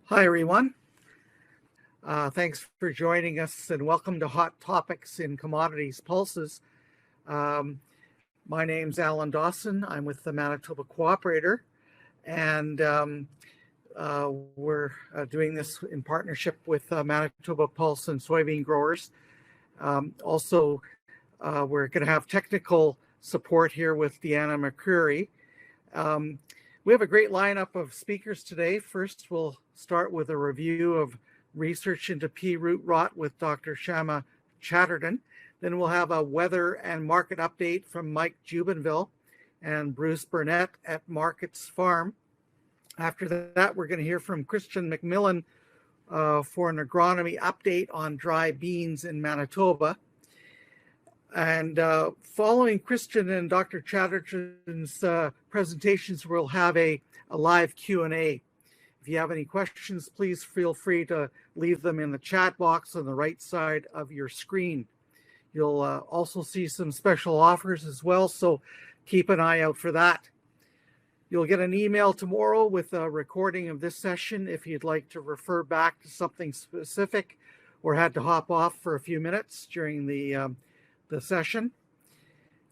Hi, everyone. Thanks for joining us and welcome to Hot Topics in Commodities Pulses. My name's Alan Dawson. I'm with the Manitoba Cooperator, and we're doing this in partnership with Manitoba Pulse and soybean growers. Also, we're going to have technical support here with Deanna McCreary. We have a great lineup of speakers today. First, we'll start with a review of research into pea root rot with Dr. Syama Chatterton. Then we'll have a weather and market update from Mike Jubinville and Bruce Burnett at MarketsFarm. After that, we're going to hear from Kristen MacMillan for an agronomy update on dry beans in Manitoba. And following Kristen and Dr. Chatterton's presentations, we'll have a live Q&A. If you have any questions, please feel free to leave them in the chat box on the right side of your screen. You'll also see some special offers as well, so keep an eye out for that. You'll get an email tomorrow with a recording of this session if you'd like to refer back to something specific or had to hop off for a few minutes during the session.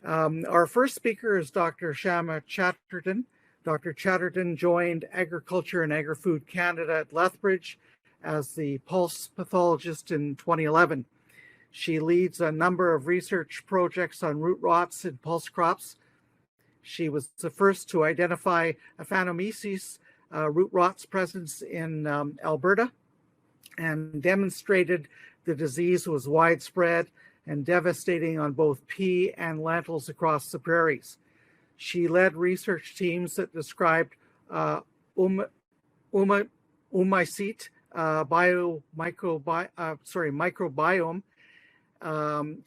Our first speaker is Dr. Syama Chatterton. Dr. Chatterton joined Agriculture and Agri-Food Canada at Lethbridge as the pulse pathologist in 2011. She leads a number of research projects on root rots in pulse crops. She was the first to identify Aphanomyces root rot's presence in Alberta and demonstrated the disease was widespread and devastating on both pea and lentils across the prairies. She led research teams that described microbiome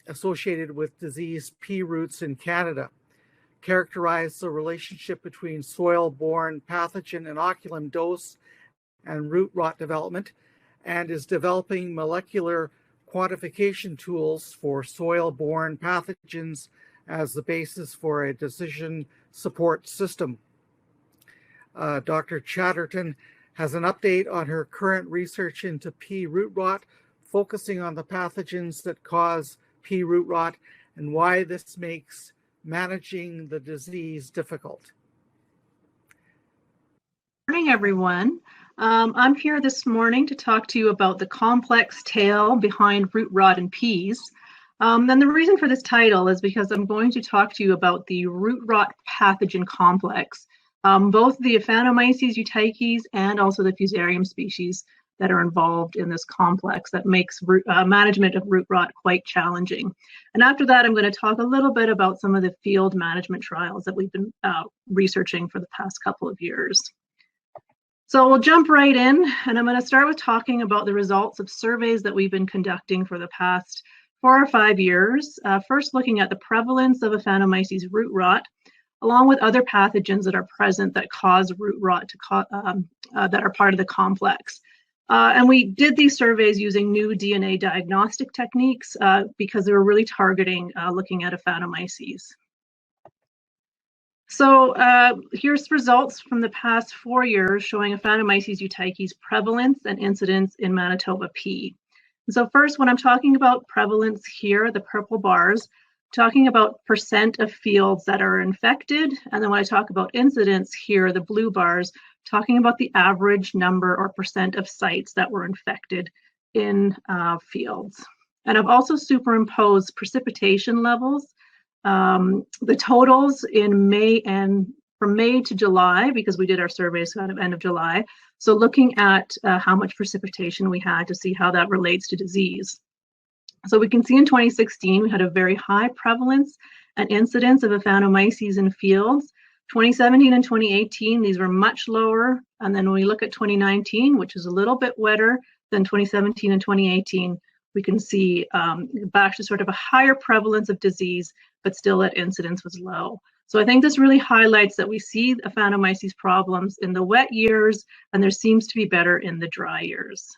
associated with diseased pea roots in Canada, characterized the relationship between soil-borne pathogen inoculum dose and root rot development, and is developing molecular quantification tools for soil-borne pathogens as the basis for a decision support system. Dr. Chatterton has an update on her current research into pea root rot, focusing on the pathogens that cause pea root rot and why this makes managing the disease difficult. Good morning, everyone. I'm here this morning to talk to you about the complex tale behind root rot in peas. And the reason for this title is because I'm going to talk to you about the root rot pathogen complex, both the Aphanomyces euteiches and also the Fusarium species that are involved in this complex that makes management of root rot quite challenging. And after that, I'm going to talk a little bit about some of the field management trials that we've been researching for the past couple of years. So we'll jump right in, and I'm going to start with talking about the results of surveys that we've been conducting for the past 4 or 5 years. First, looking at the prevalence of Aphanomyces root rot, along with other pathogens that are present that cause root rot that are part of the complex. And we did these surveys using new DNA diagnostic techniques because they were really targeting looking at Aphanomyces. So here's results from the past 4 years showing Aphanomyces euteiches prevalence and incidence in Manitoba pea. And so first, when I'm talking about prevalence here, the purple bars, talking about percent of fields that are infected. And then when I talk about incidence here, the blue bars, talking about the average number or percent of sites that were infected in fields. And I've also superimposed precipitation levels. The totals in May and from May to July, because we did our surveys kind of end of July. So looking at how much precipitation we had to see how that relates to disease. So we can see in 2016, we had a very high prevalence and incidence of Aphanomyces in fields. 2017 and 2018, these were much lower. And then when we look at 2019, which is a little bit wetter than 2017 and 2018, we can see back to sort of a higher prevalence of disease, but still that incidence was low. So I think this really highlights that we see Aphanomyces problems in the wet years, and there seems to be better in the dry years.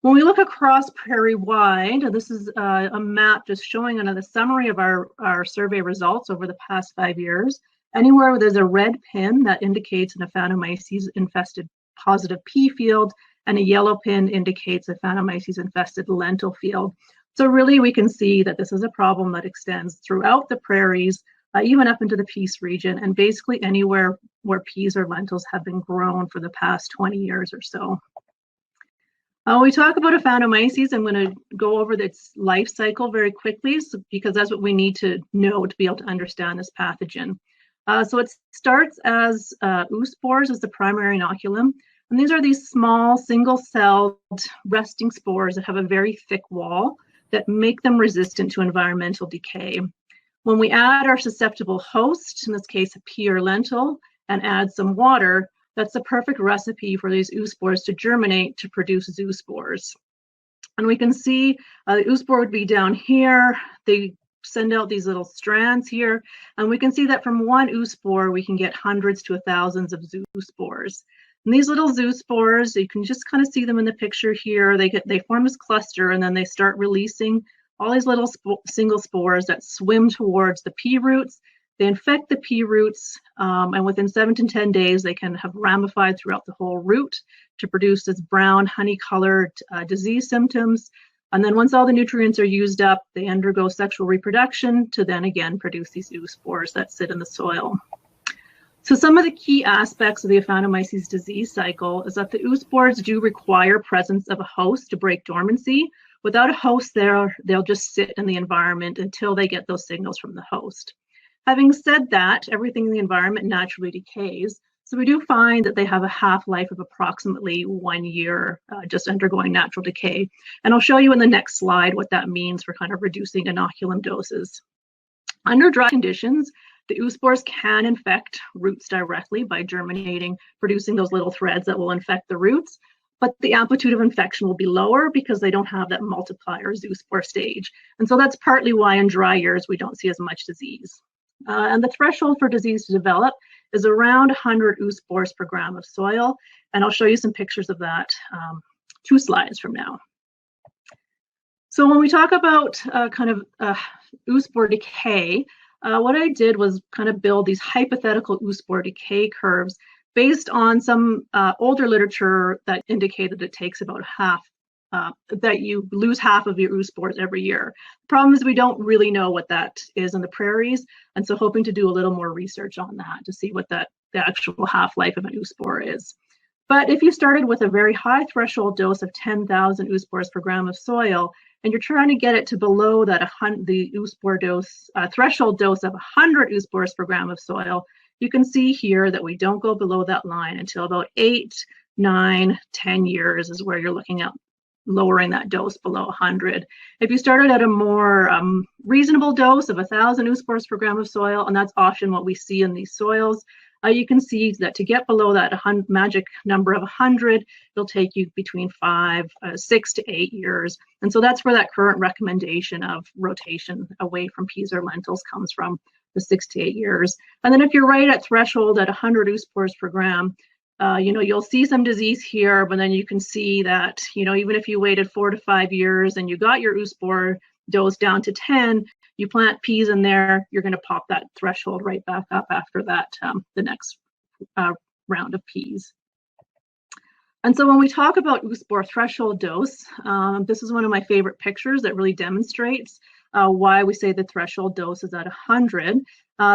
When we look across prairie-wide, this is a map just showing another summary of our survey results over the past 5 years. Anywhere where there's a red pin that indicates an Aphanomyces infested positive pea field, and a yellow pin indicates a Phantomyces infested lentil field. So really we can see that this is a problem that extends throughout the prairies, even up into the Peace region, and basically anywhere where peas or lentils have been grown for the past 20 years or so. We talk about a Phantomyces. I'm going to go over its life cycle very quickly because that's what we need to know to be able to understand this pathogen. So it starts as oospores as the primary inoculum. And these are these small single-celled resting spores that have a very thick wall that make them resistant to environmental decay. When we add our susceptible host, in this case a pea or lentil, and add some water, that's the perfect recipe for these oospores to germinate to produce zoospores. And we can see the oospore would be down here. They send out these little strands here, and we can see that from one oospore we can get hundreds to thousands of zoospores. And these little zoospores, you can just kind of see them in the picture here. They form this cluster, and then they start releasing all these little single spores that swim towards the pea roots. They infect the pea roots, and within 7 to 10 days, they can have ramified throughout the whole root to produce this brown, honey-colored disease symptoms. And then once all the nutrients are used up, they undergo sexual reproduction to then again produce these oospores that sit in the soil. So some of the key aspects of the Phantomyces disease cycle is that the oospores do require presence of a host to break dormancy. Without a host there, they'll just sit in the environment until they get those signals from the host. Having said that, everything in the environment naturally decays. So we do find that they have a half-life of approximately 1 year, just undergoing natural decay. And I'll show you in the next slide what that means for kind of reducing inoculum doses. Under dry conditions, the oospores can infect roots directly by germinating, producing those little threads that will infect the roots, but the amplitude of infection will be lower because they don't have that multiplier zoospore stage. And so that's partly why in dry years we don't see as much disease. And the threshold for disease to develop is around 100 oospores per gram of soil. And I'll show you some pictures of that 2 slides from now. So when we talk about oospore decay, what I did was kind of build these hypothetical oospore decay curves based on some older literature that indicated it takes about that you lose half of your oospores every year. The problem is we don't really know what that is in the prairies, and so hoping to do a little more research on that to see what the actual half-life of an oospore is. But if you started with a very high threshold dose of 10,000 oospores per gram of soil, and you're trying to get it to below that the oospore dose threshold dose of 100 oospores per gram of soil, you can see here that we don't go below that line until about 8, 9, 10 years is where you're looking at lowering that dose below 100. If you started at a more reasonable dose of 1,000 oospores per gram of soil, and that's often what we see in these soils, you can see that to get below that magic number of 100, it'll take you between 6 to 8 years. And so that's where that current recommendation of rotation away from peas or lentils comes from, the 6 to 8 years. And then if you're right at threshold at 100 oospores per gram, you'll see some disease here, but then you can see that, even if you waited 4 to 5 years and you got your oospore dose down to 10, you plant peas in there, you're going to pop that threshold right back up after that, the next round of peas. And so when we talk about oospore threshold dose, this is one of my favorite pictures that really demonstrates why we say the threshold dose is at 100.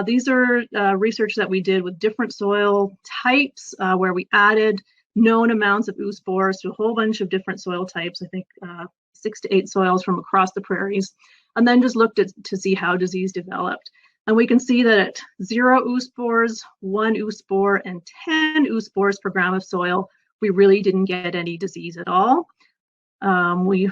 These are research that we did with different soil types where we added known amounts of oospores to a whole bunch of different soil types, I think 6 to 8 soils from across the prairies, and then just looked to see how disease developed. And we can see that at 0 oospores, 1 oospore, and 10 oospores per gram of soil, we really didn't get any disease at all. We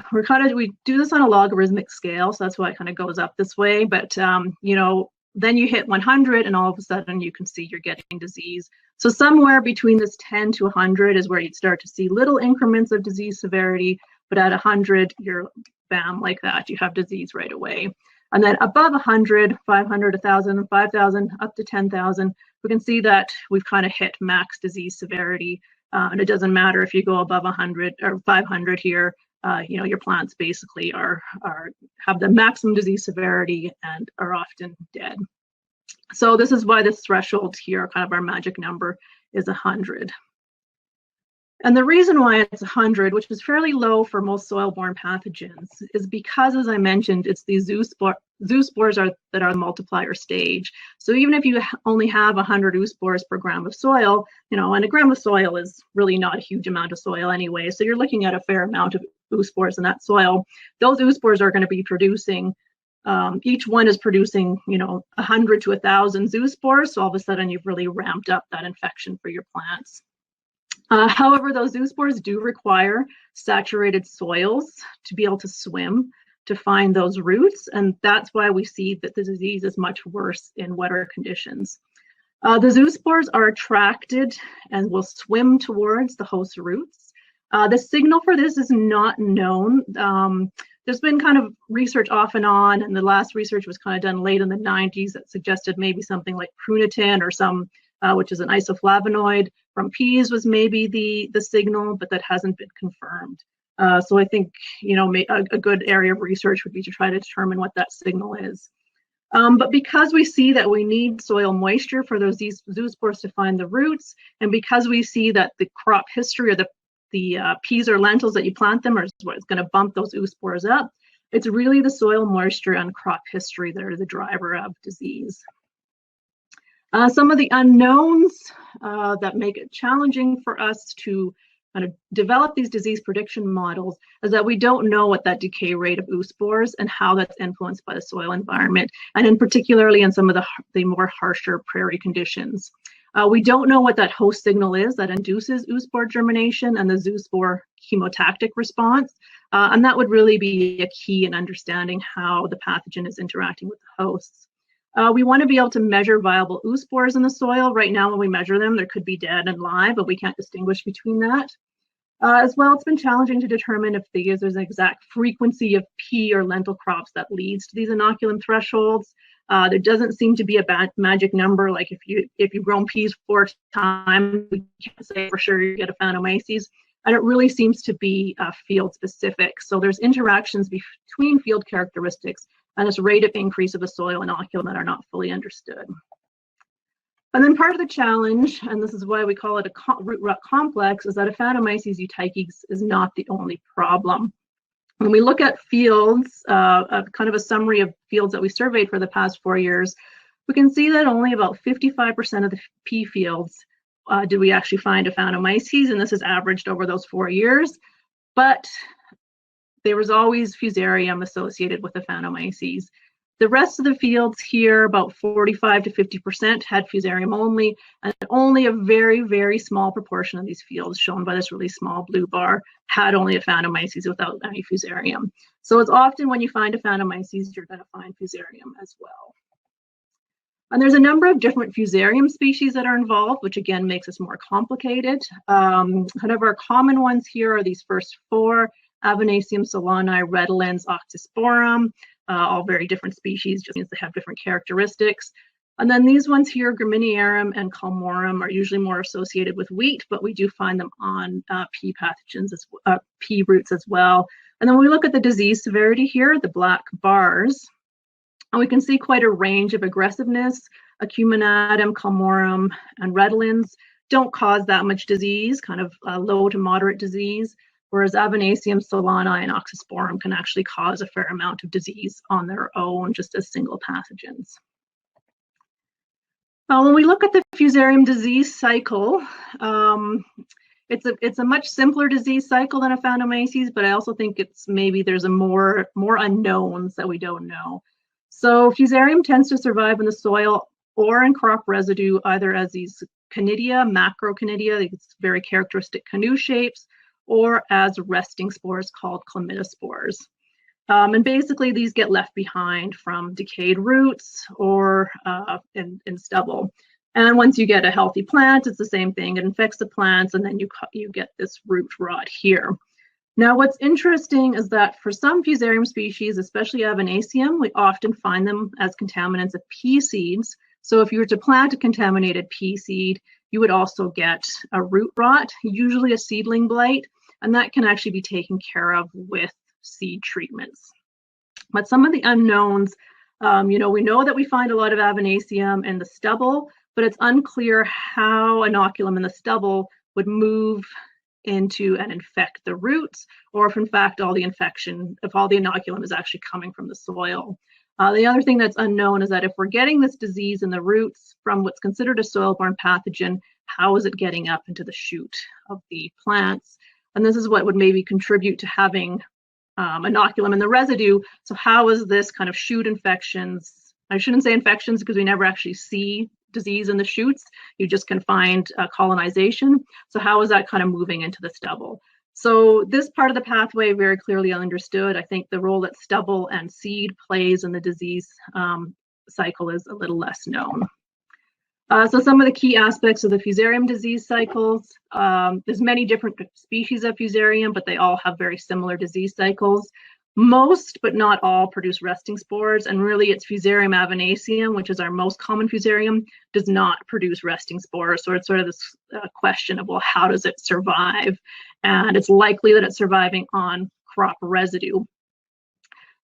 do this on a logarithmic scale, so that's why it kind of goes up this way. But then you hit 100, and all of a sudden you can see you're getting disease. So somewhere between this 10 to 100 is where you'd start to see little increments of disease severity. But at 100, you're bam, like that, you have disease right away. And then above 100, 500, 1,000, 5,000, up to 10,000, we can see that we've kind of hit max disease severity. And it doesn't matter if you go above 100 or 500 here, your plants basically have the maximum disease severity and are often dead. So this is why this threshold here, kind of our magic number, is 100. And the reason why it's 100, which is fairly low for most soil-borne pathogens, is because, as I mentioned, it's these zoospores that are the multiplier stage. So even if you only have 100 oospores per gram of soil, and a gram of soil is really not a huge amount of soil anyway, so you're looking at a fair amount of oospores in that soil. Those oospores are going to be producing, each one is producing, 100 to 1,000 zoospores, so all of a sudden you've really ramped up that infection for your plants. However, those zoospores do require saturated soils to be able to swim to find those roots, and that's why we see that the disease is much worse in wetter conditions. The zoospores are attracted and will swim towards the host roots. The signal for this is not known. There's been kind of research off and on, and the last research was kind of done late in the 90s that suggested maybe something like prunitin or some, which is an isoflavonoid from peas, was maybe the signal, but that hasn't been confirmed. So I think, a good area of research would be to try to determine what that signal is. But because we see that we need soil moisture for those zoospores to find the roots, and because we see that the crop history or the peas or lentils that you plant them is what's going to bump those oospores up, it's really the soil moisture and crop history that are the driver of disease. Some of the unknowns that make it challenging for us to kind of develop these disease prediction models is that we don't know what that decay rate of oospores and how that's influenced by the soil environment, and in particularly in some of the more harsher prairie conditions. We don't know what that host signal is that induces oospore germination and the zoospore chemotactic response, and that would really be a key in understanding how the pathogen is interacting with the hosts. We want to be able to measure viable oospores in the soil. Right now, when we measure them, there could be dead and live, but we can't distinguish between that. As well, it's been challenging to determine if there's an exact frequency of pea or lentil crops that leads to these inoculum thresholds. There doesn't seem to be a magic number, like if you've grown peas 4 times, we can't say for sure you get a Phanomyces, and it really seems to be field specific. So there's interactions between field characteristics and this rate of increase of the soil inoculum that are not fully understood. And then part of the challenge, and this is why we call it a root rot complex, is that Phanomyces euteiches is not the only problem. When we look at fields, kind of a summary of fields that we surveyed for the past 4 years, we can see that only about 55% of the pea fields did we actually find a Phanomyces, and this is averaged over those 4 years. But there was always fusarium associated with the Phanomyces. The rest of the fields here, about 45 to 50%, had fusarium only, and only a very, very small proportion of these fields, shown by this really small blue bar, had only a Phanomyces without any fusarium. So it's often when you find a Phanomyces, you're going to find fusarium as well. And there's a number of different fusarium species that are involved, which again makes this more complicated. Kind of our common ones here are these first 4, Avicennium solani, Redolens, Oxysporum, all very different species, just means they have different characteristics. And then these ones here, Graminearum and Calmorum, are usually more associated with wheat, but we do find them on pea pathogens, pea roots as well. And then when we look at the disease severity here, the black bars, and we can see quite a range of aggressiveness. Acuminatum, Calmorum, and Redolens don't cause that much disease, kind of low to moderate disease, whereas Avicennium solani and Oxysporum can actually cause a fair amount of disease on their own, just as single pathogens. When we look at the fusarium disease cycle, it's a much simpler disease cycle than a Phanomyces, but I also think there's a more unknowns that we don't know. So fusarium tends to survive in the soil or in crop residue, either as these conidia, macroconidia, these very characteristic canoe shapes, or as resting spores called chlamydospores. And basically these get left behind from decayed roots or in stubble. And once you get a healthy plant, it's the same thing. It infects the plants, and then you get this root rot here. Now, what's interesting is that for some fusarium species, especially Avicennium, we often find them as contaminants of pea seeds. So if you were to plant a contaminated pea seed, you would also get a root rot, usually a seedling blight, and that can actually be taken care of with seed treatments. But some of the unknowns, we know that we find a lot of Avicennium in the stubble, but it's unclear how inoculum in the stubble would move into and infect the roots, or if in fact all the inoculum is actually coming from the soil. The other thing that's unknown is that if we're getting this disease in the roots from what's considered a soil-borne pathogen, how is it getting up into the shoot of the plants? And this is what would maybe contribute to having inoculum in the residue. So how is this kind of shoot infections? I shouldn't say infections because we never actually see disease in the shoots. You just can find colonization. So how is that kind of moving into the stubble? So this part of the pathway very clearly understood. I think the role that stubble and seed plays in the disease cycle is a little less known. So some of the key aspects of the fusarium disease cycles, there's many different species of fusarium, but they all have very similar disease cycles. Most, but not all, produce resting spores, and really it's Fusarium avinaceum, which is our most common fusarium, does not produce resting spores. So it's sort of this question of, well, how does it survive? And it's likely that it's surviving on crop residue.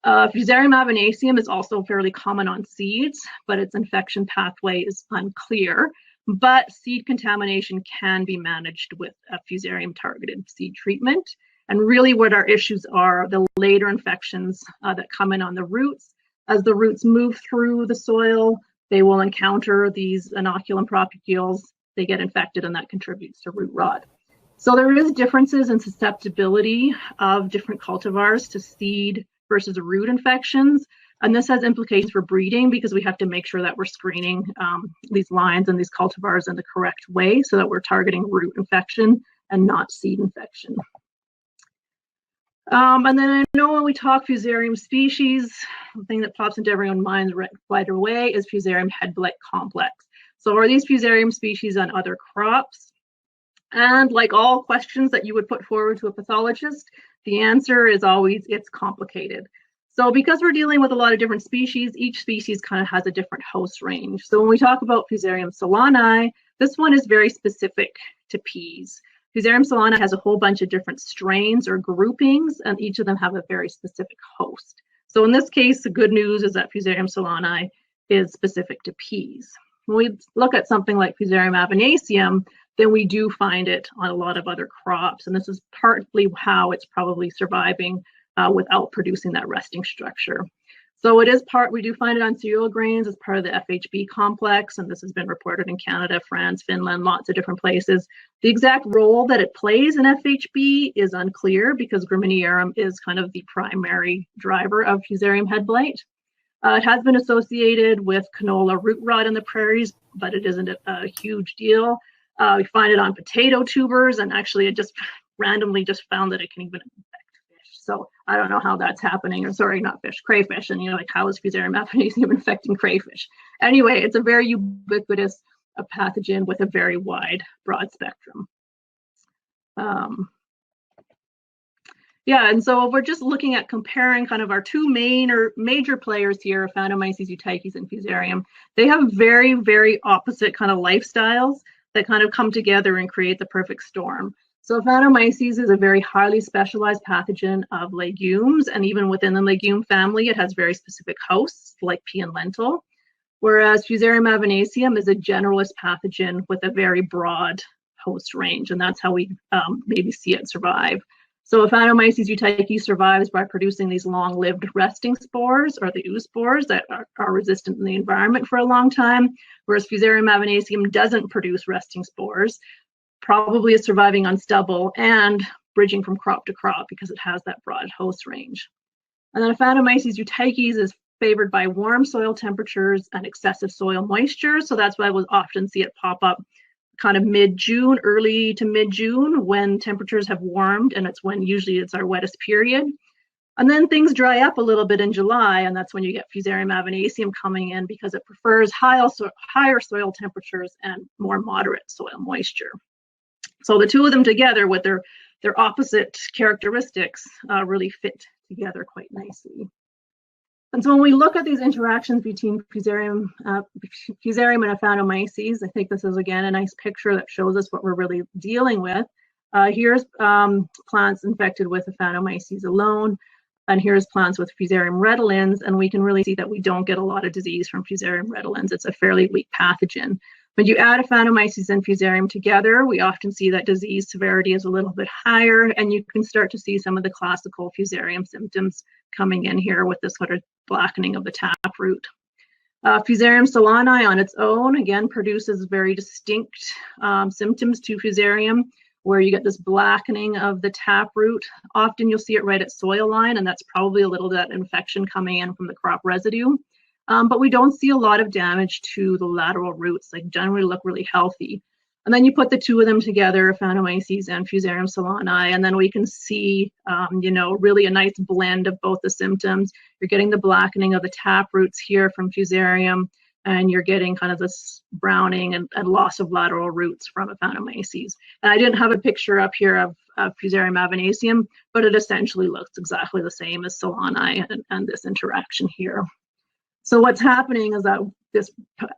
Fusarium avinaceum is also fairly common on seeds, but its infection pathway is unclear. But seed contamination can be managed with a fusarium targeted seed treatment. And really what our issues are the later infections that come in on the roots. As the roots move through the soil, they will encounter these inoculum propagules, they get infected, and that contributes to root rot. So there is differences in susceptibility of different cultivars to seed versus root infections. And this has implications for breeding because we have to make sure that we're screening these lines and these cultivars in the correct way so that we're targeting root infection and not seed infection. And then I know when we talk fusarium species, the thing that pops into everyone's mind right away is fusarium head blight complex. So are these fusarium species on other crops? And like all questions that you would put forward to a pathologist, the answer is always it's complicated. So because we're dealing with a lot of different species, each species kind of has a different host range. So when we talk about Fusarium solani, this one is very specific to peas. Fusarium solani has a whole bunch of different strains or groupings, and each of them have a very specific host. So in this case, the good news is that Fusarium solani is specific to peas. When we look at something like Fusarium avinaceum, then we do find it on a lot of other crops, and this is partly how it's probably surviving without producing that resting structure. So it is we do find it on cereal grains as part of the FHB complex, and this has been reported in Canada, France, Finland, lots of different places. The exact role that it plays in FHB is unclear because Graminearum is kind of the primary driver of Fusarium head blight. It has been associated with canola root rot in the prairies, but it isn't a huge deal. We find it on potato tubers, and actually it just randomly just found that it can even infect fish. So I don't know how that's happening, or sorry, not fish, crayfish. And like, how is Fusarium avinaceum infecting crayfish? Anyway, it's a very ubiquitous pathogen with a very wide, broad spectrum. Yeah, and so we're just looking at comparing kind of our two major players here, Aphanomyces eutyches and Fusarium. They have very, very opposite kind of lifestyles that kind of come together and create the perfect storm. So Aphanomyces is a very highly specialized pathogen of legumes, and even within the legume family, it has very specific hosts like pea and lentil, whereas Fusarium avinaceum is a generalist pathogen with a very broad host range, and that's how we maybe see it survive. So Aphanomyces eutyches survives by producing these long-lived resting spores, or the oospores, that are resistant in the environment for a long time, whereas Fusarium avinaceum doesn't produce resting spores, probably is surviving on stubble and bridging from crop to crop because it has that broad host range. And then Aphanomyces eutyches is favored by warm soil temperatures and excessive soil moisture, so that's why we'll often see it pop up kind of mid-June, early to mid-June, when temperatures have warmed, and it's when usually it's our wettest period. And then things dry up a little bit in July, and that's when you get Fusarium avinaceum coming in because it prefers higher soil temperatures and more moderate soil moisture. So the two of them together with their opposite characteristics really fit together quite nicely. And so when we look at these interactions between Fusarium and Aphanomyces, I think this is, again, a nice picture that shows us what we're really dealing with. Here's plants infected with Aphanomyces alone, and here's plants with Fusarium redolens, and we can really see that we don't get a lot of disease from Fusarium redolens. It's a fairly weak pathogen. When you add Aphanomyces and Fusarium together, we often see that disease severity is a little bit higher, and you can start to see some of the classical Fusarium symptoms coming in here with this sort of blackening of the taproot. Fusarium solani on its own, again, produces very distinct symptoms to Fusarium, where you get this blackening of the taproot. Often you'll see it right at soil line, and that's probably a little bit of infection coming in from the crop residue. But we don't see a lot of damage to the lateral roots. They generally look really healthy. And then you put the two of them together, Aphanomyces and Fusarium solani, and then we can see, really a nice blend of both the symptoms. You're getting the blackening of the taproots here from Fusarium, and you're getting kind of this browning and loss of lateral roots from Aphanomyces. And I didn't have a picture up here of Fusarium avinaceum, but it essentially looks exactly the same as solani and this interaction here. So what's happening is that this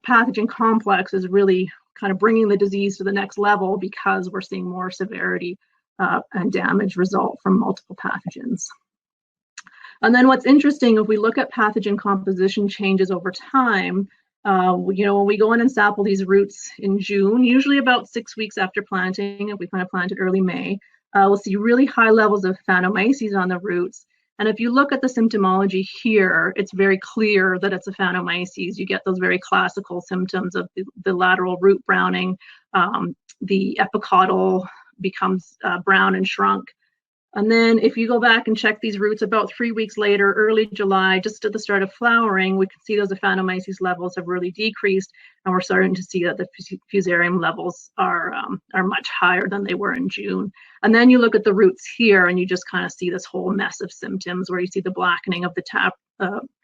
pathogen complex is really kind of bringing the disease to the next level because we're seeing more severity and damage result from multiple pathogens. And then what's interesting, if we look at pathogen composition changes over time, when we go in and sample these roots in June, usually about 6 weeks after planting, if we kind of planted early May, we'll see really high levels of Aphanomyces on the roots. And if you look at the symptomology here, it's very clear that it's Aphanomyces. You get those very classical symptoms of the lateral root browning. The epicaudal becomes brown and shrunk. And then if you go back and check these roots about 3 weeks later, early July, just at the start of flowering, we can see those Aphanomyces levels have really decreased, and we're starting to see that the Fusarium levels are much higher than they were in June. And then you look at the roots here, and you just kind of see this whole mess of symptoms where you see the blackening of the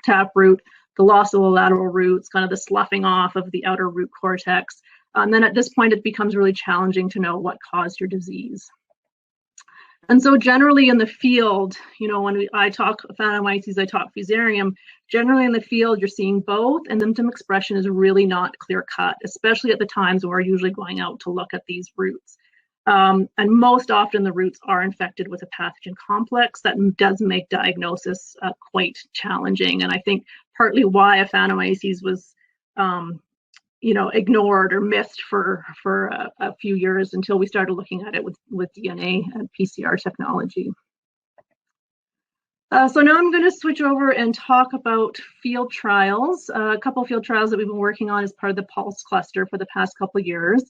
taproot, the loss of the lateral roots, kind of the sloughing off of the outer root cortex. And then at this point, it becomes really challenging to know what caused your disease. And so generally in the field, when I talk Aphanomyces, I talk Fusarium, generally in the field, you're seeing both, and symptom expression is really not clear cut, especially at the times when we're usually going out to look at these roots. And most often the roots are infected with a pathogen complex that does make diagnosis quite challenging. And I think partly why Aphanomyces was ignored or missed for a few years until we started looking at it with DNA and PCR technology. So now I'm going to switch over and talk about field trials. A couple of field trials that we've been working on as part of the Pulse cluster for the past couple of years.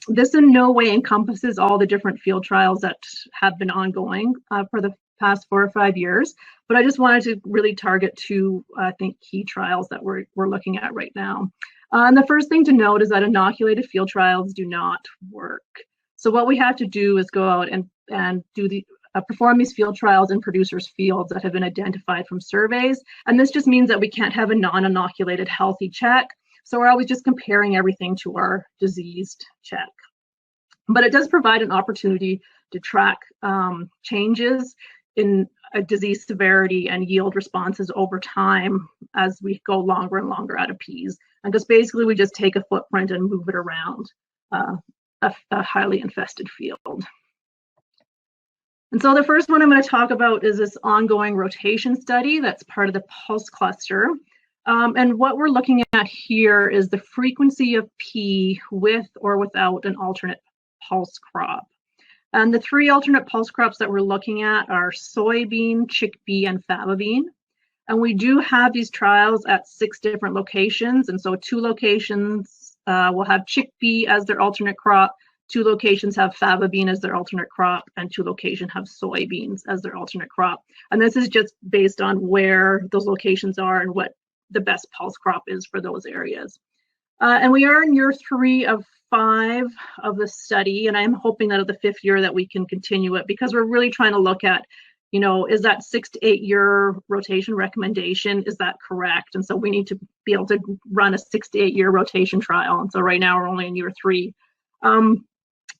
This in no way encompasses all the different field trials that have been ongoing for the past 4 or 5 years, but I just wanted to really target two, I think, key trials that we're looking at right now. And the first thing to note is that inoculated field trials do not work. So what we have to do is go out and do perform these field trials in producers' fields that have been identified from surveys. And this just means that we can't have a non-inoculated healthy check. So we're always just comparing everything to our diseased check. But it does provide an opportunity to track changes in disease severity and yield responses over time as we go longer and longer out of peas. And just basically we just take a footprint and move it around a highly infested field. And so the first one I'm going to talk about is this ongoing rotation study that's part of the Pulse cluster. And what we're looking at here is the frequency of pea with or without an alternate pulse crop. And the 3 alternate pulse crops that we're looking at are soybean, chickpea, and faba bean. And we do have these trials at 6 different locations. And so 2 locations will have chickpea as their alternate crop, 2 locations have faba bean as their alternate crop, and 2 locations have soybeans as their alternate crop. And this is just based on where those locations are and what the best pulse crop is for those areas. And we are in year 3 of 5 of the study, and I'm hoping that at the 5th year that we can continue it, because we're really trying to look at, is that 6 to 8 year rotation recommendation, is that correct? And so we need to be able to run a 6 to 8 year rotation trial. And so right now we're only in year 3.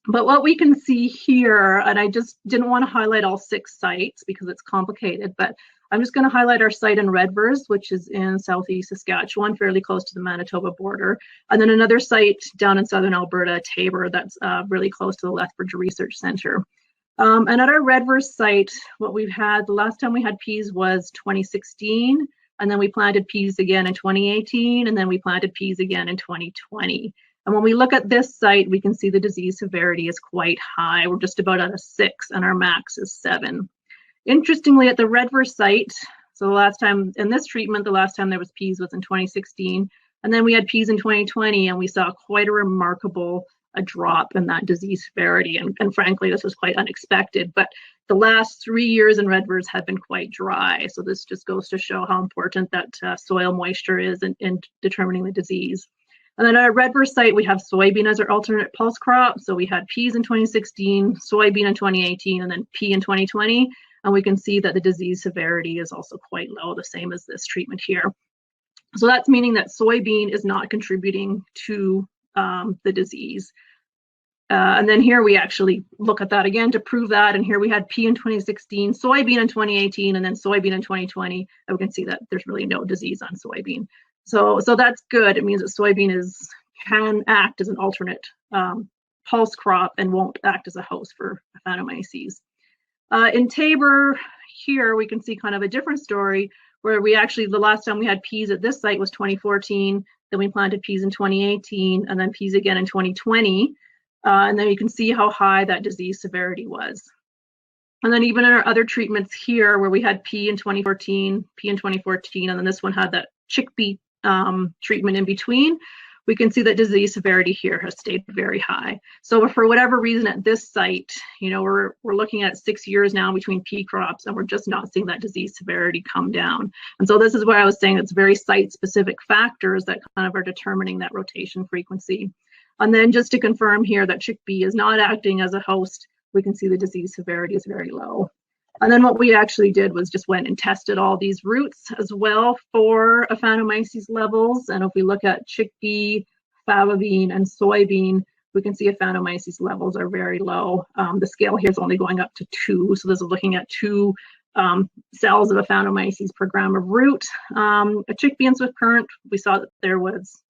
But what we can see here, and I just didn't want to highlight all 6 sites because it's complicated, but I'm just going to highlight our site in Redvers, which is in southeast Saskatchewan, fairly close to the Manitoba border. And then another site down in southern Alberta, Tabor, that's really close to the Lethbridge Research Centre. And at our Redvers site, what we've had, the last time we had peas was 2016, and then we planted peas again in 2018, and then we planted peas again in 2020. And when we look at this site, we can see the disease severity is quite high. We're just about at a 6, and our max is 7. Interestingly, at the Redver site, so the last time in this treatment, the last time there was peas was in 2016, and then we had peas in 2020, and we saw quite a remarkable drop in that disease severity. And frankly, this was quite unexpected, but the last 3 years in Redvers have been quite dry. So this just goes to show how important that soil moisture is in determining the disease. And then at our Redver site, we have soybean as our alternate pulse crop. So we had peas in 2016, soybean in 2018, and then pea in 2020. And we can see that the disease severity is also quite low, the same as this treatment here. So that's meaning that soybean is not contributing to the disease. And then here we actually look at that again to prove that. And here we had pea in 2016, soybean in 2018, and then soybean in 2020. And we can see that there's really no disease on soybean. So that's good. It means that soybean can act as an alternate pulse crop and won't act as a host for Aphanomyces. In Tabor here, we can see kind of a different story where we actually, the last time we had peas at this site was 2014, then we planted peas in 2018, and then peas again in 2020. And then you can see how high that disease severity was. And then even in our other treatments here, where we had pea in 2014, and then this one had that chickpea treatment in between, we can see that disease severity here has stayed very high. So for whatever reason at this site, we're looking at 6 years now between pea crops, and we're just not seeing that disease severity come down. And so this is why I was saying it's very site-specific factors that kind of are determining that rotation frequency. And then just to confirm here that chickpea is not acting as a host, we can see the disease severity is very low. And then what we actually did was just went and tested all these roots as well for Aphanomyces levels. And if we look at chickpea, fava bean, and soybean, we can see Aphanomyces levels are very low. The scale here is only going up to 2. So this is looking at 2 cells of Aphanomyces per gram of root. A chickpea and swift current, we saw that there was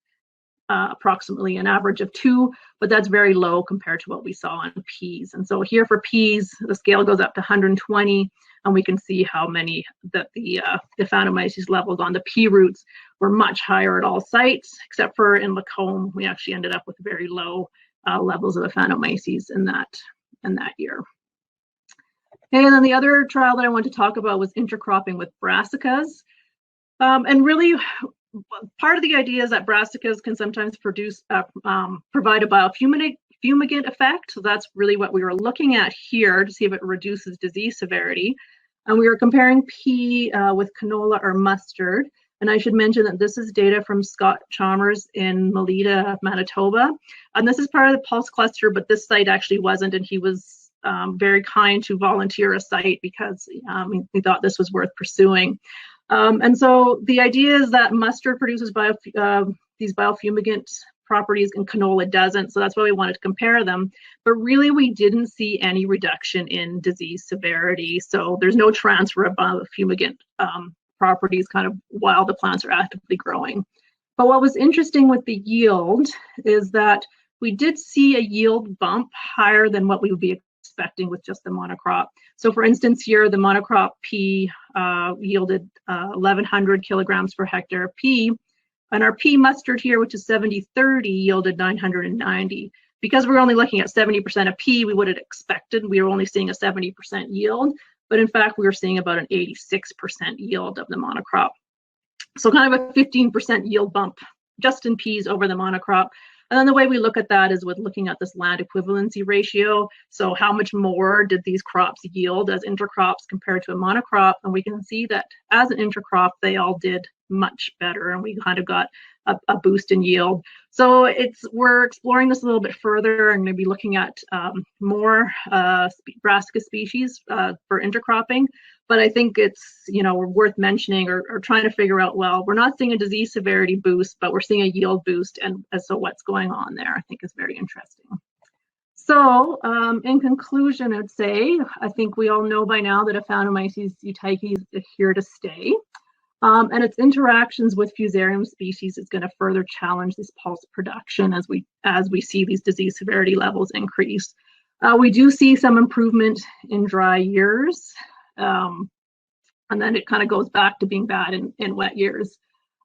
approximately an average of 2, but that's very low compared to what we saw on peas. And so here for peas, the scale goes up to 120, and we can see how many that the Aphanomyces levels on the pea roots were much higher at all sites, except for in Lacombe, we actually ended up with very low levels of Aphanomyces in that year. And then the other trial that I want to talk about was intercropping with brassicas. And really, part of the idea is that brassicas can sometimes provide a biofumigant effect. So that's really what we were looking at here to see if it reduces disease severity. And we were comparing pea with canola or mustard. And I should mention that this is data from Scott Chalmers in Melita, Manitoba. And this is part of the pulse cluster, but this site actually wasn't. And he was very kind to volunteer a site because he thought this was worth pursuing. And so the idea is that mustard produces these biofumigant properties and canola doesn't. So that's why we wanted to compare them. But really, we didn't see any reduction in disease severity. So there's no transfer of biofumigant properties kind of while the plants are actively growing. But what was interesting with the yield is that we did see a yield bump higher than what we would be expecting with just the monocrop. So for instance, here the monocrop pea yielded 1,100 kilograms per hectare pea, and our pea mustard here, which is 70-30, yielded 990. Because we're only looking at 70% of pea, we would have expected we were only seeing a 70% yield, but in fact we were seeing about an 86% yield of the monocrop. So kind of a 15% yield bump just in peas over the monocrop. And then the way we look at that is with looking at this land equivalency ratio. So how much more did these crops yield as intercrops compared to a monocrop? And we can see that as an intercrop, they all did much better, and we kind of got a boost in yield. So we're exploring this a little bit further and maybe looking at more brassica species for intercropping. But I think it's worth mentioning or trying to figure out, well, we're not seeing a disease severity boost, but we're seeing a yield boost, and so what's going on there I think is very interesting. So in conclusion, I'd say I think we all know by now that Aphanomyces euteiches is here to stay. And its interactions with Fusarium species is going to further challenge this pulse production as we see these disease severity levels increase. We do see some improvement in dry years, and then it kind of goes back to being bad in wet years.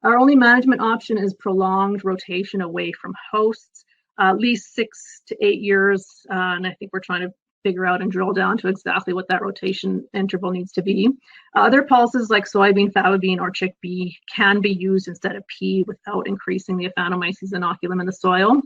Our only management option is prolonged rotation away from hosts. at least 6 to 8 years. And I think we're trying to figure out and drill down to exactly what that rotation interval needs to be. Other pulses like soybean, faba bean, or chickpea can be used instead of pea without increasing the Aphanomyces inoculum in the soil.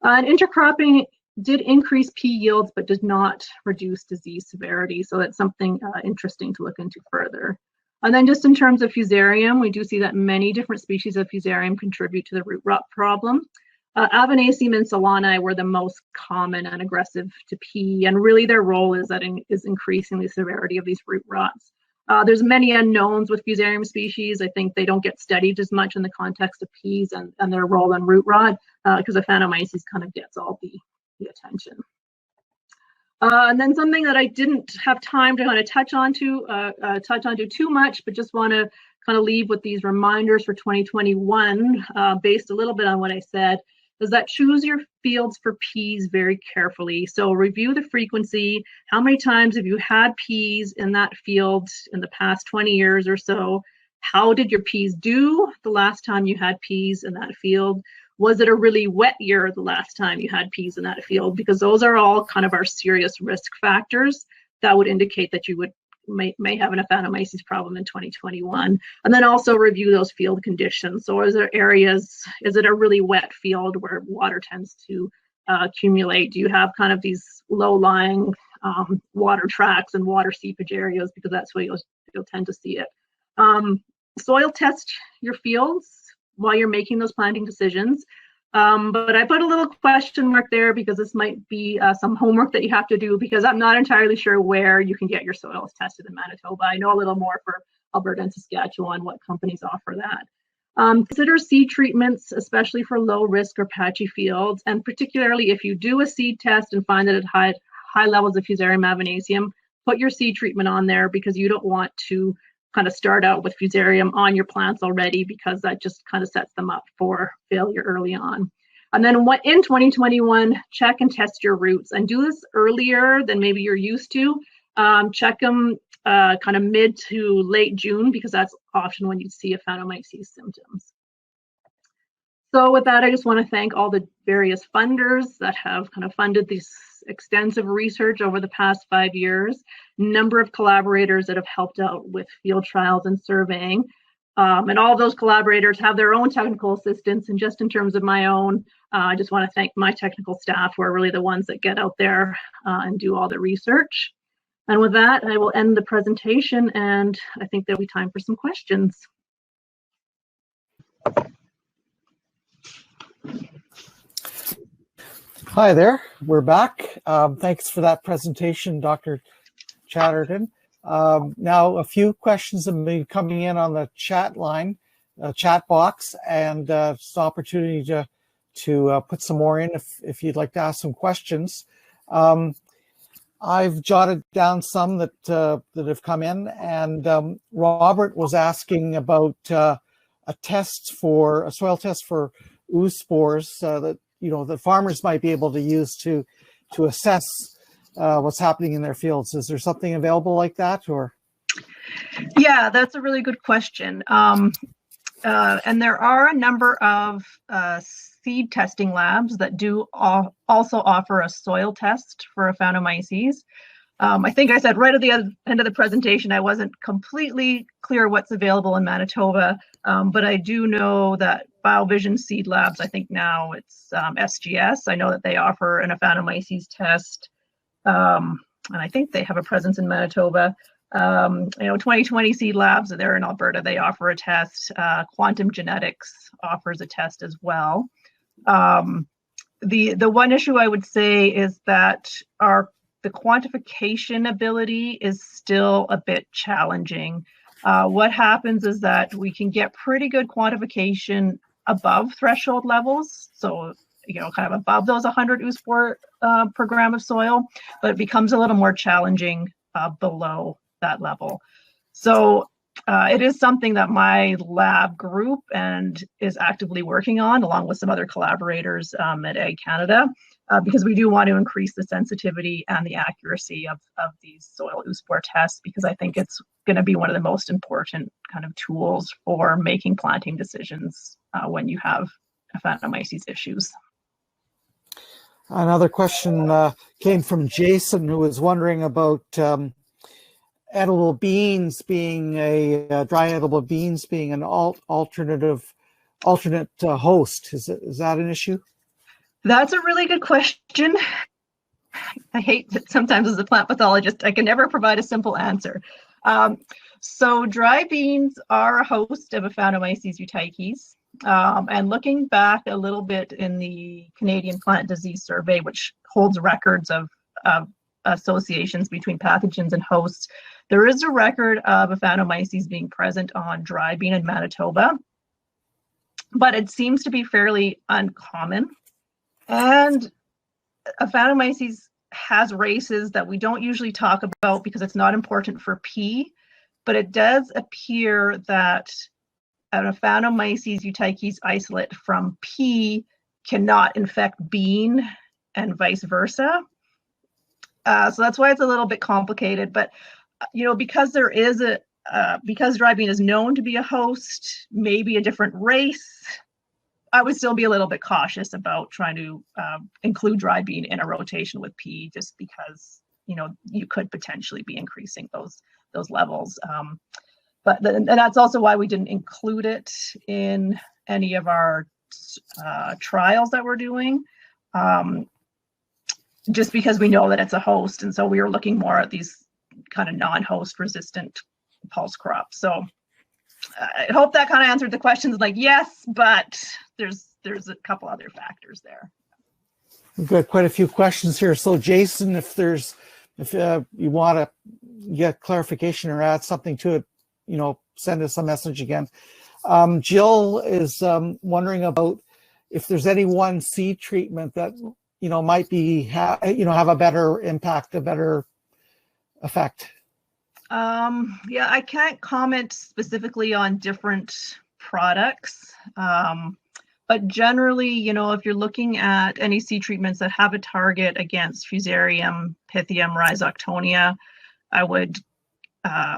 And intercropping did increase pea yields, but did not reduce disease severity. So that's something interesting to look into further. And then just in terms of fusarium, we do see that many different species of fusarium contribute to the root rot problem. Avanacea and Solani were the most common and aggressive to pea, and really their role is increasing the severity of these root rots. There's many unknowns with fusarium species. I think they don't get studied as much in the context of peas and their role in root rot, because Aphanomyces kind of gets all the attention. And then something that I didn't have time to kind of touch onto too much, but just want to kind of leave with these reminders for 2021, based a little bit on what I said, is that choose your fields for peas very carefully. So review the frequency. How many times have you had peas in that field in the past 20 years or so? How did your peas do the last time you had peas in that field? Was it a really wet year the last time you had peas in that field? Because those are all kind of our serious risk factors that would indicate that you may have an Aphanomyces problem in 2021. And then also review those field conditions. So is it a really wet field where water tends to accumulate? Do you have kind of these low-lying water tracts and water seepage areas? Because that's where you'll tend to see it. Soil test your fields while you're making those planting decisions. But I put a little question mark there because this might be some homework that you have to do, because I'm not entirely sure where you can get your soils tested in Manitoba. I know a little more for Alberta and Saskatchewan, what companies offer that. Consider seed treatments, especially for low risk or patchy fields. And particularly if you do a seed test and find that it had high levels of Fusarium avanaceum, put your seed treatment on there, because you don't want to kind of start out with fusarium on your plants already, because that just kind of sets them up for failure early on. And then in 2021, check and test your roots, and do this earlier than maybe you're used to. Check them kind of mid to late June, because that's often when you see Aphanomyces symptoms. So with that, I just want to thank all the various funders that have kind of funded this extensive research over the past 5 years, number of collaborators that have helped out with field trials and surveying. And all of those collaborators have their own technical assistants. And just in terms of my own, I just want to thank my technical staff, who are really the ones that get out there and do all the research. And with that, I will end the presentation, and I think there'll be time for some questions. Hi there, we're back. Thanks for that presentation, Dr. Chatterton. Now, a few questions have been coming in on the chat line, chat box, and it's an opportunity to put some more in if you'd like to ask some questions. I've jotted down some that have come in, and Robert was asking about a soil test for ooze spores that the farmers might be able to use to assess what's happening in their fields. Is there something available like that, or? Yeah, that's a really good question. And there are a number of seed testing labs that do also offer a soil test for Aphanomyces. I think I said right at the end of the presentation, I wasn't completely clear what's available in Manitoba, but I do know that BioVision Seed Labs, I think now it's SGS. I know that they offer an Aphanomyces test, and I think they have a presence in Manitoba. 2020 Seed Labs, they're in Alberta, they offer a test. Quantum Genetics offers a test as well. The one issue I would say is that the quantification ability is still a bit challenging. What happens is that we can get pretty good quantification above threshold levels, so kind of above those 100 ooze spore per gram of soil, but it becomes a little more challenging below that level. So it is something that my lab group is actively working on, along with some other collaborators at Ag Canada, because we do want to increase the sensitivity and the accuracy of these soil ooze spore tests, because I think it's going to be one of the most important kind of tools for making planting decisions when you have Aphanomyces issues. Another question came from Jason, who was wondering about edible beans being dry edible beans being an alternate host. Is that an issue? That's a really good question. I hate that sometimes as a plant pathologist, I can never provide a simple answer. So dry beans are a host of Aphanomyces eutyches. And looking back a little bit in the Canadian Plant Disease Survey, which holds records of associations between pathogens and hosts, there is a record of Aphanomyces being present on dry bean in Manitoba, but it seems to be fairly uncommon. And Aphanomyces has races that we don't usually talk about because it's not important for pea, but it does appear that an Aphanomyces eutyches isolate from pea cannot infect bean and vice versa. So that's why it's a little bit complicated. But because there is because dry bean is known to be a host, maybe a different race, I would still be a little bit cautious about trying to include dry bean in a rotation with pea, just because you could potentially be increasing those levels. And that's also why we didn't include it in any of our trials that we're doing, just because we know that it's a host. And so we were looking more at these kind of non-host resistant pulse crops. So I hope that kind of answered the questions. Like, yes, but there's a couple other factors there. We've got quite a few questions here. So Jason, if you want to get clarification or add something to it, send us a message again. Jill is wondering about if there's any one seed treatment that might be have a better impact, a better effect. Yeah, I can't comment specifically on different products, but generally, if you're looking at any seed treatments that have a target against Fusarium, Pythium, Rhizoctonia, I would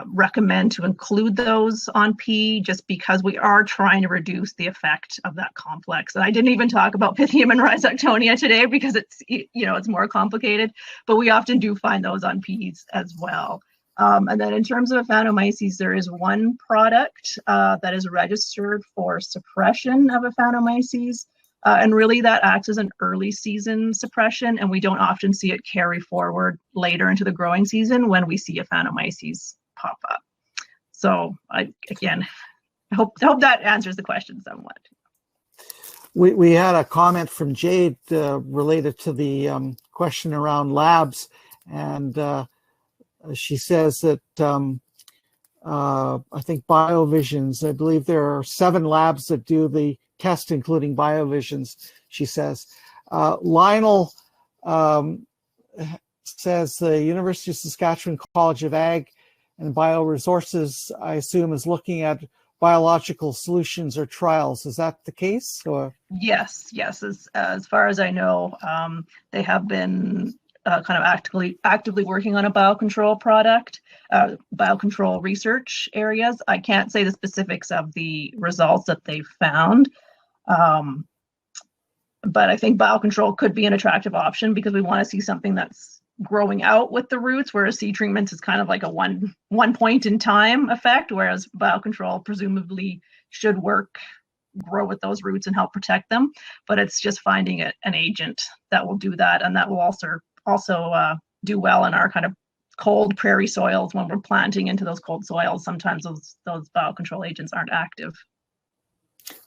recommend to include those on pea, just because we are trying to reduce the effect of that complex. And I didn't even talk about Pythium and Rhizoctonia today because it's more complicated, but we often do find those on peas as well. And then in terms of Aphanomyces, there is one product that is registered for suppression of Aphanomyces. And really that acts as an early season suppression, and we don't often see it carry forward later into the growing season when we see Aphanomyces pop up. So I hope that answers the question somewhat. We had a comment from Jade related to the question around labs, and she says that I think BioVisions, I believe there are 7 labs that do the test, including BioVisions, she says. Lionel says the University of Saskatchewan College of Ag and Bioresources, I assume, is looking at biological solutions or trials. Is that the case? Or? Yes. As far as I know, they have been kind of actively working on a biocontrol product, biocontrol research areas. I can't say the specifics of the results that they've found, but I think biocontrol could be an attractive option because we want to see something that's growing out with the roots, whereas seed treatment is kind of like a one point in time effect, whereas biocontrol presumably should grow with those roots and help protect them. But it's just finding an agent that will do that, and that will also do well in our kind of cold prairie soils. When we're planting into those cold soils, sometimes those biocontrol agents aren't active.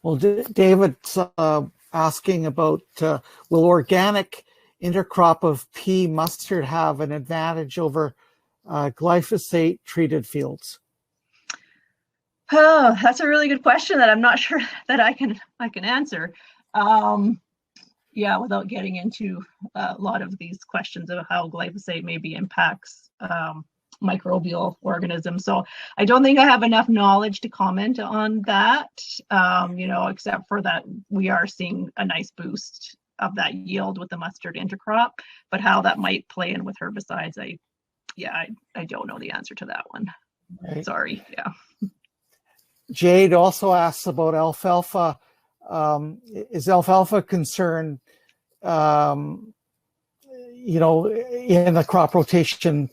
Well, David's asking about will organic intercrop of pea mustard have an advantage over glyphosate treated fields? Oh, that's a really good question that I'm not sure that I can answer. Yeah, without getting into a lot of these questions of how glyphosate maybe impacts microbial organisms. So I don't think I have enough knowledge to comment on that, except for that we are seeing a nice boost of that yield with the mustard intercrop, but how that might play in with herbicides, I don't know the answer to that one. Right. Sorry. Yeah. Jade also asks about alfalfa. Is alfalfa concern in the crop rotation.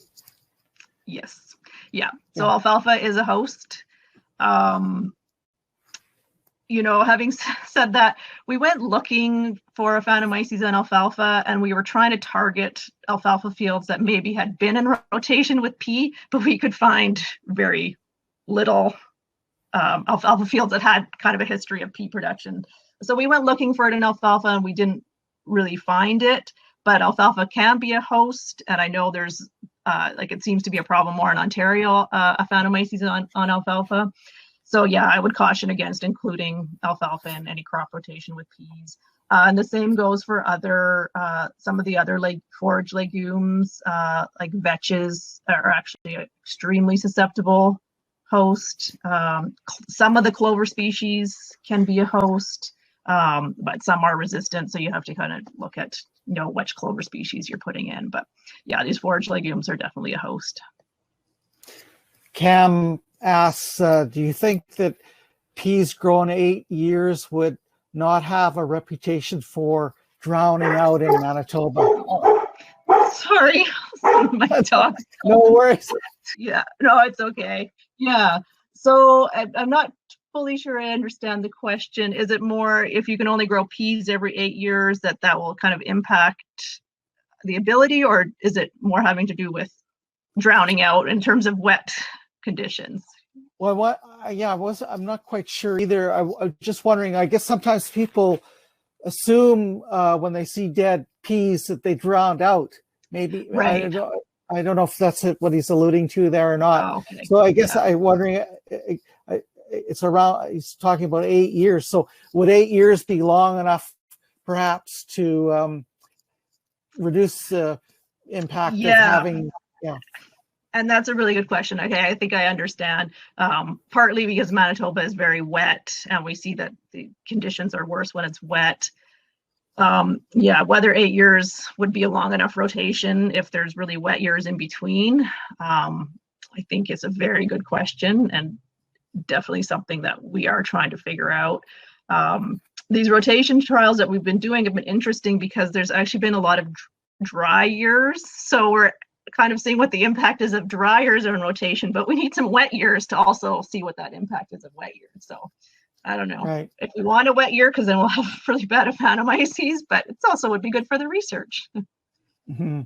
Yes. Yeah. So alfalfa is a host. Having said that, we went looking for Aphanomyces on alfalfa, and we were trying to target alfalfa fields that maybe had been in rotation with pea, but we could find very little alfalfa fields that had kind of a history of pea production. So we went looking for it in alfalfa, and we didn't really find it. But alfalfa can be a host, and I know there's it seems to be a problem more in Ontario, Aphanomyces on alfalfa. So yeah, I would caution against including alfalfa in any crop rotation with peas. And the same goes for some of the other forage legumes, like vetches are actually an extremely susceptible host. Some of the clover species can be a host, but some are resistant. So you have to kind of look at which clover species you're putting in. But yeah, these forage legumes are definitely a host. Cam asks, do you think that peas grown 8 years would not have a reputation for drowning out in Manitoba? Sorry, my dog. No worries. Yeah, no, it's okay. Yeah, so I'm not fully sure I understand the question. Is it more if you can only grow peas every 8 years that will kind of impact the ability, or is it more having to do with drowning out in terms of wet conditions? Well, I'm not quite sure either. I'm just wondering, I guess sometimes people assume when they see dead peas that they drowned out. Maybe, right. I don't know if that's what he's alluding to there or not. Oh, okay. So I guess I'm wondering, it's around, he's talking about 8 years. So would 8 years be long enough perhaps to reduce the impact of having, And that's a really good question. Okay, I think I understand. Partly because Manitoba is very wet, and we see that the conditions are worse when it's wet. Whether 8 years would be a long enough rotation if there's really wet years in between, I think it's a very good question, and definitely something that we are trying to figure out. These rotation trials that we've been doing have been interesting because there's actually been a lot of dry years. So we're kind of seeing what the impact is of dry years in rotation, but we need some wet years to also see what that impact is of wet years. So I don't know if we want a wet year, because then we'll have really bad Aphanomyces, but it's also would be good for the research. Mm-hmm.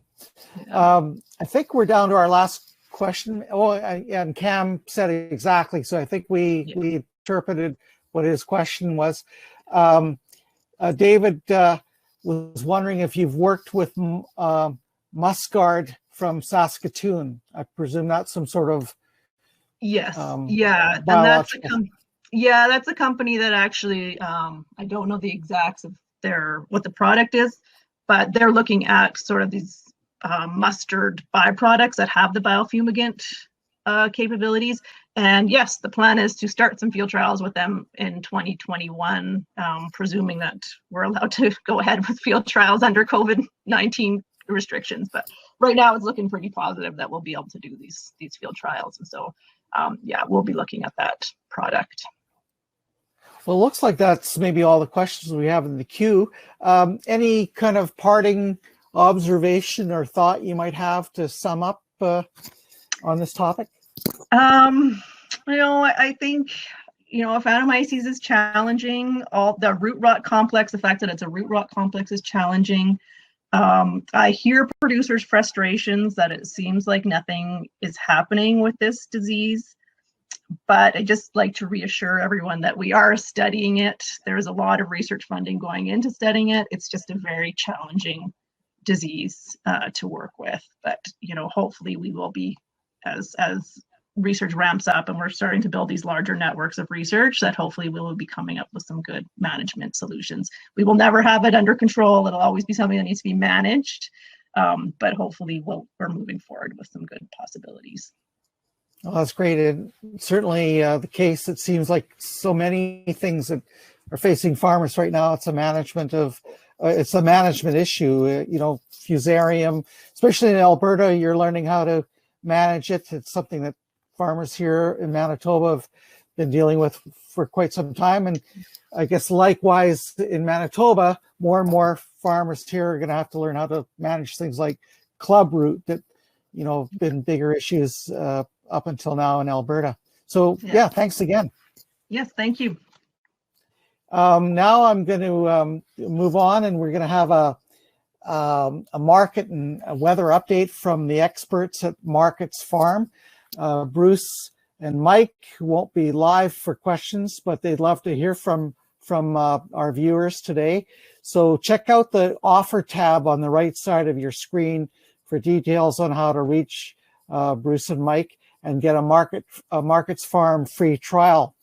I think we're down to our last question. And Cam said it exactly. So I think we interpreted what his question was. David was wondering if you've worked with Muscard from Saskatoon. I presume that's some sort of and that's a company that actually I don't know the exacts of what the product is, but they're looking at sort of these mustard byproducts that have the biofumigant capabilities. And yes, the plan is to start some field trials with them in 2021, presuming that we're allowed to go ahead with field trials under COVID-19 restrictions. But right now it's looking pretty positive that we'll be able to do these field trials. And so, we'll be looking at that product. Well, it looks like that's maybe all the questions we have in the queue. Any kind of parting observation or thought you might have to sum up on this topic? I think, Aphanomyces is challenging. All the root rot complex, the fact that it's a root rot complex is challenging. I hear producers' frustrations that it seems like nothing is happening with this disease, but I just like to reassure everyone that we are studying it. There's a lot of research funding going into studying it. It's just a very challenging disease to work with, but hopefully we will be, as research ramps up and we're starting to build these larger networks of research, that hopefully we will be coming up with some good management solutions. We will never have it under control. It'll always be something that needs to be managed, but hopefully we're moving forward with some good possibilities. Well, that's great. And certainly the case, it seems like so many things that are facing farmers right now, it's a management issue. Fusarium, especially in Alberta, you're learning how to manage it. It's something that farmers here in Manitoba have been dealing with for quite some time. And I guess likewise in Manitoba, more and more farmers here are going to have to learn how to manage things like club root that, been bigger issues up until now in Alberta. So yeah, thanks again. Yes, thank you. Now I'm going to move on, and we're going to have a market and a weather update from the experts at MarketsFarm. Bruce and Mike won't be live for questions, but they'd love to hear from our viewers today. So check out the offer tab on the right side of your screen for details on how to reach Bruce and Mike and get a MarketsFarm free trial.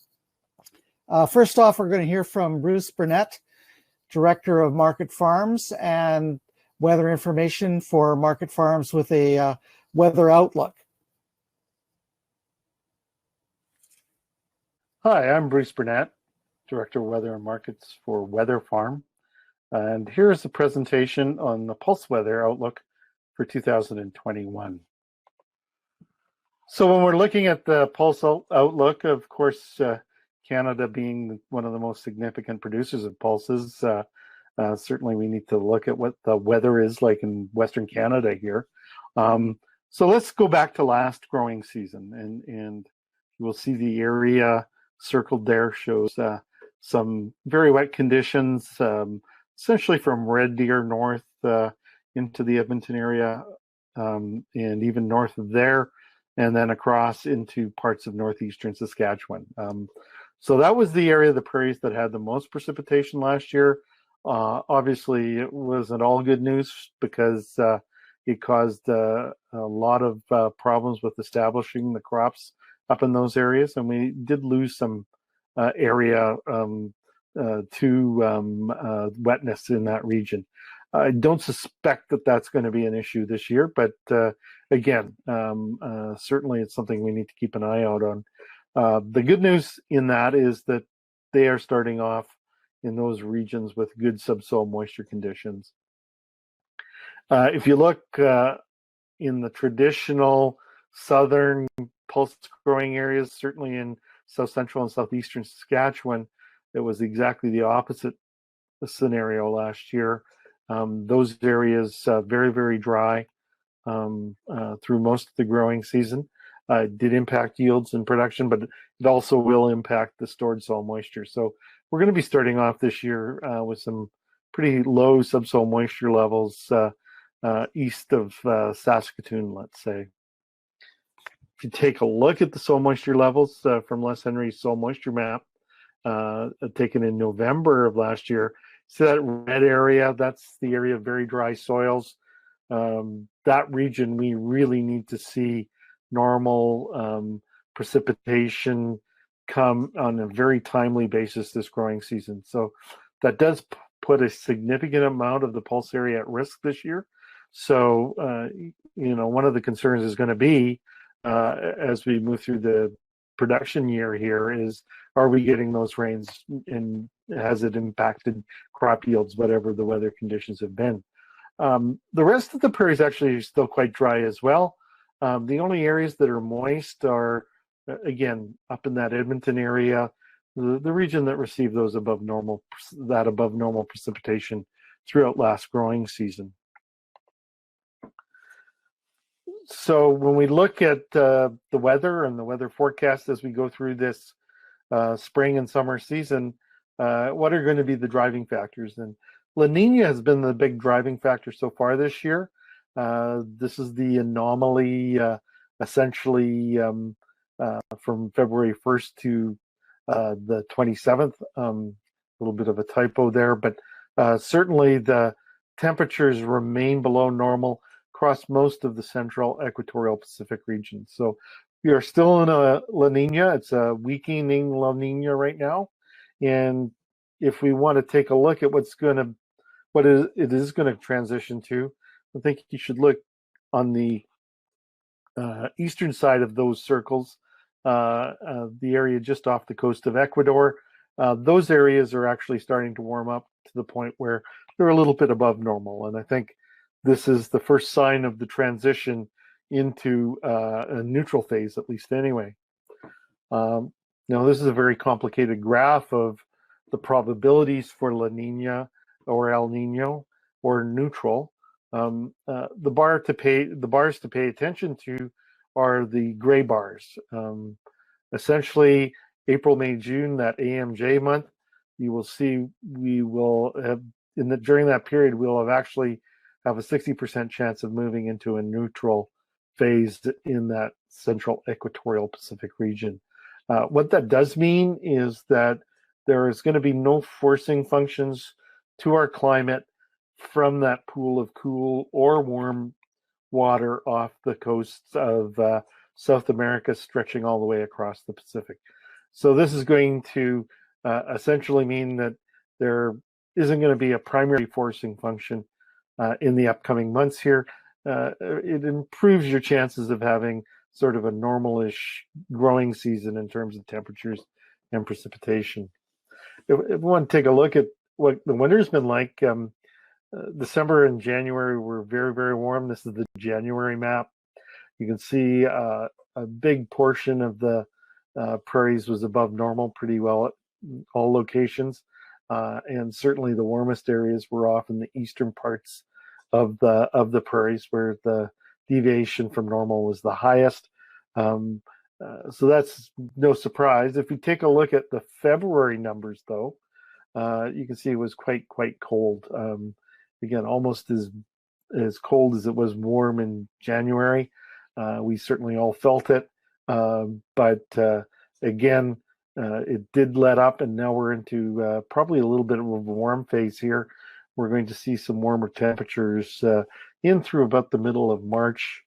First off, we're going to hear from Bruce Burnett, Director of Market Farms and weather information for Market Farms with a weather outlook. Hi, I'm Bruce Burnett, Director of Weather and Markets for Weather Farm. And here's a presentation on the pulse weather outlook for 2021. So when we're looking at the pulse outlook, of course, Canada being one of the most significant producers of pulses, certainly we need to look at what the weather is like in Western Canada here. So let's go back to last growing season, and we'll see the area circled there shows some very wet conditions, essentially from Red Deer north into the Edmonton area, and even north of there, and then across into parts of northeastern Saskatchewan. So that was the area of the prairies that had the most precipitation last year. Obviously, it wasn't all good news because it caused a lot of problems with establishing the crops up in those areas, and we did lose some area to wetness in that region. I don't suspect that that's going to be an issue this year, but again, certainly it's something we need to keep an eye out on. The good news in that is that they are starting off in those regions with good subsoil moisture conditions. If you look in the traditional southern pulse growing areas, certainly in south central and southeastern Saskatchewan, it was exactly the opposite scenario last year. Those areas very, very dry through most of the growing season. It did impact yields and production, but it also will impact the stored soil moisture. So we're going to be starting off this year with some pretty low subsoil moisture levels east of Saskatoon, let's say. If you take a look at the soil moisture levels from Les Henry's soil moisture map taken in November of last year, see that red area, that's the area of very dry soils. That region, we really need to see normal precipitation come on a very timely basis this growing season. So that does put a significant amount of the pulse area at risk this year. So, one of the concerns is going to be as we move through the production year here is, are we getting those rains and has it impacted crop yields, whatever the weather conditions have been? The rest of the prairie is actually still quite dry as well. The only areas that are moist are, again, up in that Edmonton area, the region that received those above normal precipitation throughout last growing season. So when we look at the weather and the weather forecast as we go through this spring and summer season, what are going to be the driving factors? And La Nina has been the big driving factor so far this year. This is the anomaly, essentially from February 1st to the 27th. A little bit of a typo there, but certainly the temperatures remain below normal across most of the central equatorial Pacific region. So we are still in a La Nina. It's a weakening La Nina right now. And if we want to take a look at what it is going to transition to, I think you should look on the eastern side of those circles, the area just off the coast of Ecuador. Those areas are actually starting to warm up to the point where they're a little bit above normal. And I think this is the first sign of the transition into a neutral phase, at least anyway. Now, this is a very complicated graph of the probabilities for La Nina or El Nino. or neutral. The bars to pay attention to are the gray bars. Essentially, April, May, June, that AMJ month, you will see we will have during that period we'll have actually have a 60% chance of moving into a neutral phase in that central equatorial Pacific region. What that does mean is that there is going to be no forcing functions to our climate from that pool of cool or warm water off the coasts of South America, stretching all the way across the Pacific. So this is going to essentially mean that there isn't going to be a primary forcing function in the upcoming months here. It improves your chances of having sort of a normal-ish growing season in terms of temperatures and precipitation. If we want to take a look at what the winter's been like, December and January were very, very warm. This is the January map. You can see a big portion of the prairies was above normal pretty well at all locations. And certainly the warmest areas were off in the eastern parts of the prairies, where the deviation from normal was the highest. So that's no surprise. If we take a look at the February numbers, though, you can see it was quite cold. Again, almost as cold as it was warm in January. We certainly all felt it, but again, it did let up, and now we're into probably a little bit of a warm phase here. We're going to see some warmer temperatures in through about the middle of March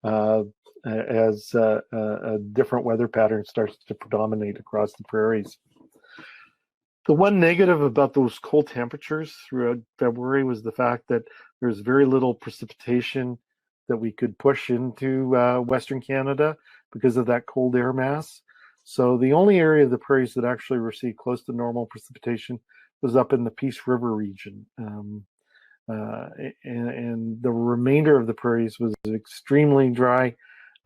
as a different weather pattern starts to predominate across the prairies. The one negative about those cold temperatures throughout February was the fact that there's very little precipitation that we could push into Western Canada because of that cold air mass. So the only area of the prairies that actually received close to normal precipitation was up in the Peace River region. And the remainder of the prairies was extremely dry.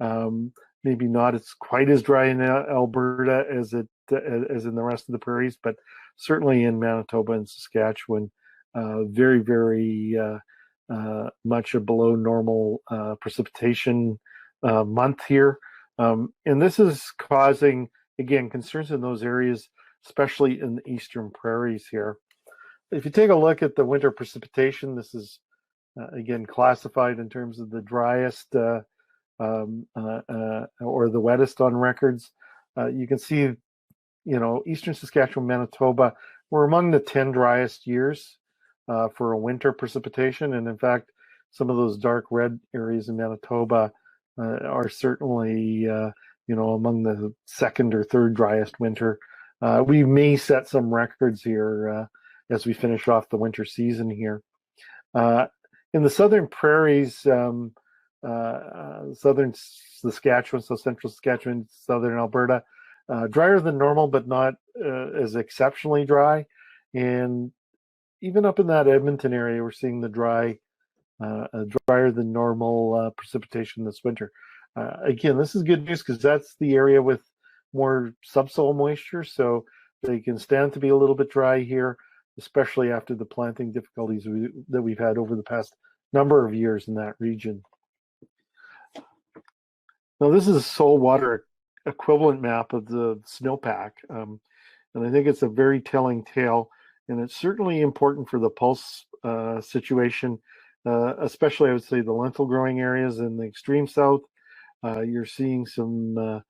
Maybe not quite as dry in Alberta as in the rest of the prairies, but certainly in Manitoba and Saskatchewan, very, very much a below normal precipitation month here. And this is causing, again, concerns in those areas, especially in the eastern prairies here. If you take a look at the winter precipitation, this is, again, classified in terms of the driest or the wettest on records. You can see, eastern Saskatchewan, Manitoba, we're among the 10 driest years for a winter precipitation. And in fact, some of those dark red areas in Manitoba are certainly, among the second or third driest winter. We may set some records here as we finish off the winter season here. In the southern prairies, southern Saskatchewan, so central Saskatchewan, southern Alberta, drier than normal, but not as exceptionally dry. And even up in that Edmonton area, we're seeing the drier than normal precipitation this winter. Again, this is good news because that's the area with more subsoil moisture, so they can stand to be a little bit dry here, especially after the planting difficulties that we've had over the past number of years in that region. Now, this is a soil water equivalent map of the snowpack, and I think it's a very telling tale, and it's certainly important for the pulse situation, especially I would say the lentil growing areas in the extreme south. You're seeing some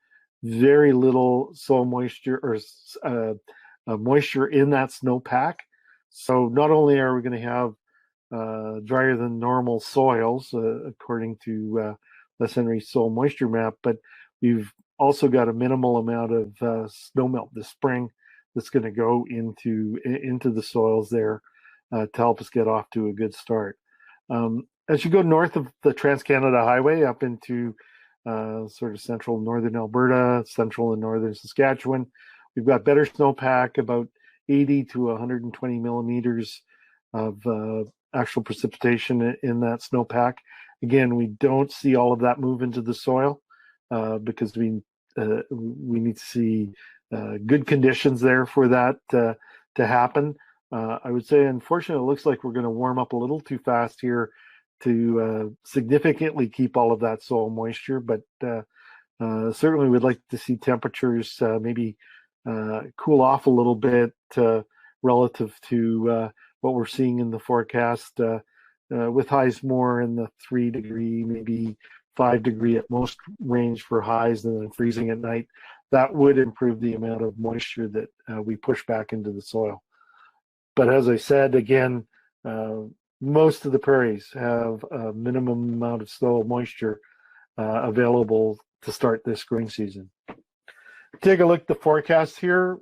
very little soil moisture or moisture in that snowpack. So not only are we going to have drier than normal soils, according to Les Henry's soil moisture map, but we've also got a minimal amount of snowmelt this spring that's going to go into the soils there to help us get off to a good start. As you go north of the Trans-Canada Highway up into sort of central northern Alberta, central and northern Saskatchewan, we've got better snowpack, about 80 to 120 millimeters of actual precipitation in that snowpack. Again, we don't see all of that move into the soil because we need to see good conditions there for that to happen. I would say, unfortunately, it looks like we're going to warm up a little too fast here to significantly keep all of that soil moisture, but certainly we'd like to see temperatures maybe cool off a little bit relative to what we're seeing in the forecast, with highs more in the 3-degree, maybe 5-degree at most range for highs, and then freezing at night. That would improve the amount of moisture that we push back into the soil. But as I said, again, most of the prairies have a minimum amount of soil moisture available to start this growing season. Take a look at the forecast here.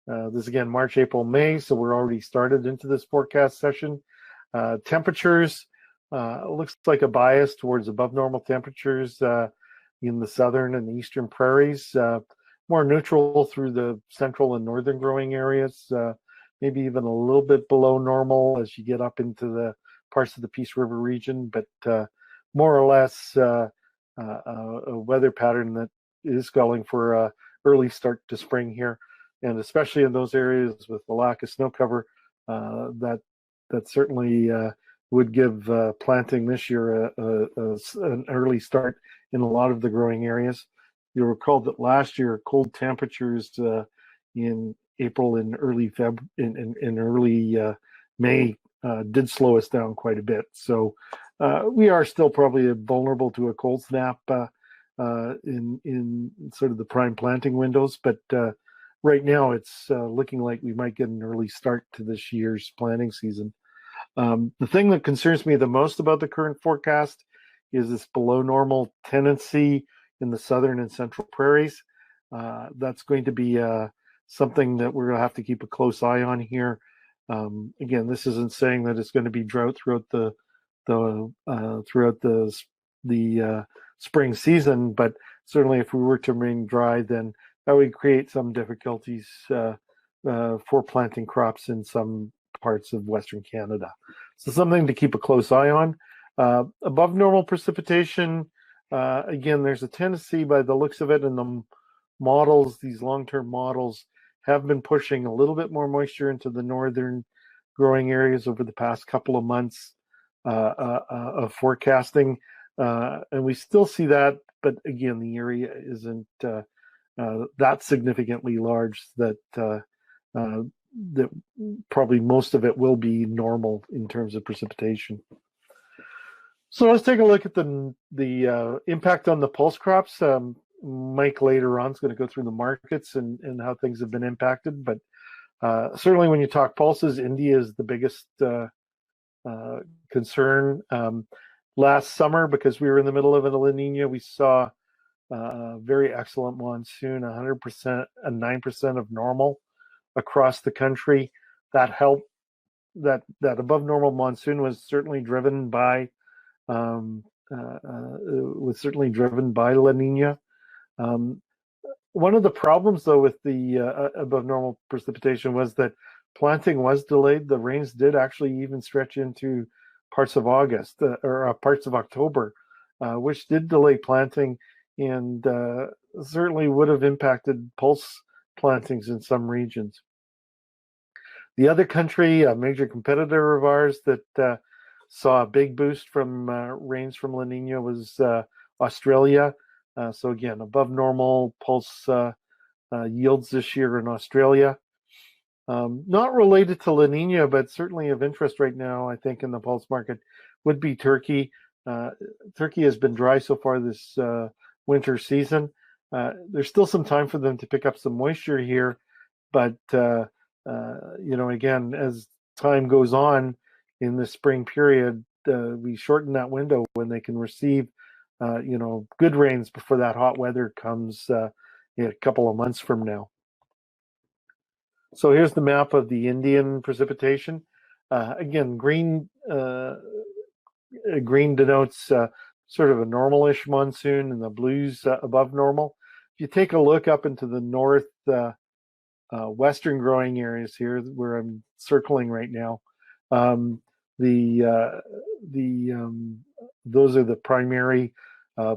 This is again March, April, May, so we're already started into this forecast session. Temperatures looks like a bias towards above normal temperatures in the southern and the eastern prairies, more neutral through the central and northern growing areas, maybe even a little bit below normal as you get up into the parts of the Peace River region, but more or less a weather pattern that is calling for a early start to spring here, and especially in those areas with the lack of snow cover, that certainly would give planting this year an early start in a lot of the growing areas. You'll recall that last year cold temperatures in April and early May did slow us down quite a bit. So we are still probably vulnerable to a cold snap in sort of the prime planting windows, but right now it's looking like we might get an early start to this year's planting season. The thing that concerns me the most about the current forecast is this below normal tendency in the southern and central prairies. That's going to be something that we're going to have to keep a close eye on here. Again, this isn't saying that it's going to be drought throughout the spring season, but certainly if we were to remain dry, then that would create some difficulties for planting crops in some parts of Western Canada. So something to keep a close eye on. Above normal precipitation, again, there's a tendency by the looks of it, and the models, these long-term models, have been pushing a little bit more moisture into the northern growing areas over the past couple of months of forecasting. And we still see that, but again, the area isn't that significantly large that that probably most of it will be normal in terms of precipitation. So let's take a look at the impact on the pulse crops. Mike later on is going to go through the markets and how things have been impacted, but certainly when you talk pulses, India is the biggest concern. Last summer, because we were in the middle of a La Nina, we saw a very excellent monsoon, 100% and 9% of normal across the country. That helped. That above normal monsoon was certainly driven by La Nina. One of the problems, though, with the above normal precipitation was that planting was delayed. The rains did actually even stretch into parts of August or parts of October, which did delay planting and certainly would have impacted pulse plantings in some regions. The other country, a major competitor of ours that saw a big boost from rains from La Nina was Australia. So again, above normal pulse yields this year in Australia. Not related to La Nina, but certainly of interest right now, I think, in the pulse market would be Turkey. Turkey has been dry so far this winter season. There's still some time for them to pick up some moisture here, but again, as time goes on in the spring period, we shorten that window when they can receive good rains before that hot weather comes in a couple of months from now. So here's the map of the Indian precipitation. Again, green denotes sort of a normal-ish monsoon, and the blues above normal. If you take a look up into the north western growing areas here, where I'm circling right now, those are the primary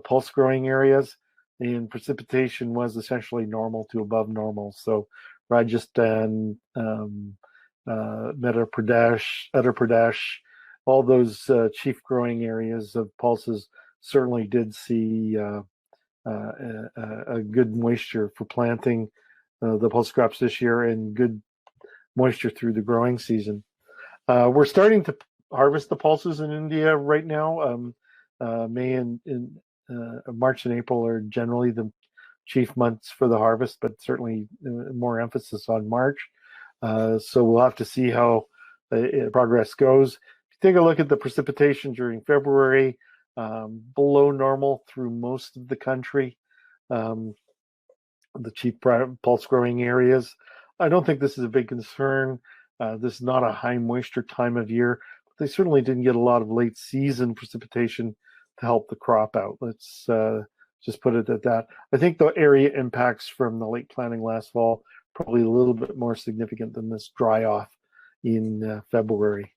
pulse growing areas, and precipitation was essentially normal to above normal. So Rajasthan, Madhya Pradesh, Uttar Pradesh, all those chief growing areas of pulses certainly did see a good moisture for planting the pulse crops this year and good moisture through the growing season. We're starting to harvest the pulses in India right now. May and March and April are generally the chief months for the harvest, but certainly more emphasis on March. So we'll have to see how progress goes. If you take a look at the precipitation during February, below normal through most of the country, the chief pulse growing areas. I don't think this is a big concern. This is not a high moisture time of year, but they certainly didn't get a lot of late season precipitation to help the crop out. Let's just put it at that. I think the area impacts from the late planting last fall probably a little bit more significant than this dry off in February.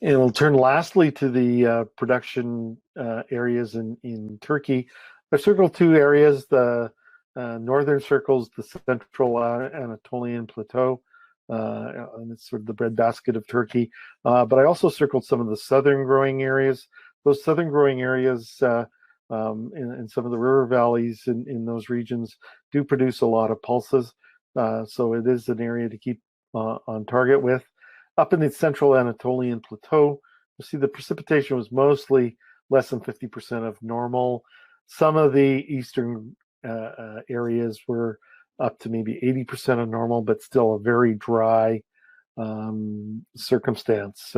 And we'll turn lastly to the production areas in Turkey. I've circled two areas, the northern circles, the central Anatolian Plateau, and it's sort of the breadbasket of Turkey. But I also circled some of the southern growing areas. Those southern growing areas in some of the river valleys in those regions do produce a lot of pulses. So it is an area to keep on target with. Up in the central Anatolian Plateau, you see the precipitation was mostly less than 50% of normal. Some of the eastern areas were up to maybe 80% of normal, but still a very dry circumstance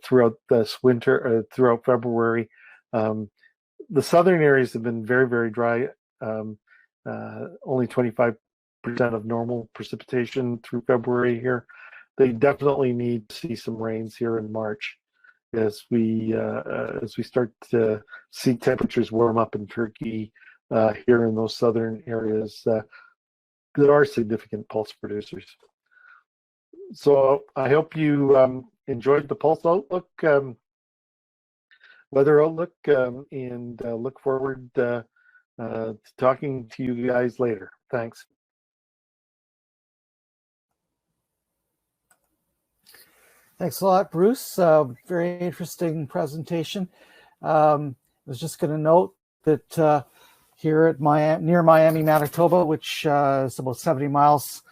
throughout this winter, throughout February. The southern areas have been very, very dry, only 25% of normal precipitation through February here. They definitely need to see some rains here in March as we start to see temperatures warm up in Turkey here in those southern areas that are significant pulse producers. So I hope you enjoyed the pulse outlook, weather outlook, and look forward to talking to you guys later. Thanks. Thanks a lot, Bruce. Very interesting presentation. I was just going to note that here at near Miami, Manitoba, which is about 70 miles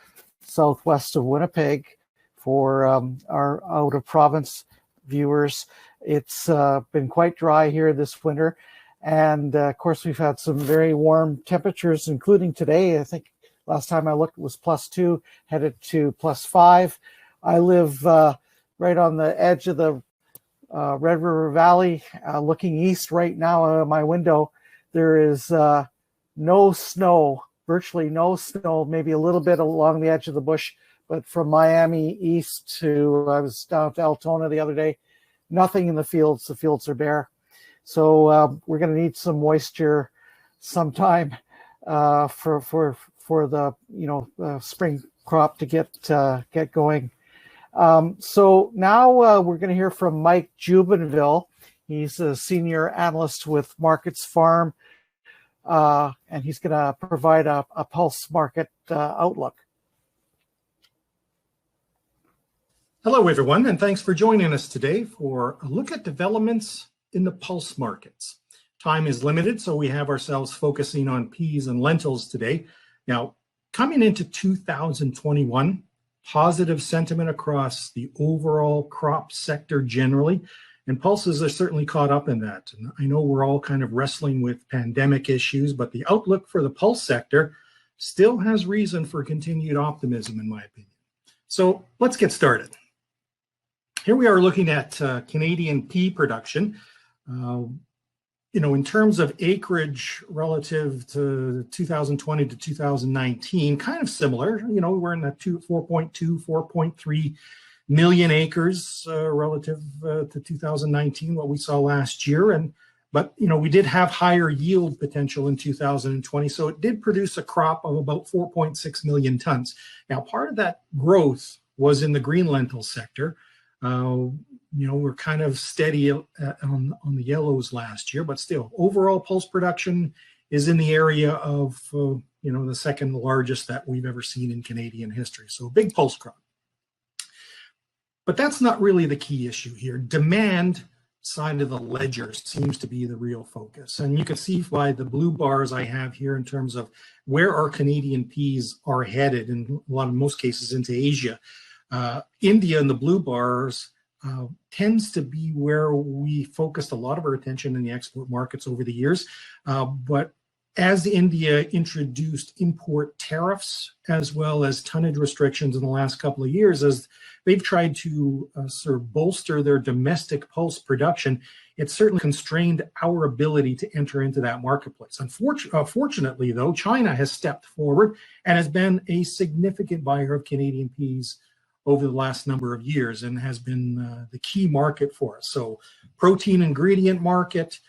southwest of Winnipeg, for our out-of-province viewers, it's been quite dry here this winter. And of course, we've had some very warm temperatures, including today. I think last time I looked it was +2, headed to +5. I live right on the edge of the Red River Valley, looking east right now out of my window. There is no snow, virtually no snow, maybe a little bit along the edge of the bush, but from Miami east to, I was down to Altona the other day, nothing in the fields. The fields are bare. So we're going to need some moisture sometime for the spring crop to get going. So now we're going to hear from Mike Jubinville. He's a senior analyst with MarketsFarm, and he's going to provide a pulse market outlook. Hello, everyone, and thanks for joining us today for a look at developments in the pulse markets. Time is limited, so we have ourselves focusing on peas and lentils today. Now, coming into 2021, positive sentiment across the overall crop sector generally, and pulses are certainly caught up in that. And I know we're all kind of wrestling with pandemic issues, but the outlook for the pulse sector still has reason for continued optimism, in my opinion. So let's get started. Here we are looking at Canadian pea production. In terms of acreage relative to 2020 to 2019, kind of similar. We're in that 4.2, 4.3 million acres relative to 2019, what we saw last year. But we did have higher yield potential in 2020, so it did produce a crop of about 4.6 million tons. Now, part of that growth was in the green lentil sector. We're kind of steady on the yellows last year, but still, overall pulse production is in the area of the second largest that we've ever seen in Canadian history. So a big pulse crop. But that's not really the key issue here. Demand side of the ledger seems to be the real focus. And you can see by the blue bars I have here in terms of where our Canadian peas are headed, in most cases into Asia. India in the blue bars tends to be where we focused a lot of our attention in the export markets over the years. But as India introduced import tariffs as well as tonnage restrictions in the last couple of years, as they've tried to sort of bolster their domestic pulse production, it certainly constrained our ability to enter into that marketplace. Unfortunately, though, China has stepped forward and has been a significant buyer of Canadian peas over the last number of years and has been the key market for us. So protein ingredient market,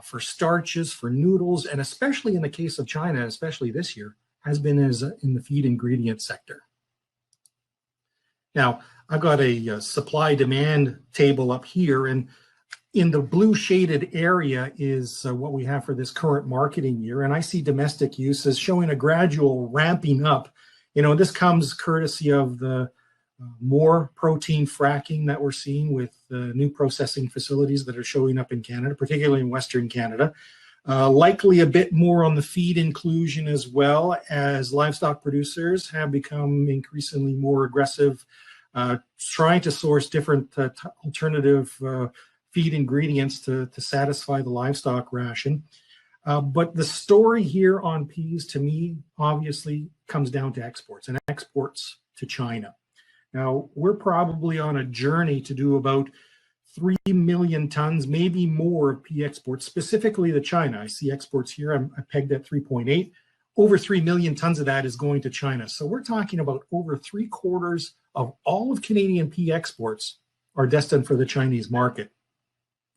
for starches, for noodles, and especially in the case of China, especially this year, has been in the feed ingredient sector. Now, I've got a supply-demand table up here, and in the blue shaded area is what we have for this current marketing year, and I see domestic use as showing a gradual ramping up. This comes courtesy of the more protein fracking that we're seeing with new processing facilities that are showing up in Canada, particularly in Western Canada. Likely a bit more on the feed inclusion as well, as livestock producers have become increasingly more aggressive, trying to source different alternative feed ingredients to satisfy the livestock ration. But the story here on peas, to me, obviously comes down to exports and exports to China. Now, we're probably on a journey to do about 3 million tons, maybe more, of pea exports, specifically to China. I see exports here, I pegged at 3.8. Over 3 million tons of that is going to China. So we're talking about over 3/4 of all of Canadian pea exports are destined for the Chinese market.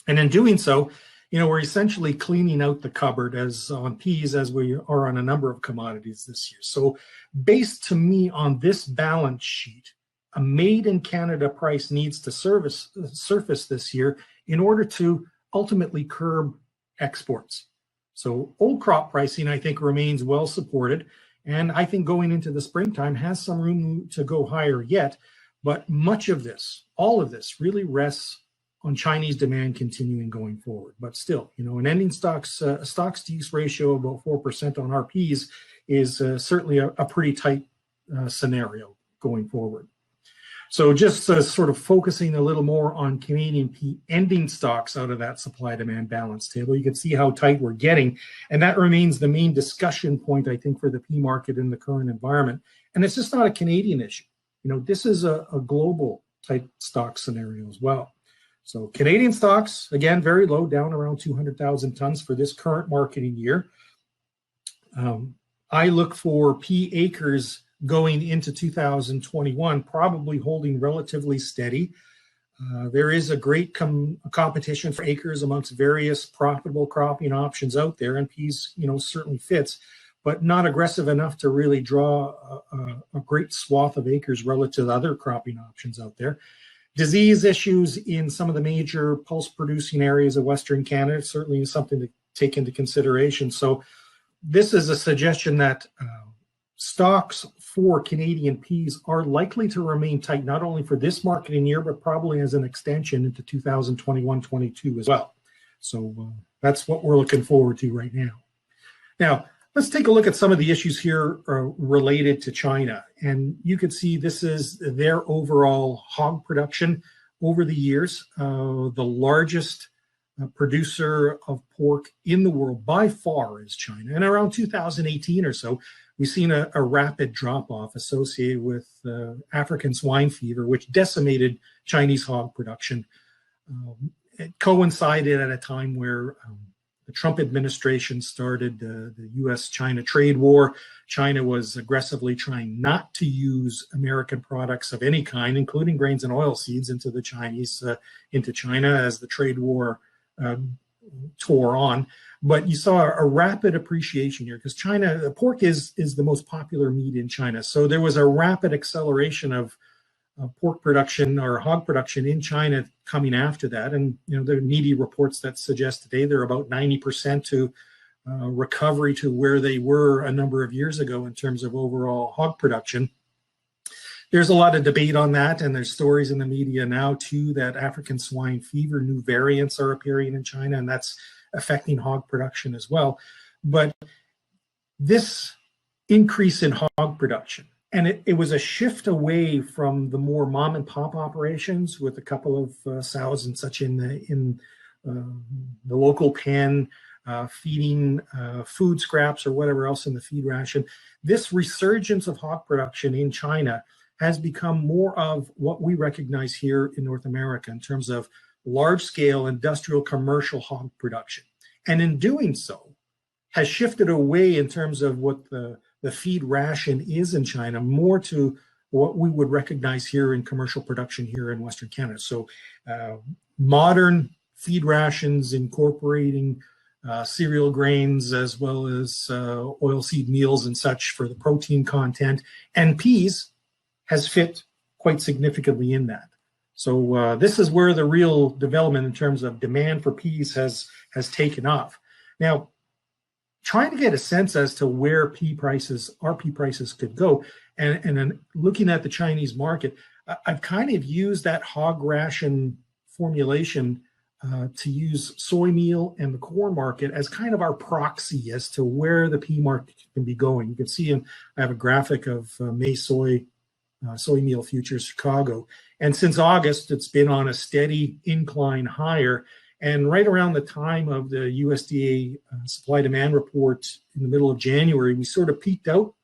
And in doing so, we're essentially cleaning out the cupboard on peas as we are on a number of commodities this year. So based to me on this balance sheet, a made in Canada price needs to surface this year in order to ultimately curb exports. So old crop pricing, I think, remains well supported. And I think going into the springtime has some room to go higher yet. But much of this, all of this, really rests on Chinese demand continuing going forward. But still, an ending stocks-to-use ratio of about 4% on our peas is certainly a pretty tight scenario going forward. So just sort of focusing a little more on Canadian pea ending stocks out of that supply-demand balance table, you can see how tight we're getting. And that remains the main discussion point, I think, for the pea market in the current environment. And it's just not a Canadian issue. This is a global tight stock scenario as well. So Canadian stocks, again, very low, down around 200,000 tons for this current marketing year. I look for pea acres going into 2021, probably holding relatively steady. There is a great competition for acres amongst various profitable cropping options out there, and peas, certainly fits, but not aggressive enough to really draw a great swath of acres relative to other cropping options out there. Disease issues in some of the major pulse-producing areas of Western Canada certainly is something to take into consideration. So this is a suggestion that stocks for Canadian peas are likely to remain tight, not only for this marketing year, but probably as an extension into 2021-22 as well. So that's what we're looking forward to right now. Now, let's take a look at some of the issues here related to China. And you can see this is their overall hog production over the years. The largest producer of pork in the world by far is China. And around 2018 or so, we've seen a rapid drop-off associated with African swine fever, which decimated Chinese hog production. It coincided at a time where the Trump administration started the U.S.-China trade war. China was aggressively trying not to use American products of any kind, including grains and oilseeds, into China as the trade war tore on. But you saw a rapid appreciation here because China, pork is the most popular meat in China. So there was a rapid acceleration of pork production or hog production in China coming after that. And, the media reports that suggest today they're about 90% to recovery to where they were a number of years ago in terms of overall hog production. There's a lot of debate on that, and there's stories in the media now too that African swine fever, new variants are appearing in China, and that's affecting hog production as well. But this increase in hog production, and it was a shift away from the more mom and pop operations with a couple of sows and such in the local pen, feeding food scraps or whatever else in the feed ration. This resurgence of hog production in China has become more of what we recognize here in North America in terms of large-scale industrial commercial hog production. And in doing so, has shifted away in terms of what the feed ration is in China, more to what we would recognize here in commercial production here in Western Canada. So modern feed rations incorporating cereal grains as well as oilseed meals and such for the protein content, and peas has fit quite significantly in that. So this is where the real development in terms of demand for peas has taken off. Now, trying to get a sense as to where pea prices could go, and then looking at the Chinese market, I've kind of used that hog ration formulation to use soy meal and the corn market as kind of our proxy as to where the pea market can be going. You can see I have a graphic of May soy meal futures Chicago. And since August, it's been on a steady incline higher. And right around the time of the USDA supply demand report in the middle of January, we sort of peaked out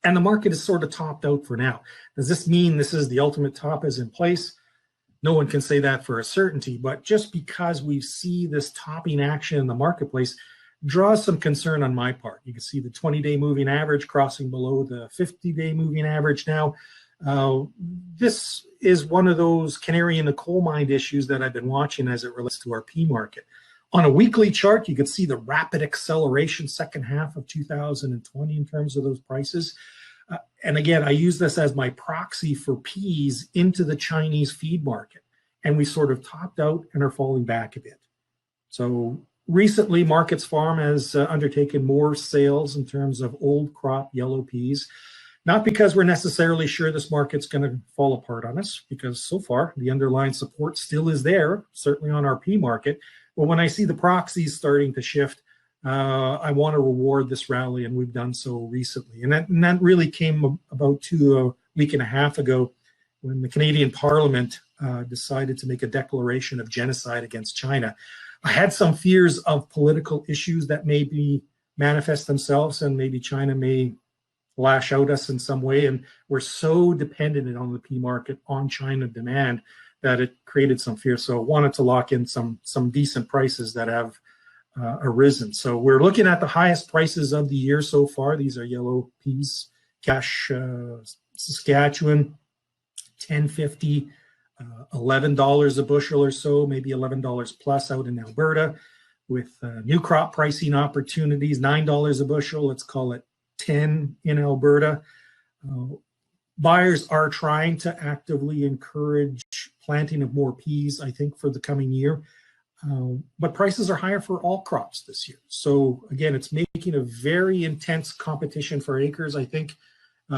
and the market is sort of topped out for now. Does this mean this is the ultimate top is in place? No one can say that for a certainty, but just because we see this topping action in the marketplace draws some concern on my part. You can see the 20-day moving average crossing below the 50-day moving average now. This is one of those canary in the coal mine issues that I've been watching as it relates to our pea market. On a weekly chart, you can see the rapid acceleration second half of 2020 in terms of those prices. And again, I use this as my proxy for peas into the Chinese feed market. And we sort of topped out and are falling back a bit. So recently, MarketsFarm has undertaken more sales in terms of old crop yellow peas. Not because we're necessarily sure this market's going to fall apart on us, because so far the underlying support still is there, certainly on our pea market. But when I see the proxies starting to shift, I want to reward this rally, and we've done so recently. And that really came about a week and a half ago when the Canadian Parliament decided to make a declaration of genocide against China. I had some fears of political issues that maybe manifest themselves, and maybe China may lash out us in some way. And we're so dependent on the pea market, on China demand, that it created some fear. So I wanted to lock in some decent prices that have arisen. So we're looking at the highest prices of the year so far. These are yellow peas, cash Saskatchewan, $10.50, $11 a bushel or so, maybe $11 plus out in Alberta, with new crop pricing opportunities, $9 a bushel, let's call it 10 in Alberta. Buyers are trying to actively encourage planting of more peas, I think, for the coming year. But prices are higher for all crops this year. So again, it's making a very intense competition for acres, I think,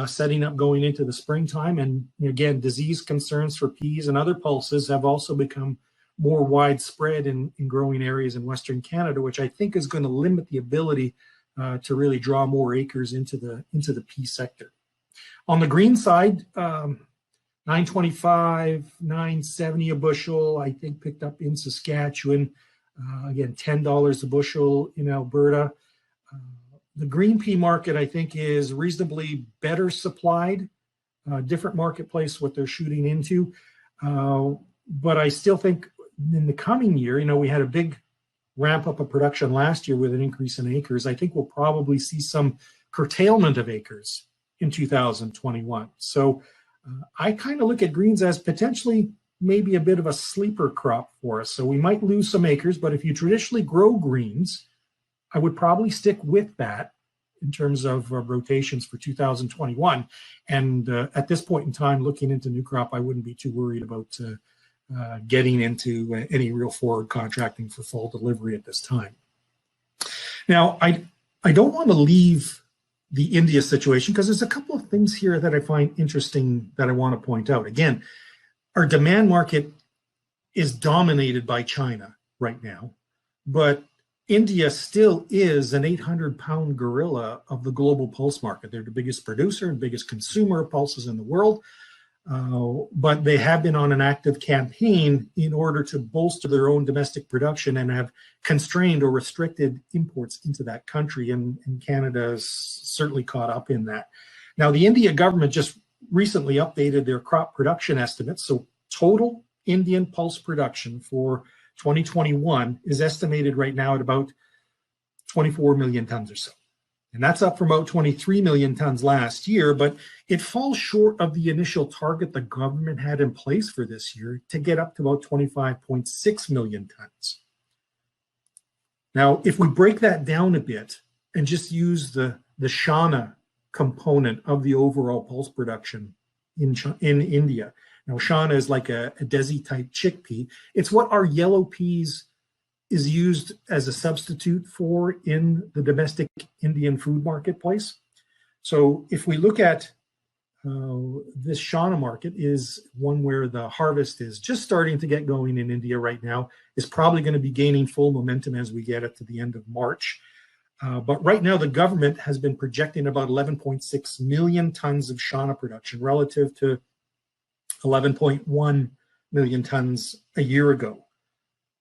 setting up going into the springtime. And again, disease concerns for peas and other pulses have also become more widespread in growing areas in Western Canada, which I think is going to limit the ability to really draw more acres into the pea sector. On the green side, $9.25, $9.70 a bushel, I think picked up in Saskatchewan. Again, $10 a bushel in Alberta. The green pea market, I think, is reasonably better supplied. Different marketplace what they're shooting into. But I still think in the coming year, we had a big ramp up of production last year with an increase in acres. I think we'll probably see some curtailment of acres in 2021. So I kind of look at greens as potentially maybe a bit of a sleeper crop for us. So we might lose some acres, but if you traditionally grow greens, I would probably stick with that in terms of rotations for 2021. And at this point in time, looking into new crop, I wouldn't be too worried about getting into any real forward contracting for fall delivery at this time. Now, I don't want to leave the India situation because there's a couple of things here that I find interesting that I want to point out. Again, our demand market is dominated by China right now, but India still is an 800-pound gorilla of the global pulse market. They're the biggest producer and biggest consumer of pulses in the world, but they have been on an active campaign in order to bolster their own domestic production and have constrained or restricted imports into that country, and Canada is certainly caught up in that. Now, the India government just recently updated their crop production estimates, so total Indian pulse production for 2021 is estimated right now at about 24 million tons or so. And that's up from about 23 million tons last year, but it falls short of the initial target the government had in place for this year to get up to about 25.6 million tons. Now, if we break that down a bit and just use the Shana component of the overall pulse production in India. Now, Shana is like a desi-type chickpea. It's what our yellow peas is used as a substitute for in the domestic Indian food marketplace. So if we look at this Shana market is one where the harvest is just starting to get going in India right now, is probably going to be gaining full momentum as we get it to the end of March. But right now, the government has been projecting about 11.6 million tons of Shana production relative to 11.1 million tons a year ago.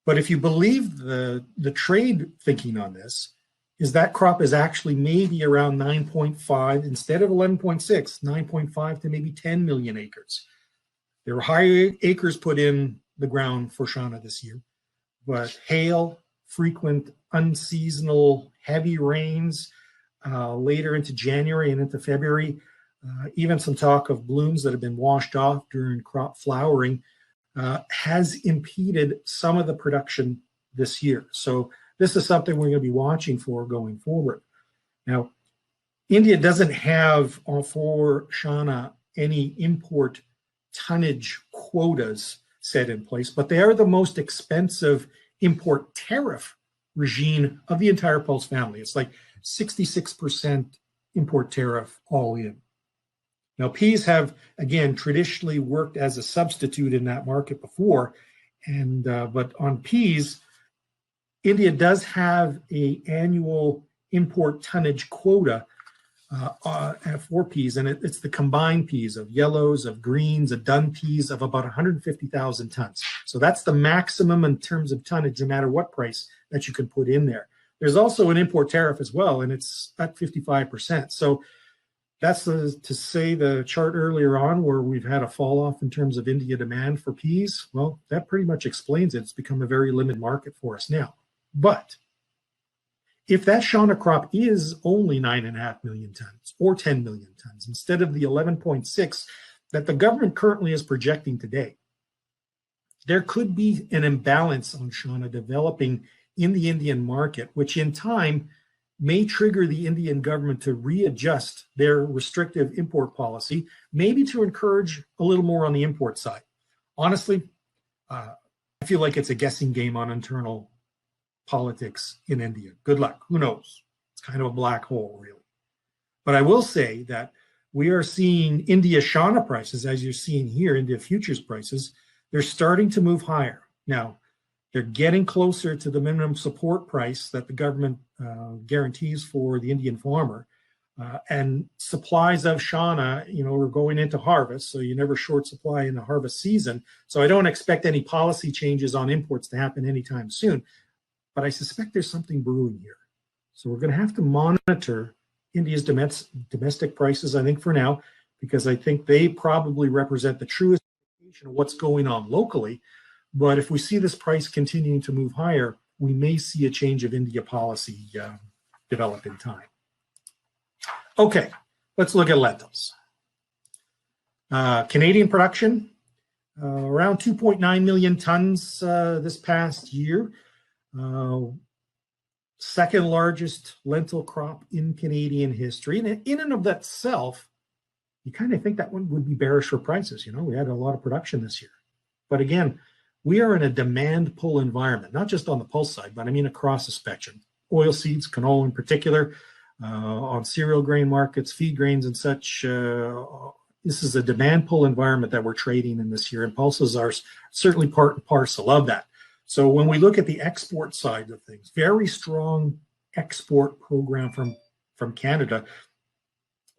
But if you believe the trade thinking on this, is that crop is actually maybe around 9.5 instead of 11.6, 9.5 to maybe 10 million acres. There were higher acres put in the ground for Shana this year, but hail, frequent unseasonal heavy rains later into January and into February, even some talk of blooms that have been washed off during crop flowering has impeded some of the production this year. So this is something we're going to be watching for going forward. Now, India doesn't have for Shana any import tonnage quotas set in place, but they are the most expensive import tariff regime of the entire pulse family. It's like 66% import tariff all in. Now, peas have, again, traditionally worked as a substitute in that market before, and but on peas, India does have an annual import tonnage quota for peas, and it's the combined peas of yellows, of greens, of dun peas of about 150,000 tons. So that's the maximum in terms of tonnage, no matter what price that you can put in there. There's also an import tariff as well, and it's at 55%. So that's to say the chart earlier on where we've had a fall off in terms of India demand for peas. Well, that pretty much explains it. It's become a very limited market for us now. But if that Shana crop is only 9.5 million tons or 10 million tons instead of the 11.6 that the government currently is projecting today, there could be an imbalance on Shana developing in the Indian market, which in time may trigger the Indian government to readjust their restrictive import policy, maybe to encourage a little more on the import side. Honestly, I feel like it's a guessing game on internal politics in India. Good luck. Who knows? It's kind of a black hole, really. But I will say that we are seeing India Shana prices, as you're seeing here, India futures prices, they're starting to move higher. Now, they're getting closer to the minimum support price that the government guarantees for the Indian farmer. And supplies of Shana, we're going into harvest, so you never short supply in the harvest season. So I don't expect any policy changes on imports to happen anytime soon. But I suspect there's something brewing here. So we're going to have to monitor India's domestic prices, I think, for now, because I think they probably represent the truest indication of what's going on locally. But if we see this price continuing to move higher, we may see a change of India policy develop in time. Okay, let's look at lentils. Canadian production, around 2.9 million tons this past year. Second largest lentil crop in Canadian history. And in and of itself, you kind of think that one would be bearish for prices. We had a lot of production this year. But again, we are in a demand pull environment, not just on the pulse side, but I mean across the spectrum. oil seeds, canola in particular, on cereal grain markets, feed grains and such. This is a demand pull environment that we're trading in this year, and pulses are certainly part and parcel of that. So when we look at the export side of things, very strong export program from Canada,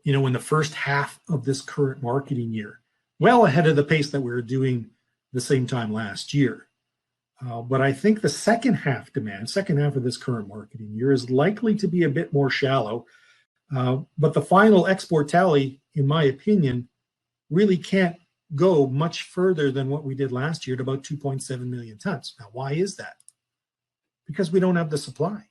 in the first half of this current marketing year, well ahead of the pace that we were doing the same time last year. But I think the second half of this current marketing year is likely to be a bit more shallow. But the final export tally, in my opinion, really can't go much further than what we did last year at about 2.7 million tons. Now, why is that? Because we don't have the supply.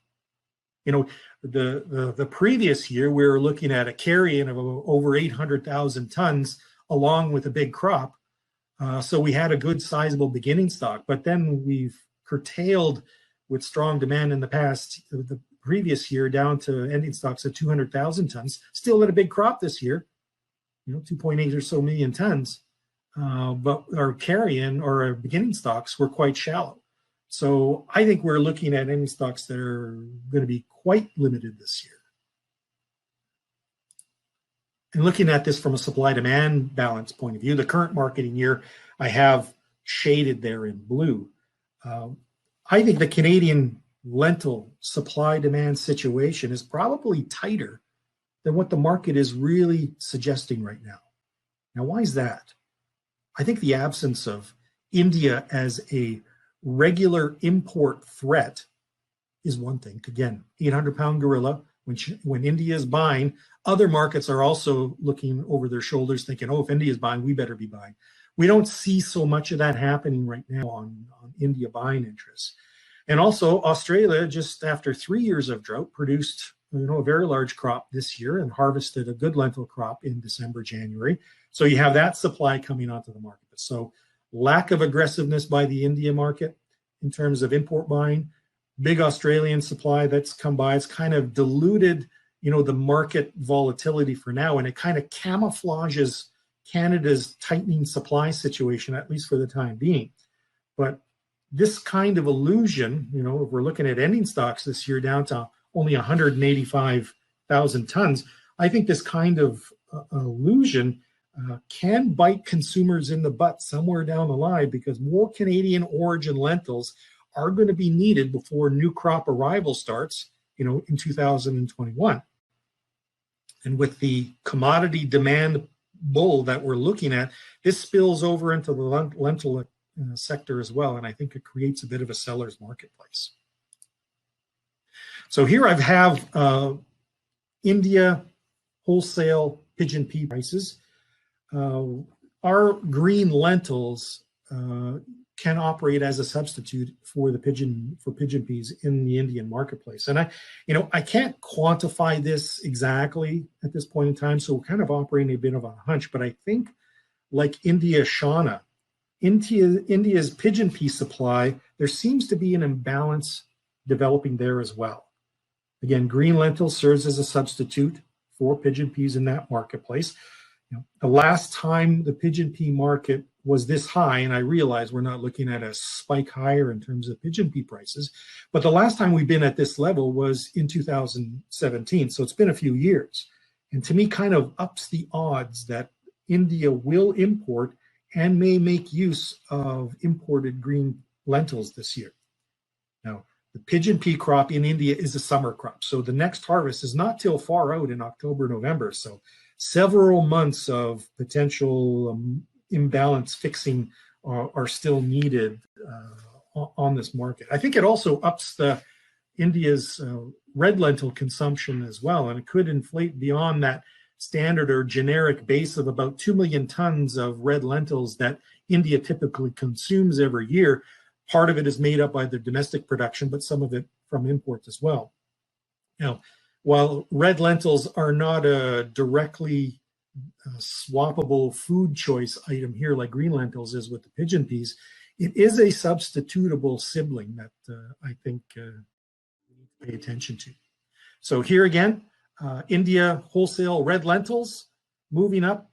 The previous year, we were looking at a carry-in of over 800,000 tons along with a big crop. So we had a good sizable beginning stock, but then we've curtailed with strong demand in the previous year down to ending stocks at 200,000 tons, still at a big crop this year, 2.8 or so million tons. But our carry-in or our beginning stocks were quite shallow. So I think we're looking at ending stocks that are going to be quite limited this year. And looking at this from a supply-demand balance point of view, the current marketing year I have shaded there in blue. I think the Canadian lentil supply-demand situation is probably tighter than what the market is really suggesting right now. Now, why is that? I think the absence of India as a regular import threat is one thing. Again, 800-pound gorilla. When India is buying, other markets are also looking over their shoulders thinking, oh, if India is buying, we better be buying. We don't see so much of that happening right now on India buying interests. And also Australia, just after 3 years of drought, produced a very large crop this year and harvested a good lentil crop in December, January. So you have that supply coming onto the market. So lack of aggressiveness by the India market in terms of import buying, big Australian supply that's come by. It's kind of diluted, the market volatility for now, and it kind of camouflages Canada's tightening supply situation, at least for the time being. But this kind of illusion, if we're looking at ending stocks this year down to only 185,000 tons, I think this kind of illusion can bite consumers in the butt somewhere down the line, because more Canadian origin lentils are going to be needed before new crop arrival starts, in 2021. And with the commodity demand bull that we're looking at, this spills over into the lentil sector as well, and I think it creates a bit of a seller's marketplace. So here I have India wholesale pigeon pea prices. Our green lentils can operate as a substitute for pigeon peas in the Indian marketplace. And I can't quantify this exactly at this point in time, so we're kind of operating a bit of a hunch, but I think like India Shana, India's pigeon pea supply, there seems to be an imbalance developing there as well. Again, green lentil serves as a substitute for pigeon peas in that marketplace. The last time the pigeon pea market was this high, and I realize we're not looking at a spike higher in terms of pigeon pea prices, but the last time we've been at this level was in 2017. So it's been a few years. And to me, kind of ups the odds that India will import and may make use of imported green lentils this year. Now, the pigeon pea crop in India is a summer crop. So the next harvest is not till far out in October, November. So several months of potential imbalance fixing are still needed on this market. I think it also ups India's red lentil consumption as well, and it could inflate beyond that standard or generic base of about 2 million tons of red lentils that India typically consumes every year. Part of it is made up by their domestic production, but some of it from imports as well. Now, while red lentils are not a directly swappable food choice item here like green lentils is with the pigeon peas, it is a substitutable sibling that I think we need to pay attention to. So here again, India wholesale red lentils moving up.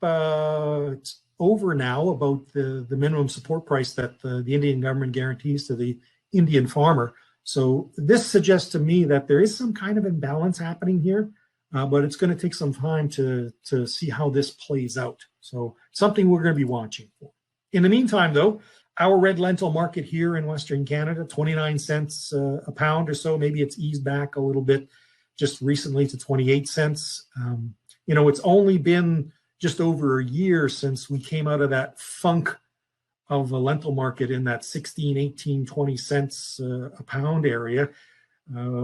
It's over now about the minimum support price that the Indian government guarantees to the Indian farmer. So this suggests to me that there is some kind of imbalance happening here, but it's going to take some time to see how this plays out. So something we're going to be watching for. In the meantime, though, our red lentil market here in Western Canada, 29 cents a pound or so. Maybe it's eased back a little bit just recently to 28 cents. You know, it's only been just over a year since we came out of that funk of the lentil market in that 16, 18, 20 cents a pound area.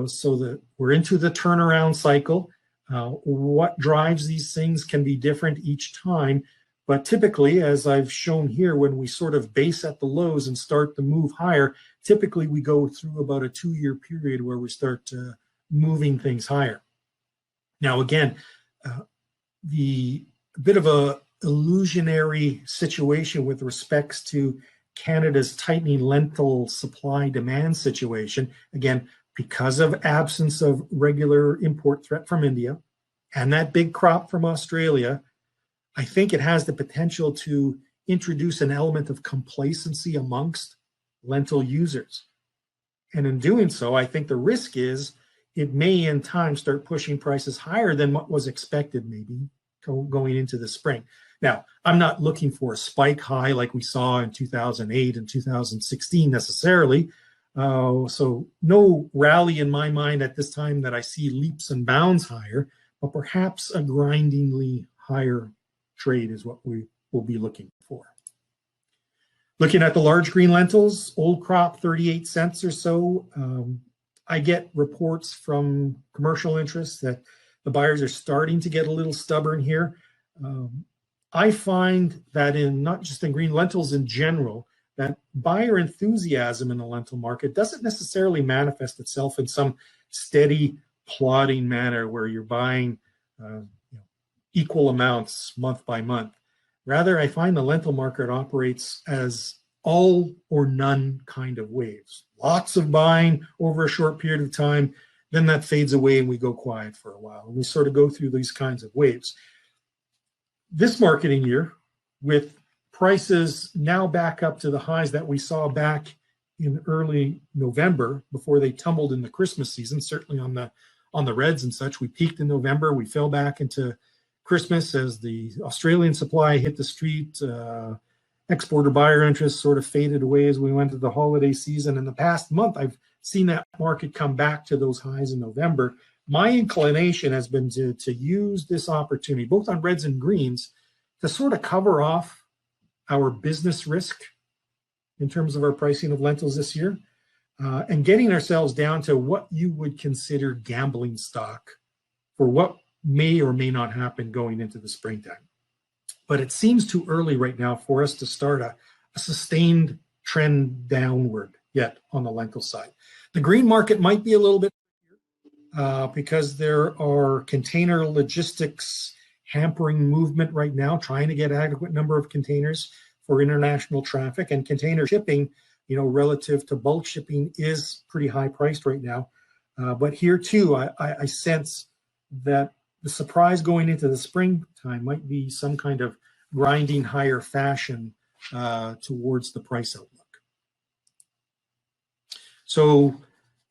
So that we're into the turnaround cycle. What drives these things can be different each time. But typically, as I've shown here, when we sort of base at the lows and start to move higher, typically we go through about a 2-year period where we start moving things higher. Now, again, the bit of a illusionary situation with respects to Canada's tightening lentil supply-demand situation, again, because of absence of regular import threat from India and that big crop from Australia, I think it has the potential to introduce an element of complacency amongst lentil users. And in doing so, I think the risk is it may in time start pushing prices higher than what was expected maybe going into the spring. Now, I'm not looking for a spike high like we saw in 2008 and 2016 necessarily. So no rally in my mind at this time that I see leaps and bounds higher, but perhaps a grindingly higher trade is what we will be looking for. Looking at the large green lentils, old crop 38 cents or so. I get reports from commercial interests that the buyers are starting to get a little stubborn here. I find that not just in green lentils in general, that buyer enthusiasm in the lentil market doesn't necessarily manifest itself in some steady, plodding manner where you're buying equal amounts month by month. Rather, I find the lentil market operates as all or none kind of waves. Lots of buying over a short period of time, then that fades away and we go quiet for a while. And we sort of go through these kinds of waves. This marketing year, with prices now back up to the highs that we saw back in early November before they tumbled in the Christmas season, certainly on the reds and such, we peaked in November, we fell back into Christmas as the Australian supply hit the street. Exporter buyer interest sort of faded away as we went to the holiday season. In the past month, I've seen that market come back to those highs in November. My inclination has been to use this opportunity, both on reds and greens, to sort of cover off our business risk in terms of our pricing of lentils this year, and getting ourselves down to what you would consider gambling stock for what may or may not happen going into the springtime. But it seems too early right now for us to start a sustained trend downward yet on the lentil side. The green market might be a little bit because there are container logistics hampering movement right now, trying to get adequate number of containers for international traffic, and container shipping, relative to bulk shipping is pretty high priced right now. But here too, I sense that the surprise going into the springtime might be some kind of grinding higher fashion towards the price outlook. So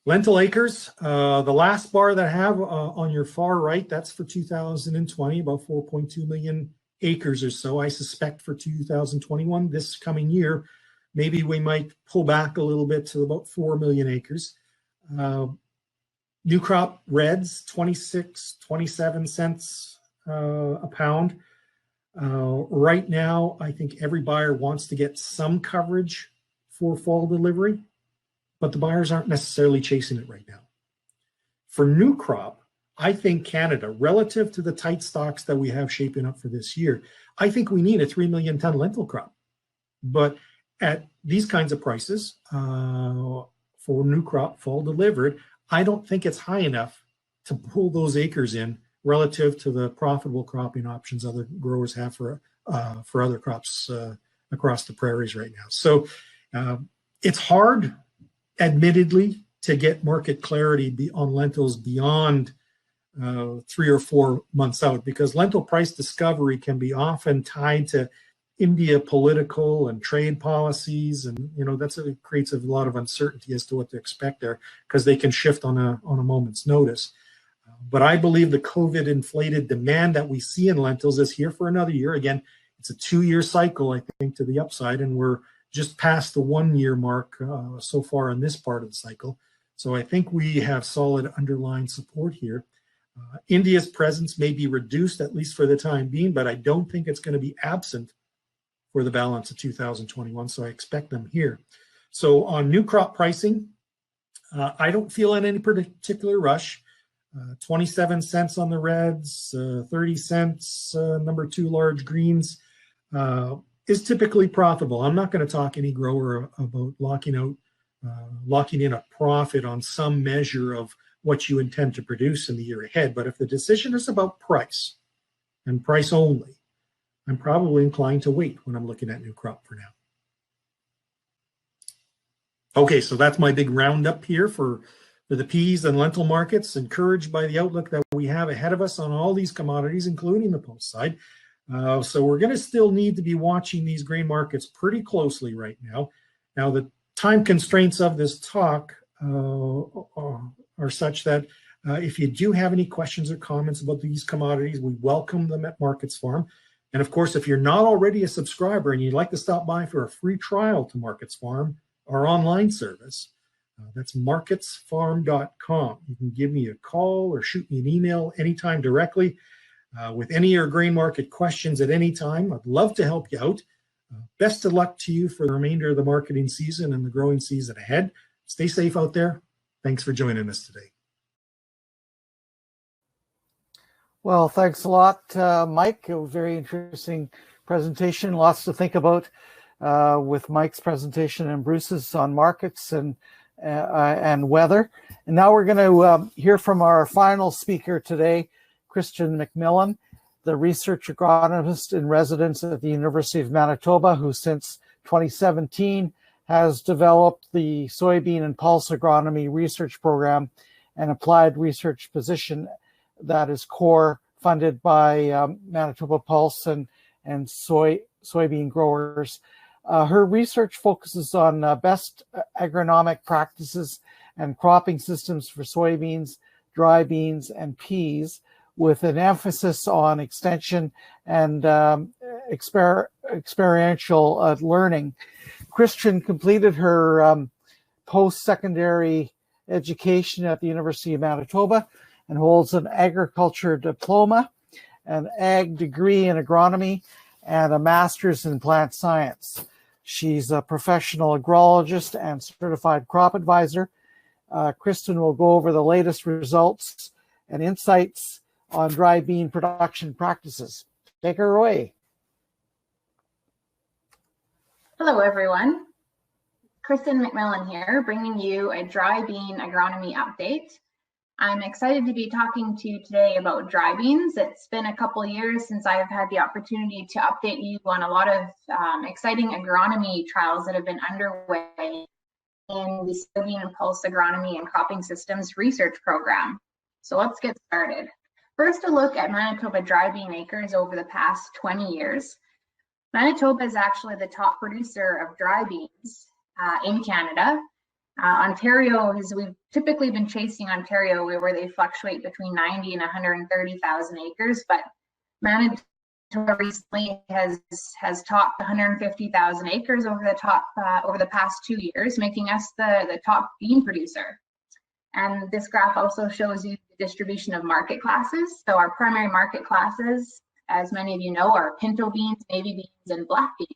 lentil acres, the last bar that I have on your far right, that's for 2020, about 4.2 million acres or so. I suspect for 2021, this coming year, maybe we might pull back a little bit to about 4 million acres. New crop reds, 26, 27 cents a pound. Right now, I think every buyer wants to get some coverage for fall delivery, but the buyers aren't necessarily chasing it right now. For new crop, I think Canada, relative to the tight stocks that we have shaping up for this year, I think we need a 3 million ton lentil crop. But at these kinds of prices for new crop fall delivered, I don't think it's high enough to pull those acres in relative to the profitable cropping options other growers have for other crops across the prairies right now. So it's hard, admittedly, to get market clarity on lentils beyond 3 or 4 months out, because lentil price discovery can be often tied to India political and trade policies, and it creates a lot of uncertainty as to what to expect there, because they can shift on a moment's notice. But I believe the COVID inflated demand that we see in lentils is here for another year. Again, it's a 2-year cycle, I think, to the upside, and we're just past the 1-year mark so far in this part of the cycle. So I think we have solid underlying support here. India's presence may be reduced, at least for the time being, but I don't think it's going to be absent for the balance of 2021. So I expect them here. So on new crop pricing, I don't feel in any particular rush. 27 cents on the reds, 30 cents, number 2 large greens is typically profitable. I'm not going to talk any grower about locking in a profit on some measure of what you intend to produce in the year ahead. But if the decision is about price and price only, I'm probably inclined to wait when I'm looking at new crop for now. Okay, so that's my big roundup here for the peas and lentil markets, encouraged by the outlook that we have ahead of us on all these commodities, including the post side. So we're going to still need to be watching these grain markets pretty closely right now. Now, the time constraints of this talk are such that if you do have any questions or comments about these commodities, we welcome them at MarketsFarm. And of course, if you're not already a subscriber and you'd like to stop by for a free trial to MarketsFarm, our online service, that's marketsfarm.com. You can give me a call or shoot me an email anytime directly with any of your grain market questions at any time. I'd love to help you out. Best of luck to you for the remainder of the marketing season and the growing season ahead. Stay safe out there. Thanks for joining us today. Well, thanks a lot, Mike. It was a very interesting presentation. Lots to think about with Mike's presentation and Bruce's on markets and weather. And now we're going to hear from our final speaker today, Kristen MacMillan, the research agronomist in residence at the University of Manitoba, who since 2017 has developed the soybean and pulse agronomy research program and applied research position that is core funded by Manitoba Pulse and soybean growers. Her research focuses on best agronomic practices and cropping systems for soybeans, dry beans, and peas, with an emphasis on extension and experiential learning. Kristen completed her post-secondary education at the University of Manitoba and holds an agriculture diploma, an ag degree in agronomy, and a master's in plant science. She's a professional agrologist and certified crop advisor. Kristen will go over the latest results and insights on dry bean production practices. Take her away. Hello, everyone. Kristen MacMillan here, bringing you a dry bean agronomy update. I'm excited to be talking to you today about dry beans. It's been a couple of years since I've had the opportunity to update you on a lot of exciting agronomy trials that have been underway in the soybean and pulse agronomy and cropping systems research program. So let's get started. First, a look at Manitoba dry bean acres over the past 20 years. Manitoba is actually the top producer of dry beans in Canada. Ontario we've typically been chasing Ontario where they fluctuate between 90 and 130,000 acres, but Manitoba recently has topped 150,000 acres over the past 2 years, making us the top bean producer. And this graph also shows you the distribution of market classes. So our primary market classes, as many of you know, are pinto beans, navy beans, and black beans.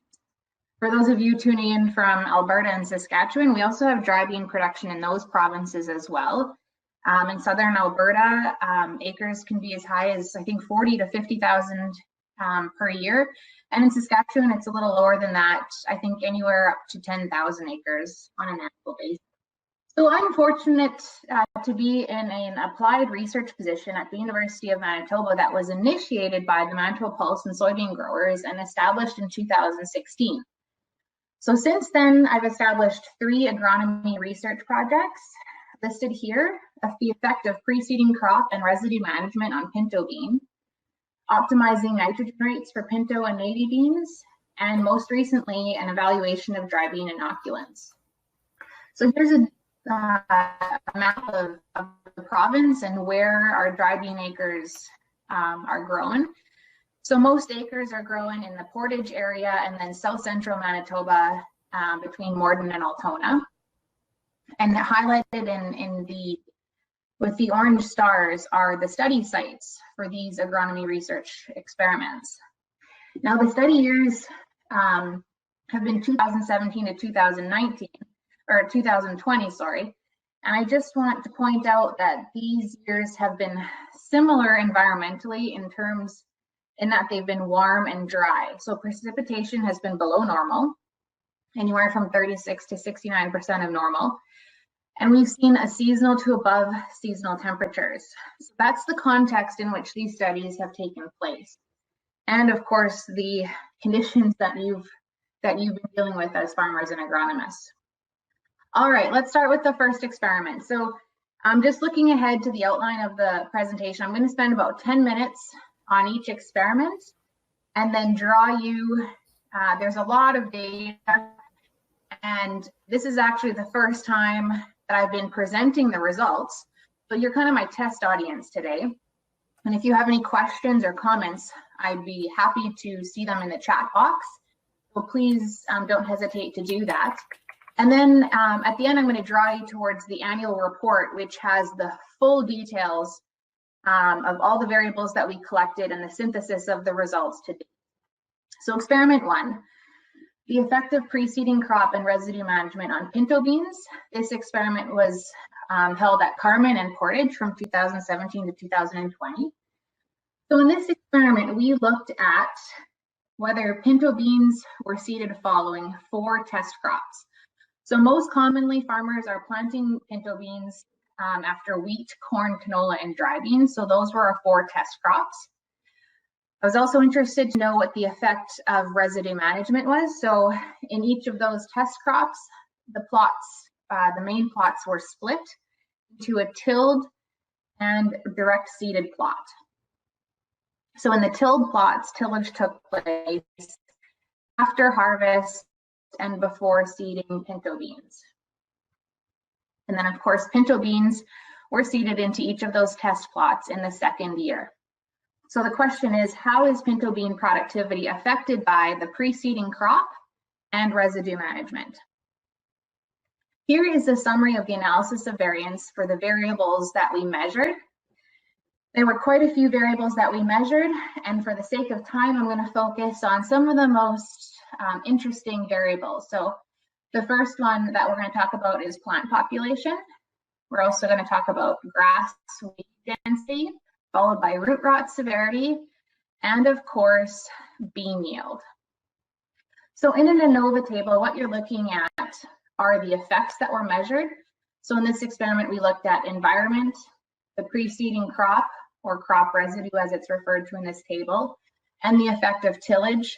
For those of you tuning in from Alberta and Saskatchewan, we also have dry bean production in those provinces as well. In southern Alberta, acres can be as high as, I think, 40 to 50,000 per year. And in Saskatchewan, it's a little lower than that, I think anywhere up to 10,000 acres on an annual basis. So I'm fortunate to be in an applied research position at the University of Manitoba that was initiated by the Manitoba Pulse and soybean growers and established in 2016. So since then, I've established 3 agronomy research projects listed here of the effect of pre-seeding crop and residue management on pinto bean, optimizing nitrogen rates for pinto and navy beans, and most recently, an evaluation of dry bean inoculants. So here's a map of the province and where our dry bean acres are grown. So most acres are grown in the Portage area and then south central Manitoba between Morden and Altona. And highlighted with the orange stars are the study sites for these agronomy research experiments. Now the study years have been 2017 to 2019, or 2020, sorry. And I just want to point out that these years have been similar environmentally in that they've been warm and dry. So precipitation has been below normal, anywhere from 36 to 69% of normal. And we've seen a seasonal to above seasonal temperatures. So that's the context in which these studies have taken place. And of course, the conditions that you've been dealing with as farmers and agronomists. All right, let's start with the first experiment. So I'm just looking ahead to the outline of the presentation. I'm going to spend about 10 minutes on each experiment and then draw you, there's a lot of data, and this is actually the first time that I've been presenting the results. So you're kind of my test audience today. And if you have any questions or comments, I'd be happy to see them in the chat box. So please don't hesitate to do that. And then at the end, I'm going to draw you towards the annual report, which has the full details of all the variables that we collected and the synthesis of the results to date. So experiment 1, the effect of preceding crop and residue management on pinto beans. This experiment was held at Carmen and Portage from 2017 to 2020. So in this experiment, we looked at whether pinto beans were seeded following 4 test crops. So most commonly, farmers are planting pinto beans after wheat, corn, canola, and dry beans. So those were our 4 test crops. I was also interested to know what the effect of residue management was. So in each of those test crops, the plots, the main plots were split into a tilled and direct seeded plot. So in the tilled plots, tillage took place after harvest and before seeding pinto beans. And then of course, pinto beans were seeded into each of those test plots in the second year. So the question is, how is pinto bean productivity affected by the preceding crop and residue management? Here is a summary of the analysis of variance for the variables that we measured. There were quite a few variables that we measured, and for the sake of time, I'm going to focus on some of the most interesting variables. So the first one that we're going to talk about is plant population. We're also going to talk about grass weed density, followed by root rot severity, and of course, bean yield. So in an ANOVA table, what you're looking at are the effects that were measured. So in this experiment, we looked at environment, the preceding crop, or crop residue as it's referred to in this table, and the effect of tillage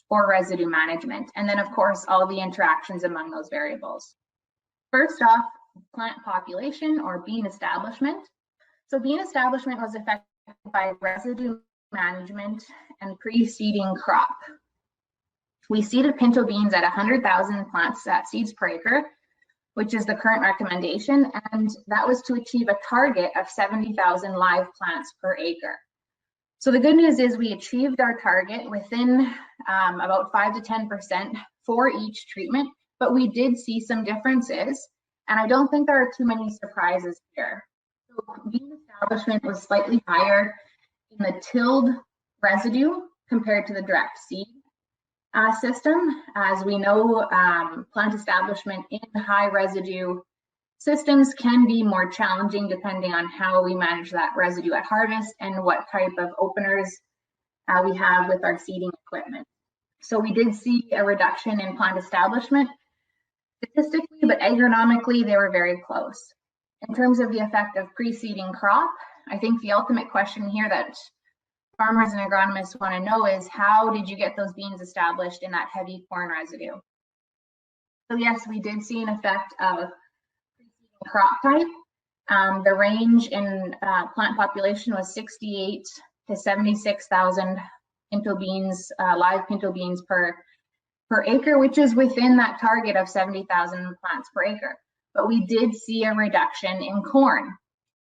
or residue management. And then of course, all the interactions among those variables. First off, plant population or bean establishment. So bean establishment was affected by residue management and preceding crop. We seeded pinto beans at 100,000 plants at seeds per acre, which is the current recommendation, and that was to achieve a target of 70,000 live plants per acre. So the good news is we achieved our target within about 5 to 10% for each treatment, but we did see some differences, and I don't think there are too many surprises here. So bean establishment was slightly higher in the tilled residue compared to the direct seed system. As we know, plant establishment in high residue systems can be more challenging depending on how we manage that residue at harvest and what type of openers we have with our seeding equipment. So we did see a reduction in plant establishment statistically, but agronomically they were very close. In terms of the effect of preceding crop, I think the ultimate question here that farmers and agronomists want to know is, how did you get those beans established in that heavy corn residue? So yes, we did see an effect of preceding crop type. The range in plant population was 68 to 76,000 pinto beans, live pinto beans per per acre, which is within that target of 70,000 plants per acre. But we did see a reduction in corn.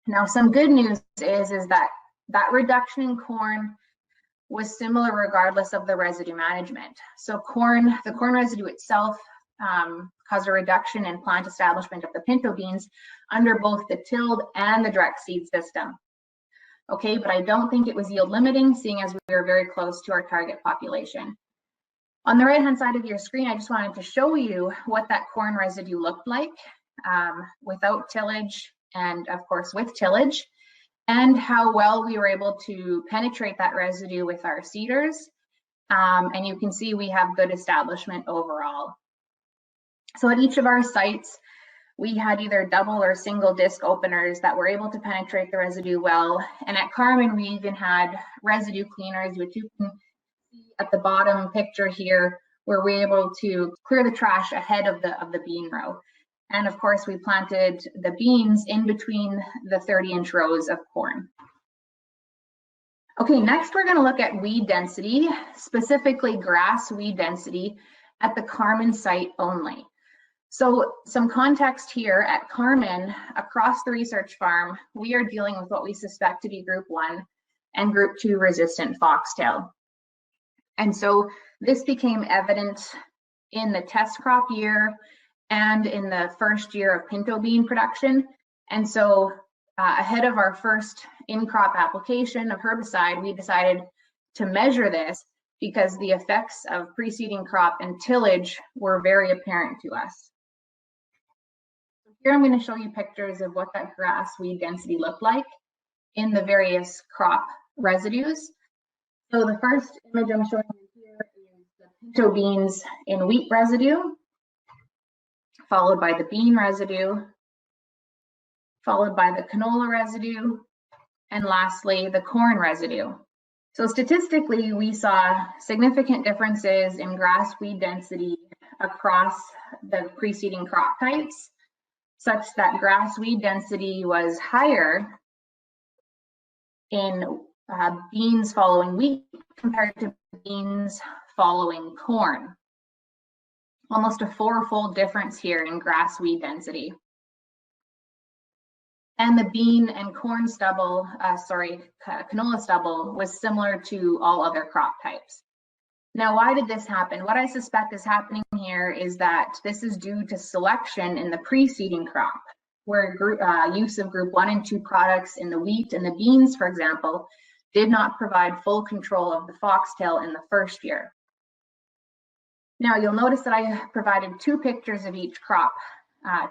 Now, some good news is that that reduction in corn was similar regardless of the residue management. So the corn residue itself caused a reduction in plant establishment of the pinto beans under both the tilled and the direct seed system. Okay, but I don't think it was yield limiting, seeing as we were very close to our target population. On the right-hand side of your screen, I just wanted to show you what that corn residue looked like without tillage and, of course, with tillage, and how well we were able to penetrate that residue with our seeders. And you can see we have good establishment overall. So at each of our sites, we had either double or single disc openers that were able to penetrate the residue well. And at Carmen, we even had residue cleaners, which you can see at the bottom picture here, where we're able to clear the trash ahead of the bean row. And of course, we planted the beans in between the 30-inch rows of corn. Okay, next we're going to look at weed density, specifically grass weed density at the Carmen site only. So some context here at Carmen, across the research farm, we are dealing with what we suspect to be group 1 and group 2 resistant foxtail. And so this became evident in the test crop year and in the first year of pinto bean production. And so ahead of our first in-crop application of herbicide, we decided to measure this because the effects of preceding crop and tillage were very apparent to us. Here I'm going to show you pictures of what that grass weed density looked like in the various crop residues. So the first image I'm showing you here is the pinto beans in wheat residue, followed by the bean residue, followed by the canola residue, and lastly, the corn residue. So statistically, we saw significant differences in grass weed density across the preceding crop types, such that grass weed density was higher in beans following wheat compared to beans following corn. Almost a 4-fold difference here in grass weed density. And the bean and corn stubble, canola stubble was similar to all other crop types. Now, why did this happen? What I suspect is happening here is that this is due to selection in the preceding crop, where use of group 1 and 2 products in the wheat and the beans, for example, did not provide full control of the foxtail in the first year. Now, you'll notice that I provided 2 pictures of each crop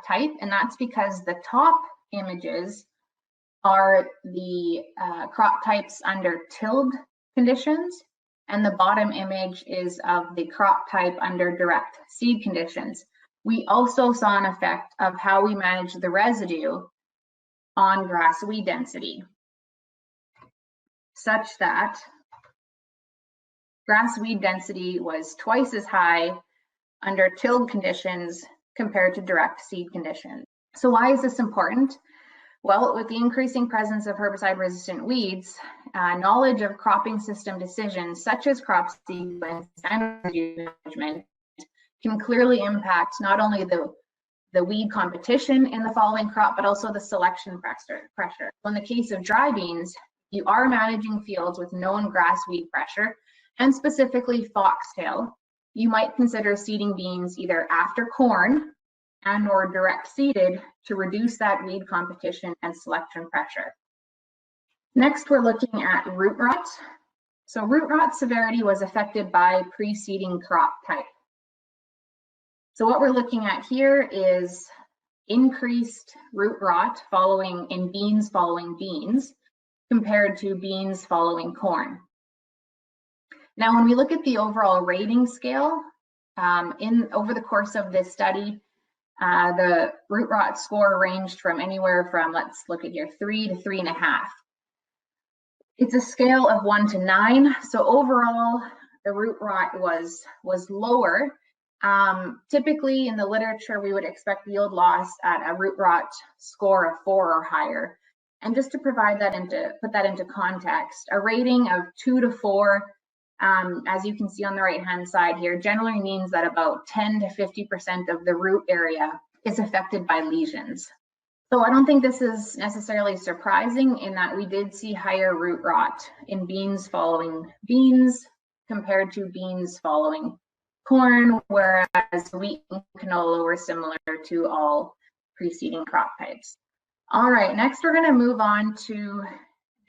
type, and that's because the top images are the crop types under tilled conditions, and the bottom image is of the crop type under direct seed conditions. We also saw an effect of how we manage the residue on grass weed density, such that grass weed density was twice as high under tilled conditions compared to direct seed conditions. So why is this important? Well, with the increasing presence of herbicide-resistant weeds, knowledge of cropping system decisions such as crop sequence and residue management can clearly impact not only the weed competition in the following crop, but also the selection pressure. In the case of dry beans, you are managing fields with known grass weed pressure, and specifically foxtail. You might consider seeding beans either after corn and or direct seeded to reduce that weed competition and selection pressure. Next, we're looking at root rot. So root rot severity was affected by preceding crop type. So what we're looking at here is increased root rot in beans following beans compared to beans following corn. Now, when we look at the overall rating scale, over the course of this study, the root rot score ranged from anywhere from, let's look at here, 3 to 3.5. It's a scale of 1 to 9. So overall, the root rot was lower. Typically in the literature, we would expect yield loss at a root rot score of 4 or higher. And just to put that into context, a rating of 2 to 4 as you can see on the right-hand side here, generally means that about 10 to 50% of the root area is affected by lesions. So I don't think this is necessarily surprising in that we did see higher root rot in beans following beans compared to beans following corn, whereas wheat and canola were similar to all preceding crop types. All right, next we're going to move on to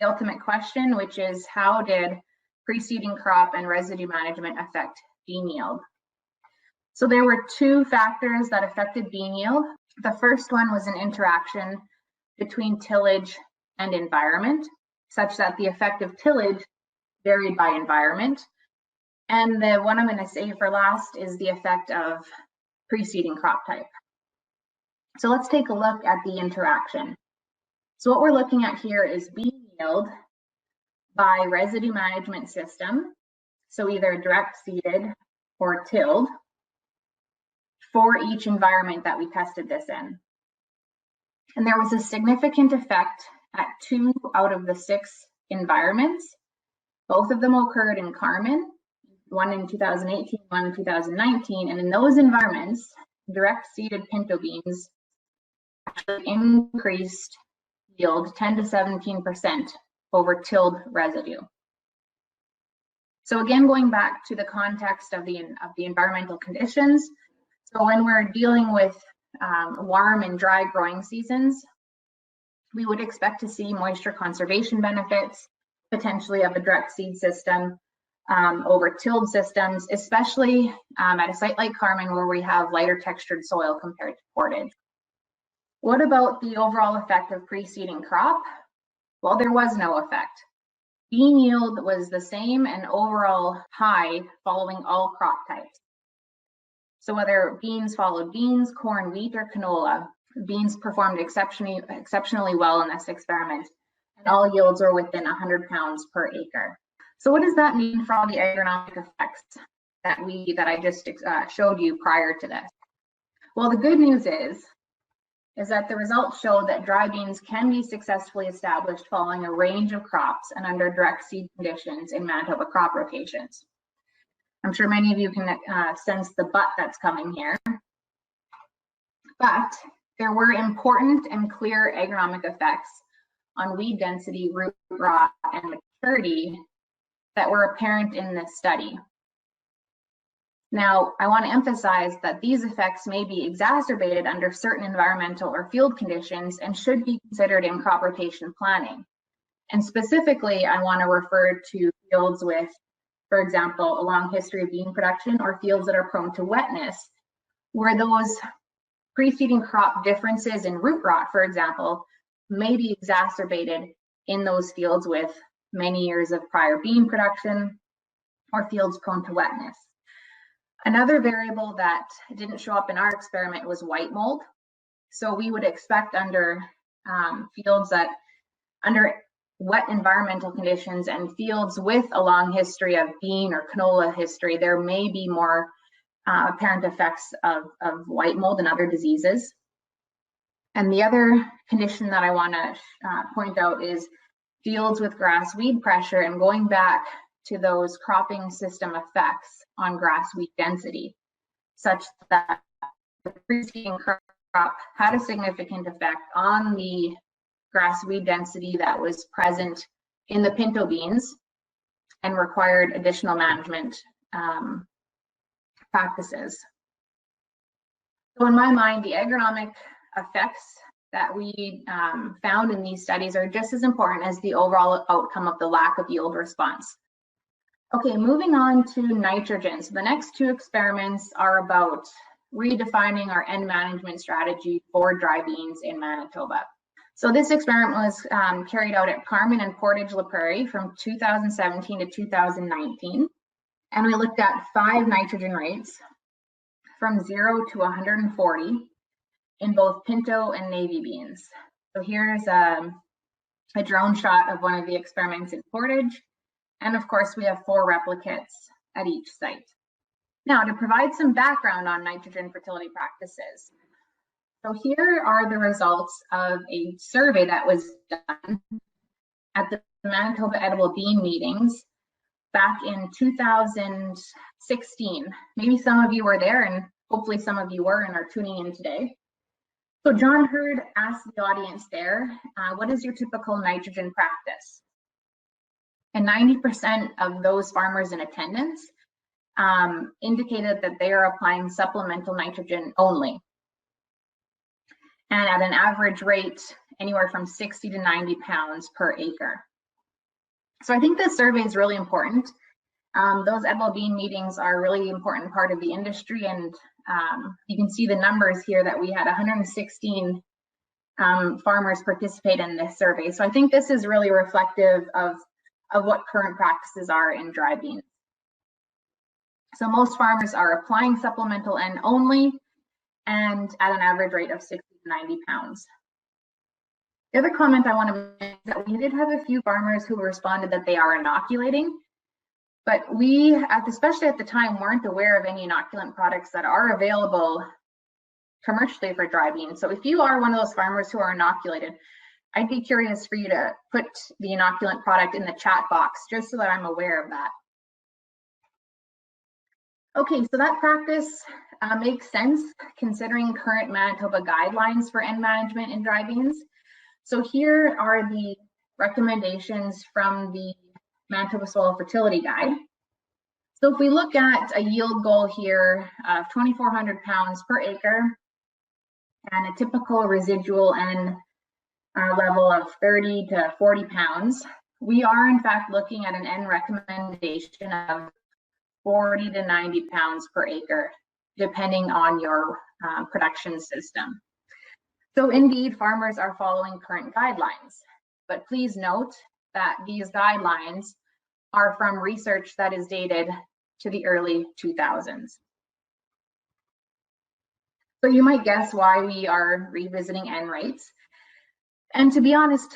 the ultimate question, which is how did preceding crop and residue management affect bean yield? So there were two factors that affected bean yield. The first one was an interaction between tillage and environment, such that the effect of tillage varied by environment. And the one I'm going to save for last is the effect of preceding crop type. So let's take a look at the interaction. So what we're looking at here is bean yield by residue management system, so either direct seeded or tilled, for each environment that we tested this in. And there was a significant effect at 2 out of the 6 environments. Both of them occurred in Carmen, one in 2018, one in 2019, and in those environments, direct seeded pinto beans actually increased yield 10 to 17% over tilled residue. So again, going back to the context of the environmental conditions, so when we're dealing with warm and dry growing seasons, we would expect to see moisture conservation benefits, potentially of a direct seed system over tilled systems, especially at a site like Carmen where we have lighter textured soil compared to portage. What about the overall effect of preceding crop? Well, there was no effect. Bean yield was the same and overall high following all crop types. So whether beans followed beans, corn, wheat, or canola, beans performed exceptionally well in this experiment, and all yields were within 100 pounds per acre. So what does that mean for all the agronomic effects that I just showed you prior to this? Well, the good news is that the results show that dry beans can be successfully established following a range of crops and under direct seed conditions in Manitoba crop rotations. I'm sure many of you can sense the but that's coming here. But there were important and clear agronomic effects on weed density, root rot, and maturity that were apparent in this study. Now, I want to emphasize that these effects may be exacerbated under certain environmental or field conditions and should be considered in crop rotation planning. And specifically, I want to refer to fields with, for example, a long history of bean production or fields that are prone to wetness, where those preceding crop differences in root rot, for example, may be exacerbated in those fields with many years of prior bean production or fields prone to wetness. Another variable that didn't show up in our experiment was white mold. So we would expect under fields that under wet environmental conditions and fields with a long history of bean or canola history, there may be more apparent effects of white mold and other diseases. And the other condition that I want to point out is fields with grass weed pressure, and going back to those cropping system effects on grass weed density, such that the preceding crop had a significant effect on the grass weed density that was present in the pinto beans and required additional management practices. So in my mind, the agronomic effects that we found in these studies are just as important as the overall outcome of the lack of yield response. Okay, moving on to nitrogen. So the next two experiments are about redefining our N management strategy for dry beans in Manitoba. So this experiment was carried out at Carmen and Portage La Prairie from 2017 to 2019. And we looked at 5 nitrogen rates from 0 to 140 in both pinto and navy beans. So here's a drone shot of one of the experiments in Portage. And of course, we have 4 replicates at each site. Now, to provide some background on nitrogen fertility practices. So here are the results of a survey that was done at the Manitoba Edible Bean meetings back in 2016. Maybe some of you were there, and hopefully some of you were and are tuning in today. So John Hurd asked the audience there, what is your typical nitrogen practice? And 90% of those farmers in attendance indicated that they are applying supplemental nitrogen only, and at an average rate anywhere from 60 to 90 pounds per acre. So I think this survey is really important. Those edible bean meetings are a really important part of the industry, and you can see the numbers here that we had 116 farmers participate in this survey. So I think this is really reflective of what current practices are in dry beans. So most farmers are applying supplemental N only, and at an average rate of 60 to 90 pounds. The other comment I want to make is that we did have a few farmers who responded that they are inoculating, but we, especially at the time, weren't aware of any inoculant products that are available commercially for dry beans. So if you are one of those farmers who are inoculated, I'd be curious for you to put the inoculant product in the chat box, just so that I'm aware of that. Okay, so that practice makes sense considering current Manitoba guidelines for N management in dry beans. So here are the recommendations from the Manitoba Soil Fertility Guide. So if we look at a yield goal here of 2,400 pounds per acre and a typical residual N level of 30 to 40 pounds, we are in fact looking at an N recommendation of 40 to 90 pounds per acre, depending on your production system. So indeed, farmers are following current guidelines, but please note that these guidelines are from research that is dated to the early 2000s. So you might guess why we are revisiting N rates. And to be honest,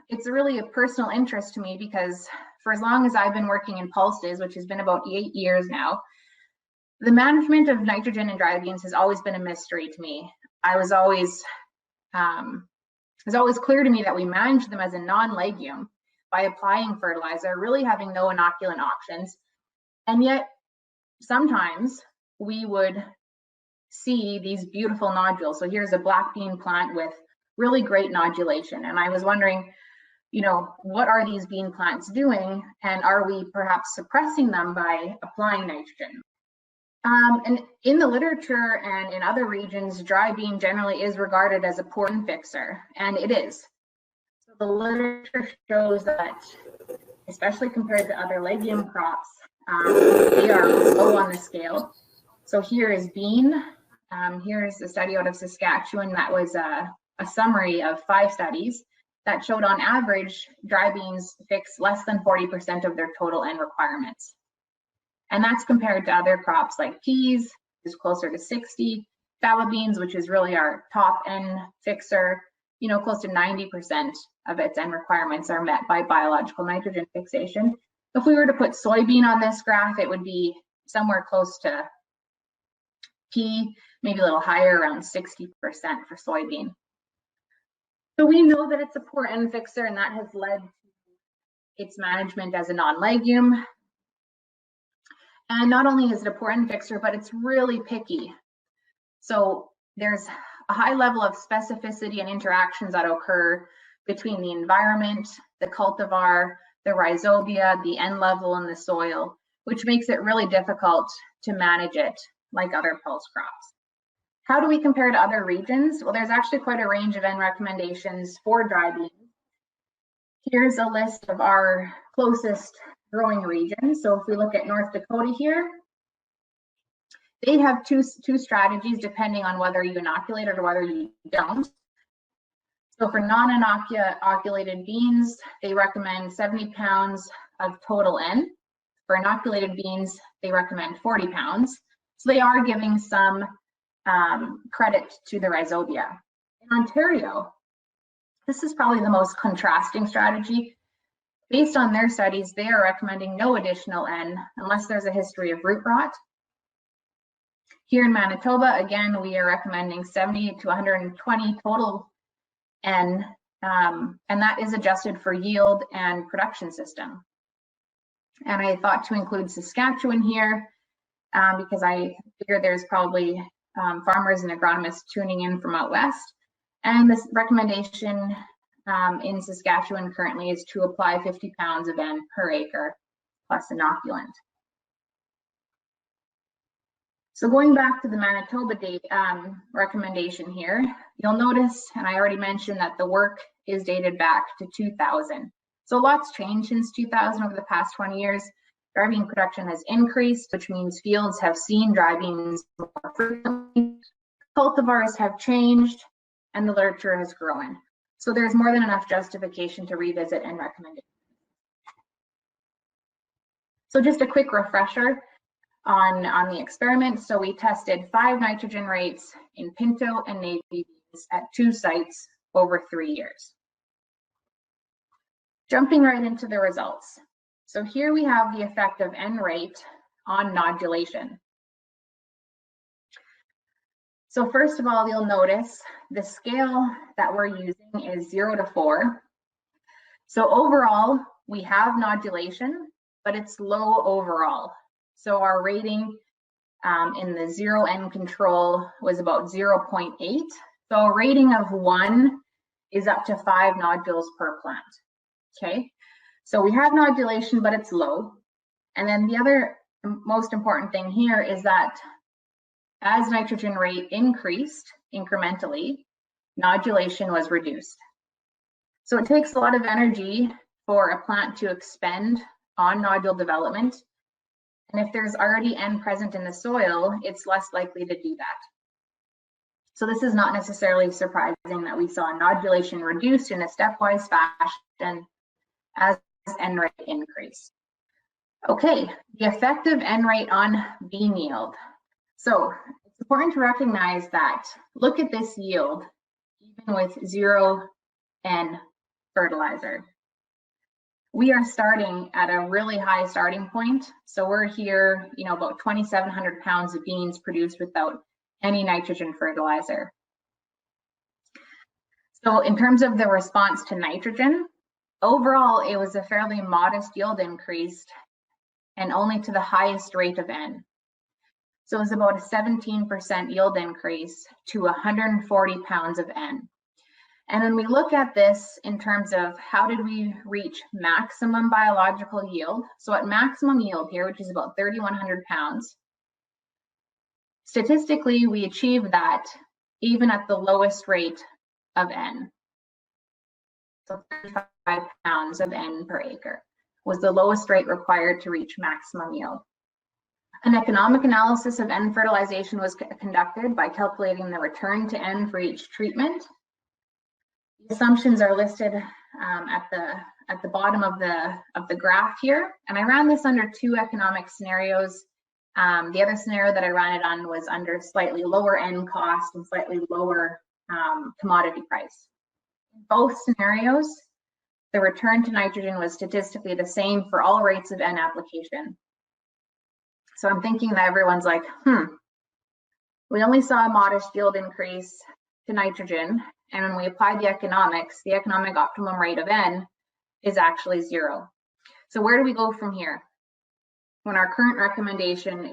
it's really a personal interest to me, because for as long as I've been working in pulses, which has been about 8 years now, the management of nitrogen in dry beans has always been a mystery to me. It was always clear to me that we manage them as a non-legume by applying fertilizer, really having no inoculant options. And yet sometimes we would see these beautiful nodules. So here's a black bean plant with really great nodulation. And I was wondering, you know, what are these bean plants doing? And are we perhaps suppressing them by applying nitrogen? And in the literature and in other regions, dry bean generally is regarded as a poor N fixer, and it is. So the literature shows that, especially compared to other legume crops, they are low on the scale. So here is bean. Here's a study out of Saskatchewan that was a summary of 5 studies that showed on average dry beans fix less than 40% of their total N requirements. And that's compared to other crops like peas, which is closer to 60, faba beans, which is really our top N fixer, you know, close to 90% of its N requirements are met by biological nitrogen fixation. If we were to put soybean on this graph, it would be somewhere close to pea, maybe a little higher, around 60% for soybean. So we know that it's a poor N fixer, and that has led to its management as a non-legume. And not only is it a poor N fixer, but it's really picky. So there's a high level of specificity and interactions that occur between the environment, the cultivar, the rhizobia, the N level in the soil, which makes it really difficult to manage it like other pulse crops. How do we compare to other regions? Well, there's actually quite a range of N recommendations for dry beans. Here's a list of our closest growing regions. So if we look at North Dakota here, they have two strategies depending on whether you inoculate or whether you don't. So for non-inoculated beans, they recommend 70 pounds of total N. For inoculated beans, they recommend 40 pounds. So they are giving some credit to the rhizobia. In Ontario, this is probably the most contrasting strategy. Based on their studies, they are recommending no additional N unless there's a history of root rot. Here in Manitoba, again, we are recommending 70 to 120 total N, and that is adjusted for yield and production system. And I thought to include Saskatchewan here because I figure there's probably farmers and agronomists tuning in from out west. And this recommendation in Saskatchewan currently is to apply 50 pounds of N per acre plus inoculant. So going back to the Manitoba recommendation here, you'll notice, and I already mentioned, that the work is dated back to 2000. So lots changed since 2000 over the past 20 years. Dry bean production has increased, which means fields have seen dry beans more frequently. Cultivars have changed, and the literature has grown. So there's more than enough justification to revisit and recommend it. So just a quick refresher on the experiment. So we tested 5 nitrogen rates in pinto and navy beans at 2 sites over 3 years. Jumping right into the results. So here we have the effect of N rate on nodulation. So first of all, you'll notice the scale that we're using is 0 to 4. So overall, we have nodulation, but it's low overall. So our rating in the 0N control was about 0.8. So a rating of 1 is up to 5 nodules per plant. Okay, so we have nodulation, but it's low. And then the other most important thing here is that as nitrogen rate increased incrementally, nodulation was reduced. So it takes a lot of energy for a plant to expend on nodule development. And if there's already N present in the soil, it's less likely to do that. So this is not necessarily surprising that we saw nodulation reduced in a stepwise fashion as N rate increased. Okay, the effect of N rate on bean yield. So it's important to recognize that, look at this yield, even with 0 N fertilizer. We are starting at a really high starting point. So we're here, about 2,700 pounds of beans produced without any nitrogen fertilizer. So in terms of the response to nitrogen, overall, it was a fairly modest yield increase and only to the highest rate of N. So it was about a 17% yield increase to 140 pounds of N. And when we look at this in terms of how did we reach maximum biological yield, so at maximum yield here, which is about 3,100 pounds, statistically, we achieved that even at the lowest rate of N. So 35 pounds of N per acre was the lowest rate required to reach maximum yield. An economic analysis of N fertilization was conducted by calculating the return to N for each treatment. The assumptions are listed at the bottom of the graph here, and I ran this under 2 economic scenarios. The other scenario that I ran it on was under slightly lower N cost and slightly lower commodity price. In both scenarios, the return to nitrogen was statistically the same for all rates of N application. So I'm thinking that everyone's like, we only saw a modest yield increase to nitrogen, and when we apply the economic optimum rate of N is actually 0. So where do we go from here when our current recommendation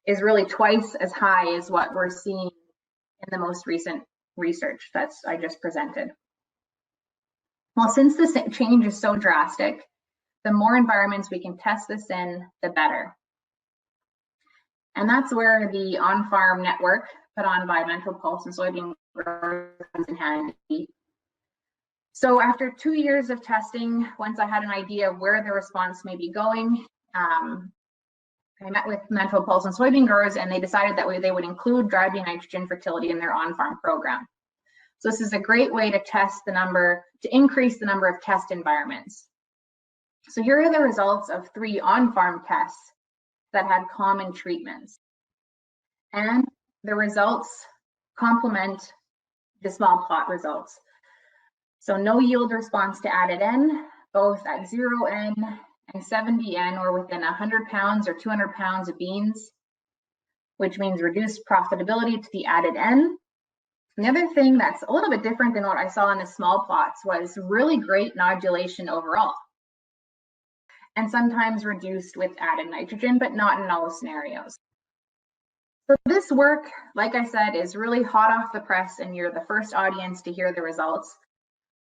is really twice as high as what we're seeing in the most recent research I just presented? Well, since this change is so drastic, the more environments we can test this in, the better. And that's where the on-farm network put on by Manitoba Pulse and soybean growers comes in handy. So after 2 years of testing, once I had an idea of where the response may be going, I met with Manitoba Pulse and soybean growers, and they decided that they would include dry bean nitrogen fertility in their on-farm program. So this is a great way to increase the number of test environments. So here are the results of 3 on-farm tests that had common treatments. And the results complement the small plot results. So no yield response to added N, both at 0 N and 70 N were within 100 pounds or 200 pounds of beans, which means reduced profitability to the added N. And the other thing that's a little bit different than what I saw in the small plots was really great nodulation overall. and sometimes reduced with added nitrogen, but not in all scenarios. So this work, like I said, is really hot off the press, and you're the first audience to hear the results.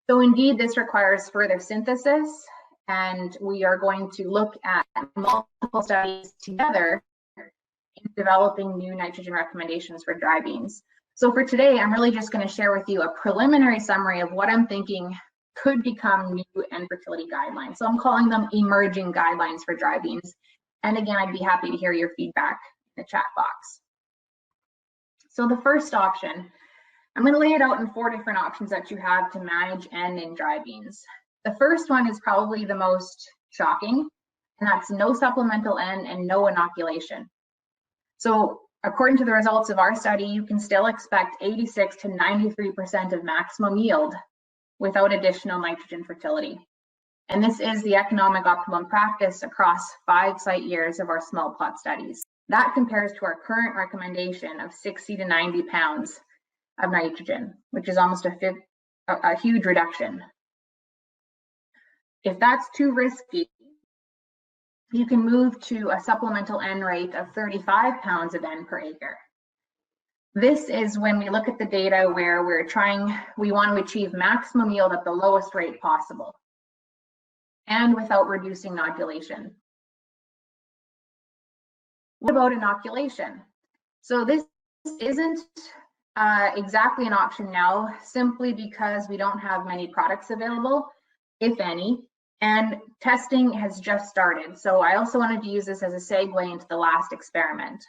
So indeed, this requires further synthesis, and we are going to look at multiple studies together in developing new nitrogen recommendations for dry beans. So for today, I'm really just going to share with you a preliminary summary of what I'm thinking could become new N fertility guidelines. So I'm calling them emerging guidelines for dry beans. And again, I'd be happy to hear your feedback in the chat box. So the first option, I'm going to lay it out in 4 different options that you have to manage N in dry beans. The first one is probably the most shocking, and that's no supplemental N and no inoculation. So according to the results of our study, you can still expect 86 to 93% of maximum yield without additional nitrogen fertility. And this is the economic optimum practice across 5 site years of our small plot studies. That compares to our current recommendation of 60 to 90 pounds of nitrogen, which is almost a huge reduction. If that's too risky, you can move to a supplemental N rate of 35 pounds of N per acre. This is when we look at the data where we want to achieve maximum yield at the lowest rate possible and without reducing nodulation. What about inoculation? So this isn't exactly an option now, simply because we don't have many products available, if any, and testing has just started. So I also wanted to use this as a segue into the last experiment.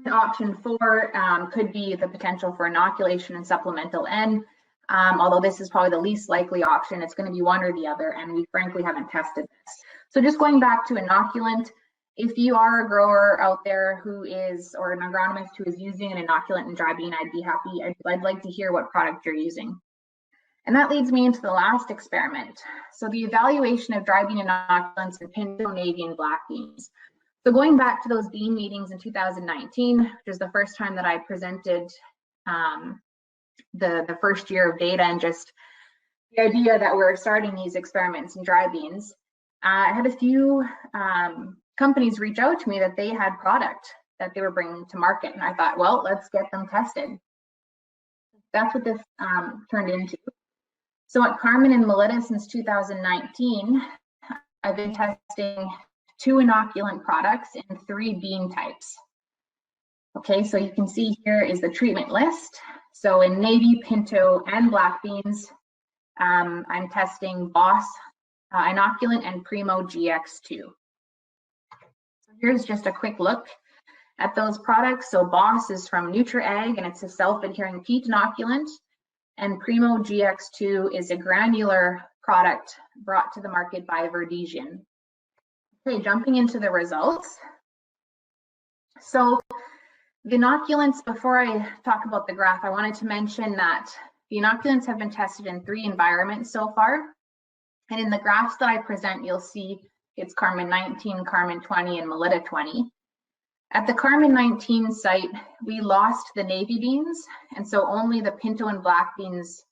And option 4 could be the potential for inoculation and supplemental N. Although this is probably the least likely option, it's going to be one or the other, and we frankly haven't tested this. So just going back to inoculant, if you are a grower out there who is, or an agronomist who is using an inoculant in dry bean, I'd like to hear what product you're using. And that leads me into the last experiment. So the evaluation of dry bean inoculants in pinto, navy, and black beans. So going back to those bean meetings in 2019, which is the first time that I presented the first year of data and just the idea that we're starting these experiments in dry beans, I had a few companies reach out to me that they had product that they were bringing to market. And I thought, well, let's get them tested. That's what this turned into. So at Carmen and Melita since 2019, I've been testing 2 inoculant products in 3 bean types. Okay, so you can see here is the treatment list. So in navy, pinto, and black beans, I'm testing Boss inoculant and Primo GX2. So here's just a quick look at those products. So Boss is from NutriAg, and it's a self-adhering peat inoculant, and Primo GX2 is a granular product brought to the market by Verdesian. Okay, jumping into the results. So the inoculants, before I talk about the graph, I wanted to mention that the inoculants have been tested in 3 environments so far. And in the graphs that I present, you'll see it's Carmen 19, Carmen 20, and Melita 20. At the Carmen 19 site, we lost the navy beans, and so only the pinto and black beans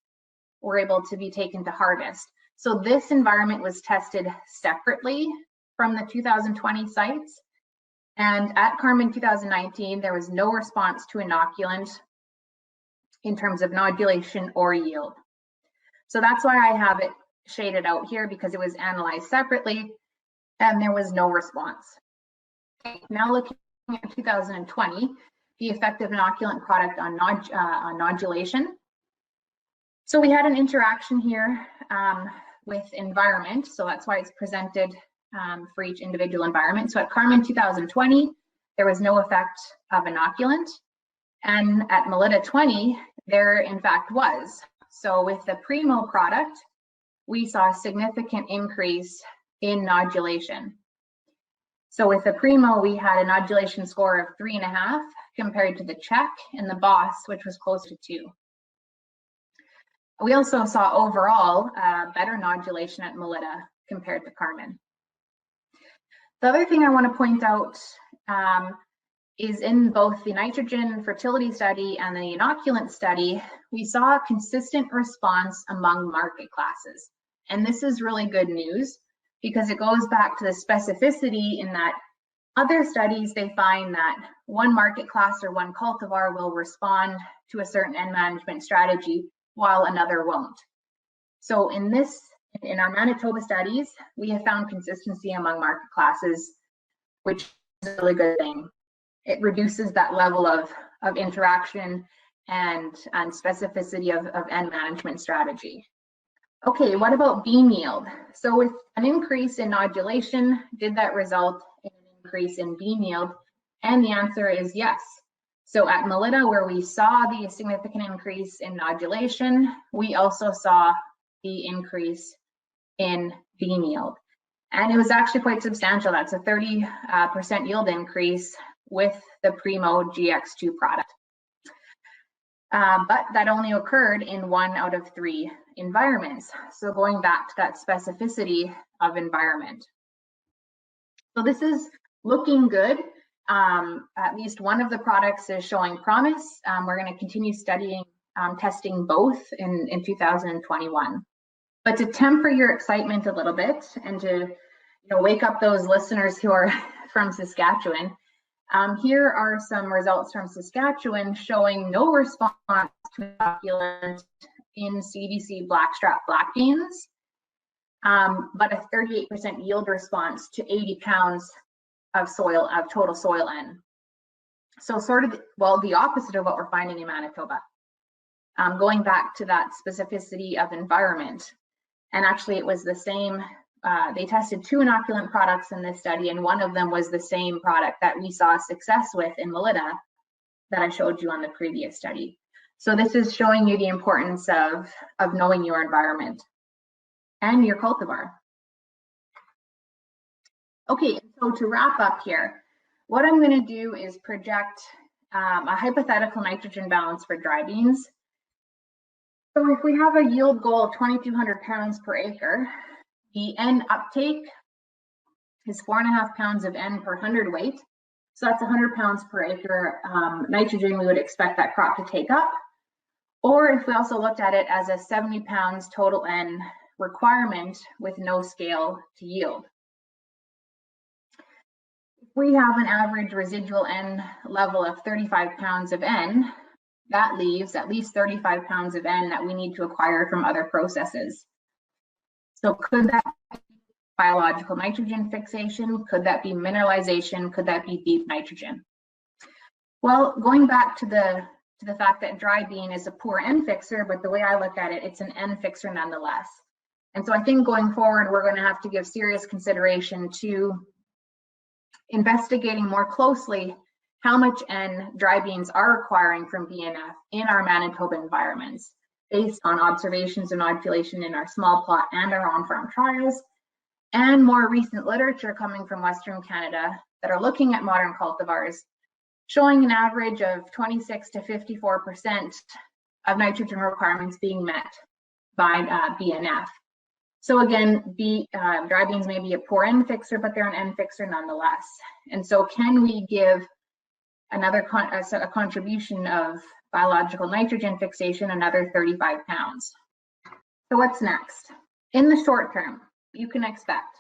were able to be taken to harvest. So this environment was tested separately from the 2020 sites. And at Carmen 2019, there was no response to inoculant in terms of nodulation or yield. So that's why I have it shaded out here, because it was analyzed separately and there was no response. Okay, now looking at 2020, the effective inoculant product on nodulation. So we had an interaction here with environment, so that's why it's presented for each individual environment. So at Carmen 2020, there was no effect of inoculant, and at Melita 20, there in fact was. So with the Primo product, we saw a significant increase in nodulation. So with the Primo, we had a nodulation score of 3.5 compared to the Czech and the Boss, which was close to 2. We also saw overall better nodulation at Melita compared to Carmen. The other thing I want to point out is in both the nitrogen fertility study and the inoculant study, we saw a consistent response among market classes. And this is really good news because it goes back to the specificity in that other studies, they find that one market class or one cultivar will respond to a certain end management strategy while another won't. So in our Manitoba studies, we have found consistency among market classes, which is a really good thing. It reduces that level of interaction and specificity of end management strategy. Okay, what about bean yield? So with an increase in nodulation, did that result in an increase in bean yield? And the answer is yes. So at Melita, where we saw the significant increase in nodulation, we also saw the increase in bean yield. And it was actually quite substantial. That's a 30% yield increase with the Primo GX2 product. But that only occurred in 1 out of 3 environments. So going back to that specificity of environment. So this is looking good. At least one of the products is showing promise. We're going to continue studying, testing both in 2021. But to temper your excitement a little bit and to wake up those listeners who are from Saskatchewan, here are some results from Saskatchewan showing no response to inoculant in CDC blackstrap black beans, but a 38% yield response to 80 pounds of total soil N. So sort of, the opposite of what we're finding in Manitoba. Going back to that specificity of environment. And actually it was the same, they tested 2 inoculant products in this study, and one of them was the same product that we saw success with in Melita that I showed you on the previous study. So this is showing you the importance of knowing your environment and your cultivar. Okay, so to wrap up here, what I'm going to do is project a hypothetical nitrogen balance for dry beans. So if we have a yield goal of 2,200 pounds per acre, the N uptake is 4.5 pounds of N per hundredweight. So that's 100 pounds per acre nitrogen we would expect that crop to take up. Or if we also looked at it as a 70 pounds total N requirement with no scale to yield. If we have an average residual N level of 35 pounds of N, that leaves at least 35 pounds of N that we need to acquire from other processes. So could that be biological nitrogen fixation? Could that be mineralization? Could that be deep nitrogen? Well, going back to the fact that dry bean is a poor N fixer, but the way I look at it, it's an N fixer nonetheless. And so I think going forward, we're going to have to give serious consideration to investigating more closely how much N dry beans are acquiring from BNF in our Manitoba environments, based on observations and nodulation in our small plot and our on-farm trials, and more recent literature coming from Western Canada that are looking at modern cultivars, showing an average of 26 to 54% of nitrogen requirements being met by BNF. So again, dry beans may be a poor N fixer, but they're an N fixer nonetheless. And so can we give another a contribution of biological nitrogen fixation, another 35 pounds. So what's next? In the short term, you can expect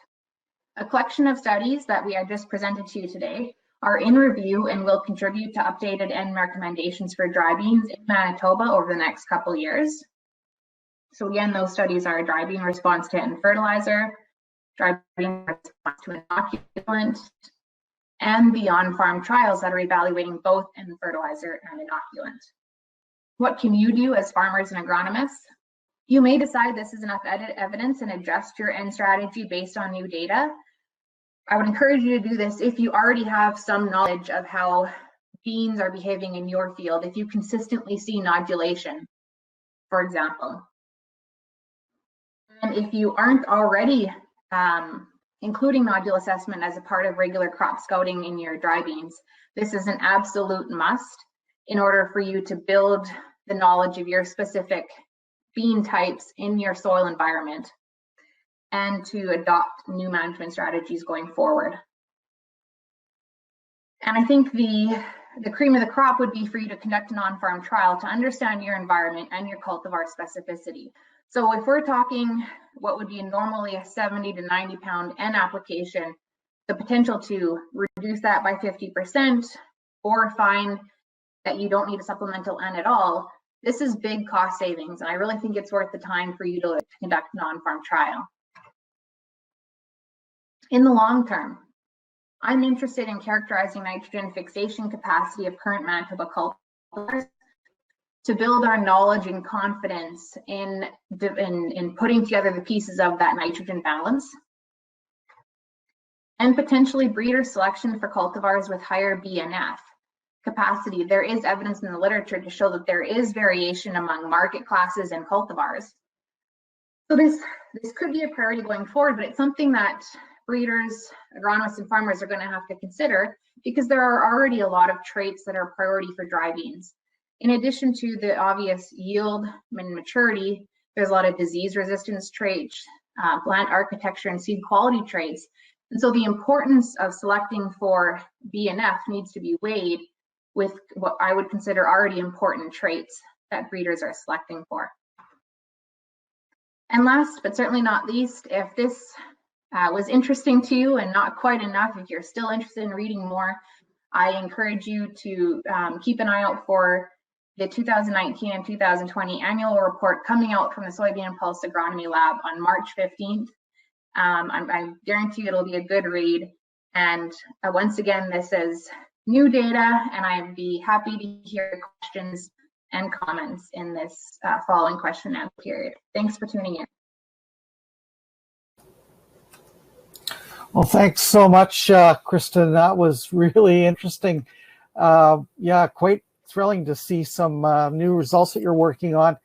a collection of studies that we have just presented to you today are in review and will contribute to updated N recommendations for dry beans in Manitoba over the next couple years. So again, those studies are dry bean response to N fertilizer, dry bean response to inoculant, and the on-farm trials that are evaluating both N fertilizer and inoculant. What can you do as farmers and agronomists? You may decide this is enough evidence and adjust your N strategy based on new data. I would encourage you to do this if you already have some knowledge of how beans are behaving in your field, if you consistently see nodulation, for example. And if you aren't already including nodule assessment as a part of regular crop scouting in your dry beans, this is an absolute must in order for you to build the knowledge of your specific bean types in your soil environment and to adopt new management strategies going forward. And I think the cream of the crop would be for you to conduct an on-farm trial to understand your environment and your cultivar specificity. So if we're talking what would be normally a 70 to 90 pound N application, the potential to reduce that by 50% or find that you don't need a supplemental N at all, this is big cost savings. And I really think it's worth the time for you to conduct non-farm trial. In the long term, I'm interested in characterizing nitrogen fixation capacity of current Manitoba cultivars to build our knowledge and confidence in putting together the pieces of that nitrogen balance, and potentially breeder selection for cultivars with higher BNF capacity. There is evidence in the literature to show that there is variation among market classes and cultivars. So this could be a priority going forward, but it's something that breeders, agronomists, and farmers are going to have to consider because there are already a lot of traits that are priority for dry beans. In addition to the obvious yield and maturity, there's a lot of disease resistance traits, plant architecture, and seed quality traits. And so the importance of selecting for BNF needs to be weighed with what I would consider already important traits that breeders are selecting for. And last, but certainly not least, if this was interesting to you and not quite enough, if you're still interested in reading more, I encourage you to keep an eye out for the 2019 and 2020 annual report coming out from the Soybean and Pulse Agronomy Lab on March 15th. I guarantee it'll be a good read. And once again, this is new data, and I'd be happy to hear questions and comments in this following question and answer period. Thanks for tuning in. Well, thanks so much, Kristen. That was really interesting. Yeah, quite thrilling to see some new results that you're working on.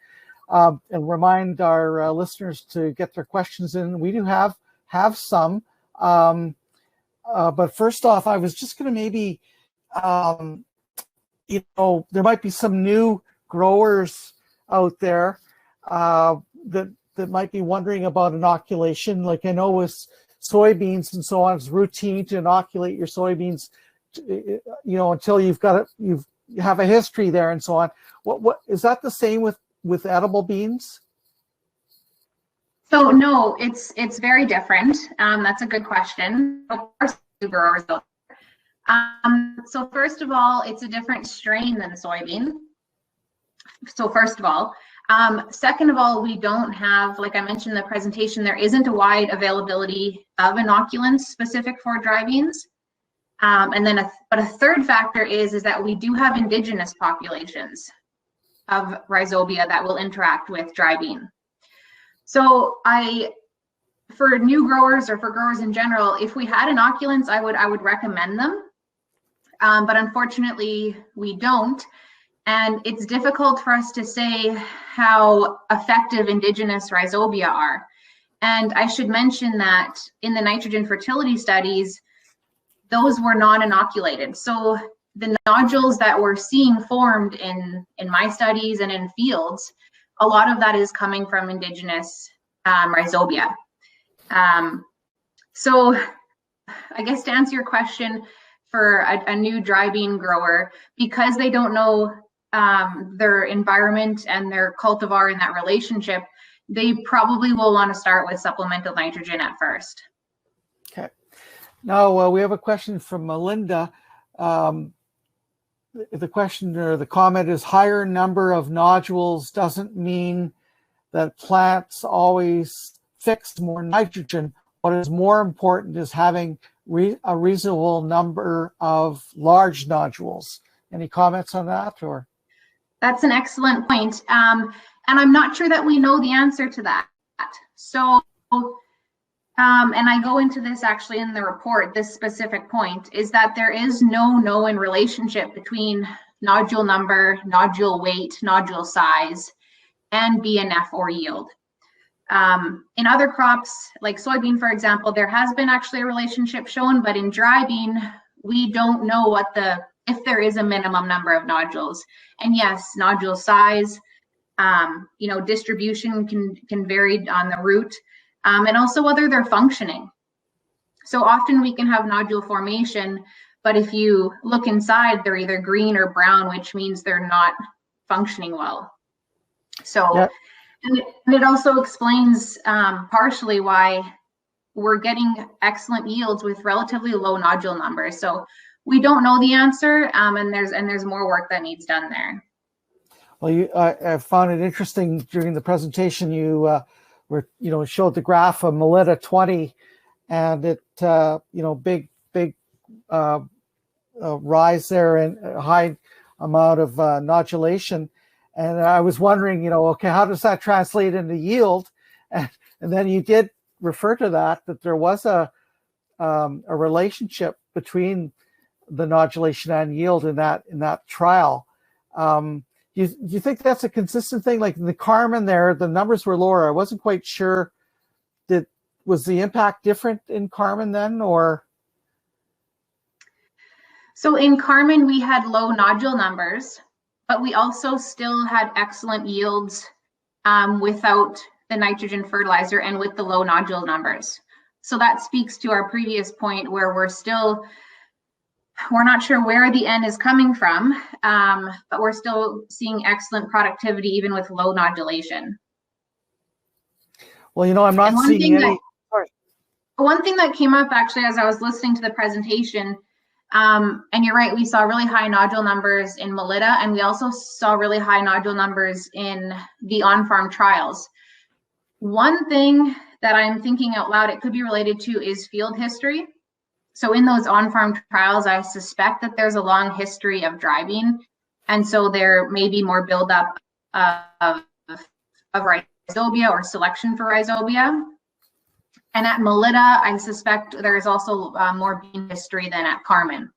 And remind our listeners to get their questions in. We do have some. But first off, I was just going to maybe, there might be some new growers out there that might be wondering about inoculation. Like I know with soybeans and so on, it's routine to inoculate your soybeans, until you have a history there and so on. What is that the same with edible beans? So no, it's very different. That's a good question. Of course, growers out there. So first of all, it's a different strain than soybean. So first of all, second of all, we don't have, like I mentioned in the presentation, there isn't a wide availability of inoculants specific for dry beans. And then, but a third factor is that we do have indigenous populations of rhizobia that will interact with dry bean. So for new growers or for growers in general, if we had inoculants, I would recommend them. But unfortunately, we don't. And it's difficult for us to say how effective indigenous rhizobia are. And I should mention that in the nitrogen fertility studies, those were non-inoculated. So the nodules that we're seeing formed in my studies and in fields, a lot of that is coming from indigenous rhizobia. So I guess to answer your question, for a new dry bean grower, because they don't know their environment and their cultivar in that relationship, they probably will want to start with supplemental nitrogen at first. Okay. Now we have a question from Melinda. The question or the comment is, higher number of nodules doesn't mean that plants always fix more nitrogen. What is more important is having a reasonable number of large nodules. Any comments on that? Or that's an excellent point. And I'm not sure that we know the answer to that. So, and I go into this actually in the report, this specific point is that there is no known relationship between nodule number, nodule weight, nodule size, and BNF or yield. In other crops, like soybean, for example, there has been actually a relationship shown, but in dry bean, we don't know if there is a minimum number of nodules. And yes, nodule size, distribution can vary on the root, and also whether they're functioning. So often we can have nodule formation, but if you look inside, they're either green or brown, which means they're not functioning well. So, And it also explains partially why we're getting excellent yields with relatively low nodule numbers. So we don't know the answer, and there's more work that needs done there. Well, I found it interesting during the presentation. You showed the graph of Melita 20, and it big rise there and a high amount of nodulation. And I was wondering, okay, how does that translate into yield? And then you did refer to that there was a relationship between the nodulation and yield in that trial. Do you think that's a consistent thing? Like in the Carmen there, the numbers were lower. I wasn't quite sure. Was the impact different in Carmen then, or? So in Carmen, we had low nodule numbers, but we also still had excellent yields without the nitrogen fertilizer and with the low nodule numbers. So that speaks to our previous point where we're not sure where the N is coming from, but we're still seeing excellent productivity even with low nodulation. Well, I'm not seeing any. One thing that came up actually as I was listening to the presentation, and you're right, we saw really high nodule numbers in Melita, and we also saw really high nodule numbers in the on-farm trials. One thing that I'm thinking out loud it could be related to is field history. So in those on-farm trials, I suspect that there's a long history of dry bean, and so there may be more buildup of rhizobia or selection for rhizobia. And at Melita, I suspect there is also more bean history than at Carmen.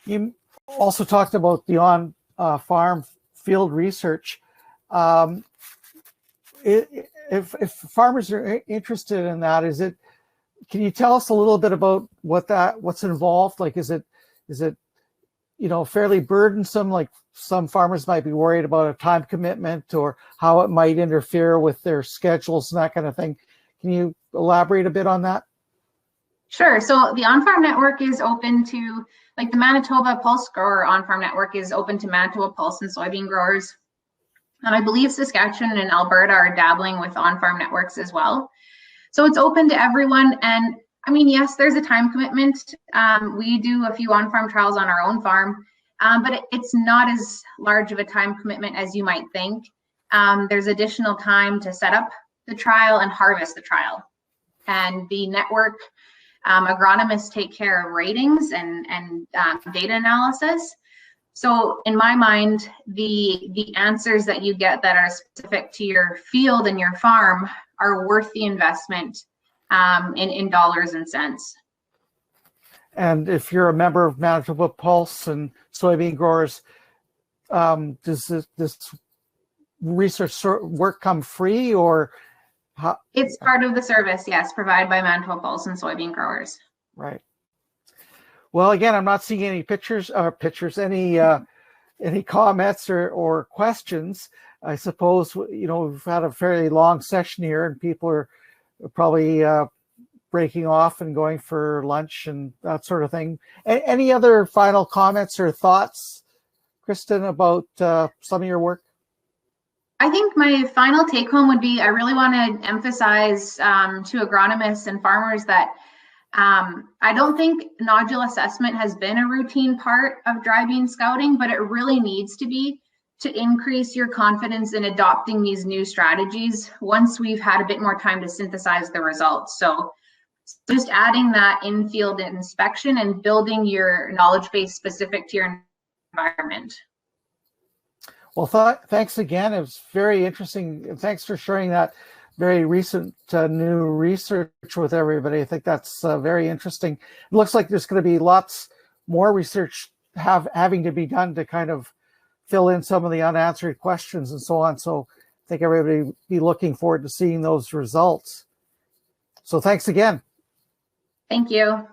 You also talked about the on-farm field research. If farmers are interested in that, can you tell us a little bit about what's involved? Like, is it fairly burdensome? Like some farmers might be worried about a time commitment or how it might interfere with their schedules and that kind of thing. Can you elaborate a bit on that? Sure. So the on-farm network is open to, like the Manitoba Pulse Grower on-farm network is open to Manitoba Pulse and soybean growers. And I believe Saskatchewan and Alberta are dabbling with on-farm networks as well. So it's open to everyone. And I mean, yes, there's a time commitment. We do a few on-farm trials on our own farm, but it's not as large of a time commitment as you might think. There's additional time to set up the trial and harvest the trial. And the network agronomists take care of ratings and data analysis. So in my mind, the answers that you get that are specific to your field and your farm are worth the investment in dollars and cents. And if you're a member of Manitoba Pulse and soybean growers, does this research work come free, or how? It's part of the service, yes, provided by Manitoba Pulse and soybean growers. Right. Well, again, I'm not seeing any any comments or questions. I suppose we've had a fairly long session here, and people are probably breaking off and going for lunch and that sort of thing. Any other final comments or thoughts, Kristen, about some of your work? I think my final take home would be I really want to emphasize to agronomists and farmers that I don't think nodule assessment has been a routine part of dry bean scouting, but it really needs to be to increase your confidence in adopting these new strategies once we've had a bit more time to synthesize the results. So just adding that in-field inspection and building your knowledge base specific to your environment. Well, thanks again. It was very interesting. Thanks for sharing that very recent new research with everybody. I think that's very interesting. It looks like there's going to be lots more research having to be done to kind of fill in some of the unanswered questions and so on. So I think everybody will be looking forward to seeing those results. So thanks again. Thank you.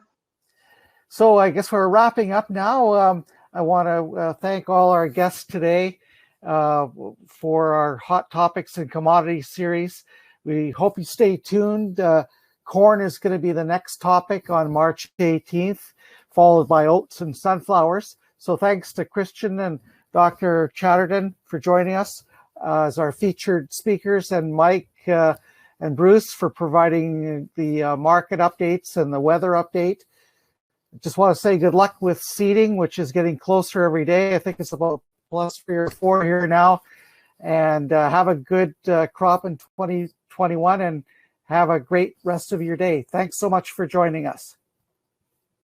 So I guess we're wrapping up now. I want to thank all our guests today for our Hot Topics and Commodities series. We hope you stay tuned. Corn is going to be the next topic on March 18th, followed by oats and sunflowers. So thanks to Kristen and Dr. Chatterton for joining us. as our featured speakers, and Mike and Bruce for providing the market updates and the weather update. Just want to say good luck with seeding, which is getting closer every day. I think it's about +3 or 4 here now. And have a good crop in 2021 and have a great rest of your day. Thanks so much for joining us.